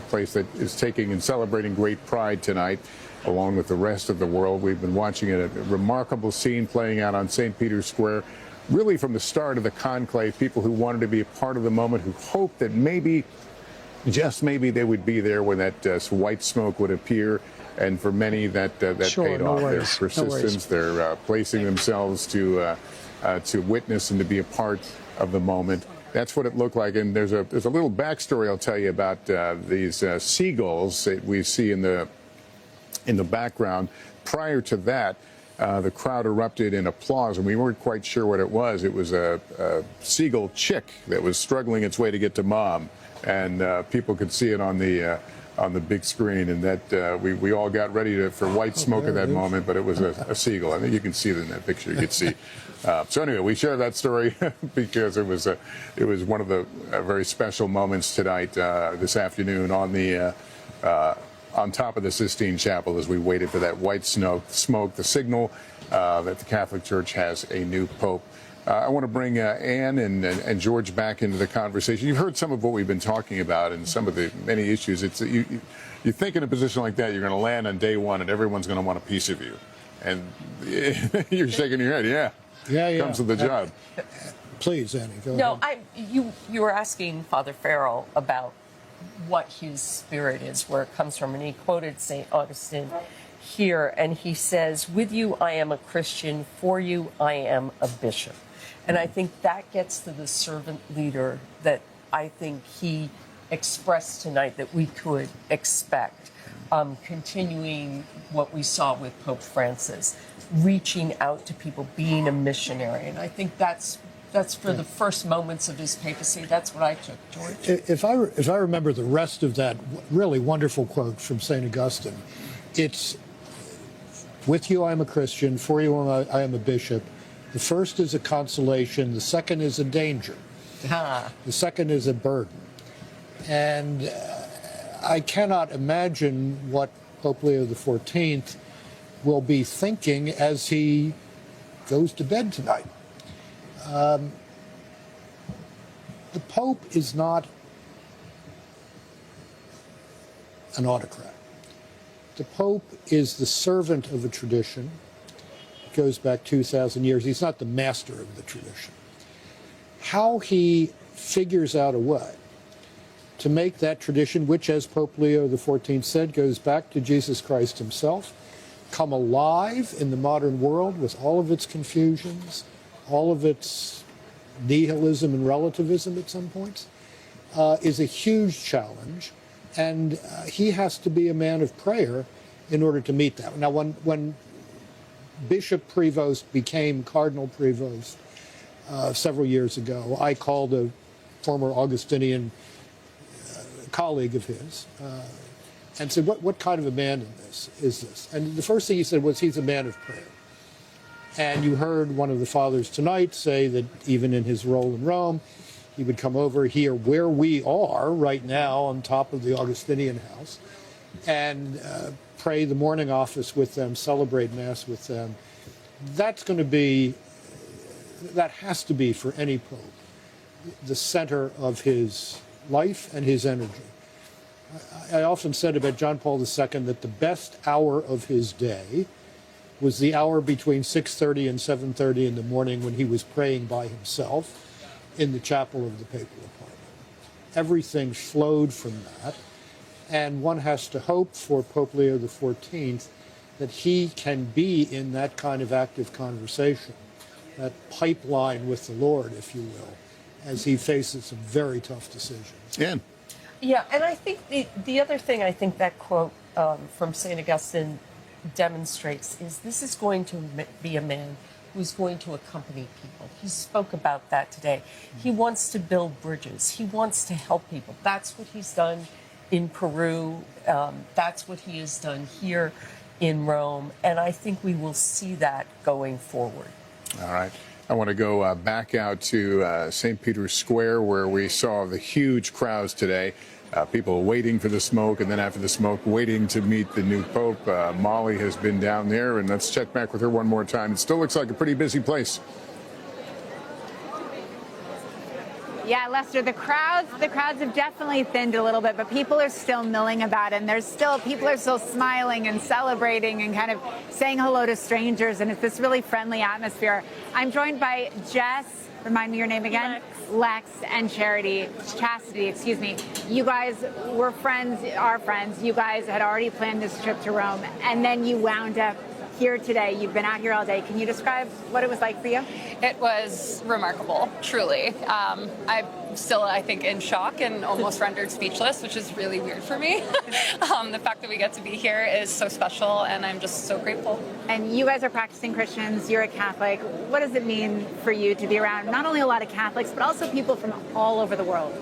place that is taking and celebrating great pride tonight, along with the rest of the world. We've been watching a remarkable scene playing out on St. Peter's Square, really from the start of the conclave, people who wanted to be a part of the moment, who hoped that maybe, just maybe, they would be there when that white smoke would appear. And for many, that paid off. Their persistence, their placing themselves to witness and to be a part of the moment. That's what it looked like. And there's a little backstory I'll tell you about these seagulls that we see in the background. Prior to that, the crowd erupted in applause, and we weren't quite sure what it was. It was a seagull chick that was struggling its way to get to mom, and people could see it on the big screen, and that we all got ready for white smoke at that moment, but it was a seagull. I think you can see it in that picture. You could see. So anyway, we share that story because it was one of the very special moments tonight, this afternoon, on top of the Sistine Chapel as we waited for that white smoke, the signal that the Catholic Church has a new pope. I want to bring Anne and George back into the conversation. You've heard some of what we've been talking about and some of the many issues. You think in a position like that, you're going to land on day one and everyone's going to want a piece of you. And you're shaking your head, yeah. Yeah. Comes with the job. Please, Annie, go No, ahead. you were asking Father Farrell about what his spirit is, where it comes from, and he quoted St. Augustine here, and he says, "With you I am a Christian, for you I am a bishop." And I think that gets to the servant leader that I think he expressed tonight that we could expect, continuing what we saw with Pope Francis, reaching out to people, being a missionary. And I think that's for the first moments of his papacy. That's what I took, George. If I remember the rest of that really wonderful quote from St. Augustine, it's With you, I'm a Christian. For you, I am a bishop. The first is a consolation. The second is a danger. The second is a burden. And I cannot imagine what Pope Leo XIV will be thinking as he goes to bed tonight. The Pope is not an autocrat. The Pope is the servant of a tradition. It goes back 2,000 years. He's not the master of the tradition. How he figures out a way to make that tradition, which, as Pope Leo XIV said, goes back to Jesus Christ himself, come alive in the modern world with all of its confusions, all of its nihilism and relativism at some points, is a huge challenge. And he has to be a man of prayer in order to meet that. Now, when Bishop Prevost became Cardinal Prevost several years ago, I called a former Augustinian colleague of his and said, what kind of a man is this? And the first thing he said was, he's a man of prayer. And you heard one of the fathers tonight say that even in his role in Rome, he would come over here where we are right now on top of the Augustinian house and pray the morning office with them, celebrate Mass with them. That has to be for any Pope the center of his life and his energy. I often said about John Paul II that the best hour of his day was the hour between 6:30 and 7:30 in the morning when he was praying by himself in the chapel of the papal apartment. Everything flowed from that, and one has to hope for Pope Leo XIV that he can be in that kind of active conversation, that pipeline with the Lord, if you will, as he faces some very tough decisions. Yeah, and I think the other thing I think that quote from St. Augustine demonstrates is this is going to be a man who's going to accompany people. He spoke about that today. He wants to build bridges. He wants to help people. That's what he's done in Peru. That's what he has done here in Rome. And I think we will see that going forward. All right. I want to go back out to St. Peter's Square, where we saw the huge crowds today. People waiting for the smoke, and then after the smoke, waiting to meet the new Pope. Molly has been down there, and let's check back with her one more time. It still looks like a pretty busy place. Yeah, Lester, the crowds have definitely thinned a little bit, but people are still milling about it, and people are still smiling and celebrating and kind of saying hello to strangers, and it's this really friendly atmosphere. I'm joined by Jess, remind me your name again? Lex and Chastity, excuse me. You guys were friends, are friends. You guys had already planned this trip to Rome, and then you wound up here today. You've been out here all day. Can you describe what it was like for you? It was remarkable, truly. I'm still, I think, in shock and almost rendered speechless, which is really weird for me. The fact that we get to be here is so special, and I'm just so grateful. And you guys are practicing Christians. You're a Catholic. What does it mean for you to be around not only a lot of Catholics, but also people from all over the world?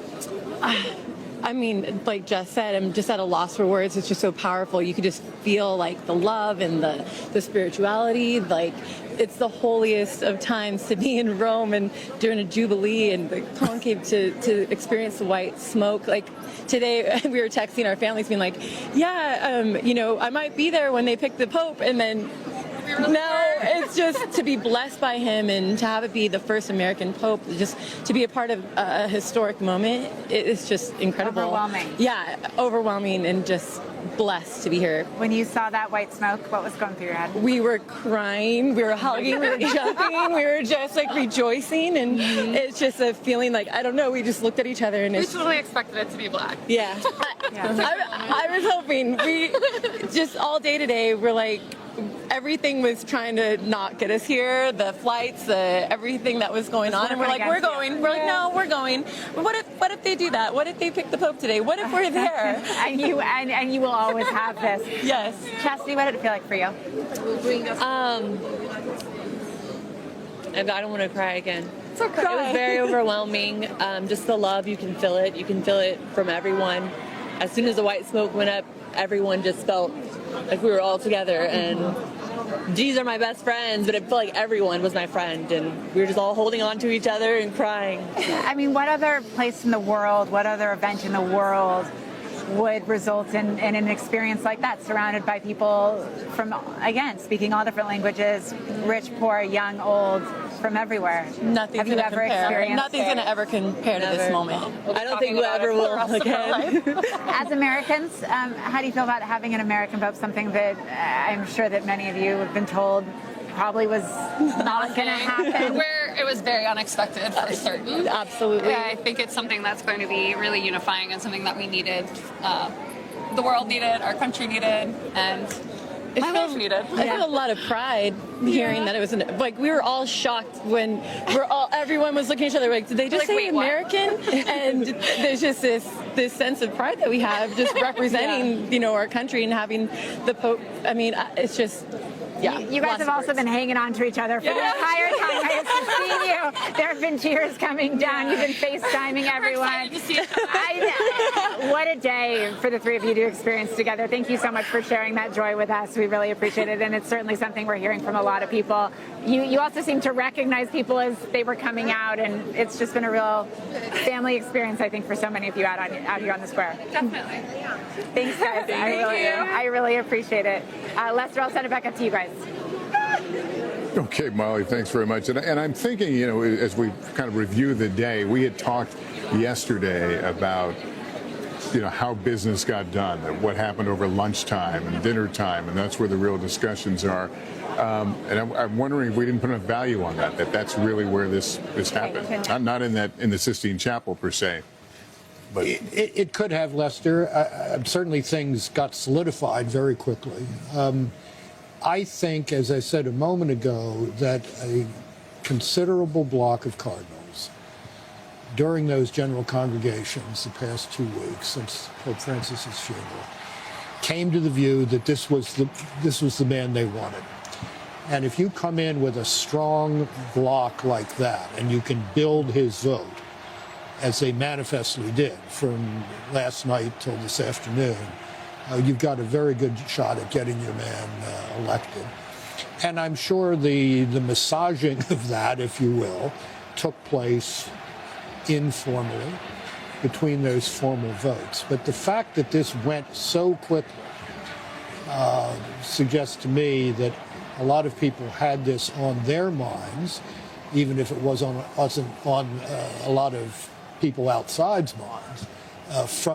I mean, like Jess said, I'm just at a loss for words. It's just so powerful. You could just feel like the love and the spirituality. Like, it's the holiest of times to be in Rome and during a jubilee and the conclave to experience the white smoke. Like today, we were texting our families being like, I might be there when they pick the Pope, and then no, it's just to be blessed by him and to have it be the first American Pope, just to be a part of a historic moment. It's just incredible. Overwhelming. Yeah, overwhelming, and just blessed to be here. When you saw that white smoke, what was going through your head? We were crying, we were hugging, we were jumping, we were just like rejoicing, and it's just a feeling like, I don't know, we just looked at each other and we totally expected it to be black. Yeah. I was hoping. We just all day today, we're like, everything was trying to not get us here, the flights, everything that was going on, and we're like, we're going. We're like, no, we're going. But what if they do that? What if they pick the Pope today? What if we're there? and you will always have this. Yes. Chastity, what did it feel like for you? I don't want to cry again. It's okay. It was very overwhelming. Just the love, you can feel it. You can feel it from everyone. As soon as the white smoke went up, everyone just felt like we were all together, and these are my best friends, but it felt like everyone was my friend, and we were just all holding on to each other and crying. I mean, what other place in the world, what other event in the world would result in an experience like that, surrounded by people from, again, speaking all different languages, rich, poor, young, old, from everywhere? Nothing's Have you gonna ever compare. experienced? Nothing's going to ever compare to this moment. I don't think we'll ever will again. As Americans, how do you feel about having an American Pope? Something that I'm sure that many of you have been told probably was not going to happen. It was very unexpected for certain. Absolutely. Yeah, I think it's something that's going to be really unifying and something that we needed. The world needed, our country needed, and my life needed. I feel a lot of pride hearing that it was like we were all shocked when everyone was looking at each other like, did they just say wait, what? American? And there's just this sense of pride that we have just representing our country and having the Pope. I mean, it's just. Yeah, you guys have also been hanging on to each other for the entire time I have seen you. There have been tears coming down. You've been FaceTiming everyone. I know. What a day for the three of you to experience together. Thank you so much for sharing that joy with us. We really appreciate it, and it's certainly something we're hearing from a lot of people. You also seem to recognize people as they were coming out, and it's just been a real family experience, I think, for so many of you out here on the square. Definitely. Thanks, guys. I really appreciate it. Lester, I'll send it back up to you guys. Okay, Molly, thanks very much. And I'm thinking, as we kind of review the day, we had talked yesterday about, how business got done, what happened over lunchtime and dinner time, and that's where the real discussions are. And I'm wondering if we didn't put enough value on that's really where this happened. Not in the Sistine Chapel per se. But it could have, Lester. Certainly things got solidified very quickly. I think, as I said a moment ago, that a considerable block of cardinals during those general congregations the past 2 weeks since Pope Francis's funeral came to the view that this was the man they wanted. And if you come in with a strong block like that and you can build his vote, as they manifestly did from last night till this afternoon, you've got a very good shot at getting your man elected. And I'm sure the massaging of that, if you will, took place informally between those formal votes. But the fact that this went so quickly suggests to me that a lot of people had this on their minds, even if it wasn't on a lot of people outside's minds.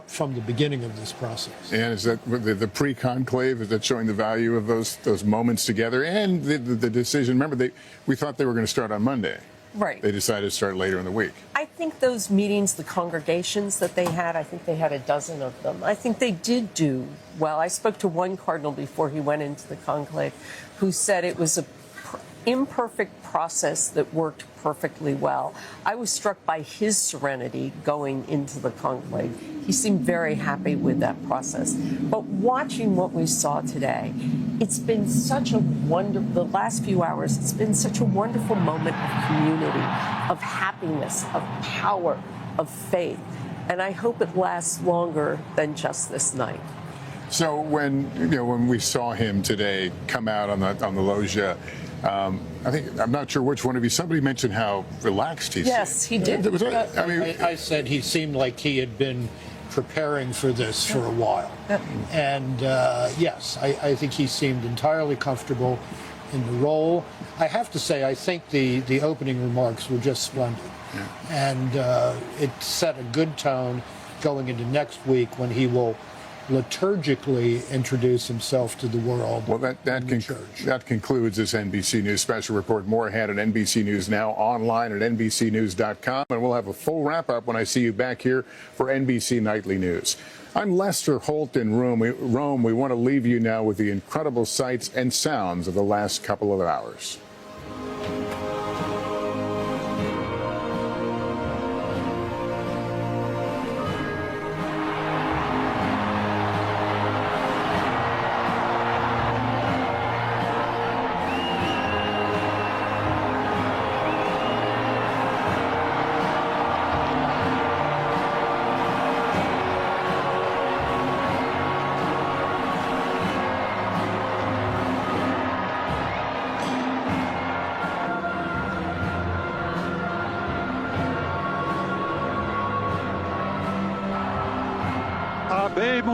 From the beginning of this process. And is that the pre-conclave? Is that showing the value of those moments together and the decision? Remember, we thought they were going to start on Monday. Right. They decided to start later in the week. I think those meetings, the congregations that they had, I think they had a dozen of them. I think they did do well. I spoke to one cardinal before he went into the conclave who said it was an imperfect process that worked perfectly well. I was struck by his serenity going into the conclave. He seemed very happy with that process. But watching what we saw today, it's been such a the last few hours, it's been such a wonderful moment of community, of happiness, of power, of faith. And I hope it lasts longer than just this night. So when we saw him today come out on the loggia, I'm not sure which one of you. Somebody mentioned how relaxed he seemed. Yes, he did. I said he seemed like he had been preparing for this for a while. And yes, I think he seemed entirely comfortable in the role. I have to say, I think the opening remarks were just splendid. And it set a good tone going into next week when he will liturgically introduce himself to the world. Well, that concludes this NBC News special report. More ahead at NBC News Now, online at NBCnews.com. And we'll have a full wrap-up when I see you back here for NBC Nightly News. I'm Lester Holt in Rome. We want to leave you now with the incredible sights and sounds of the last couple of hours.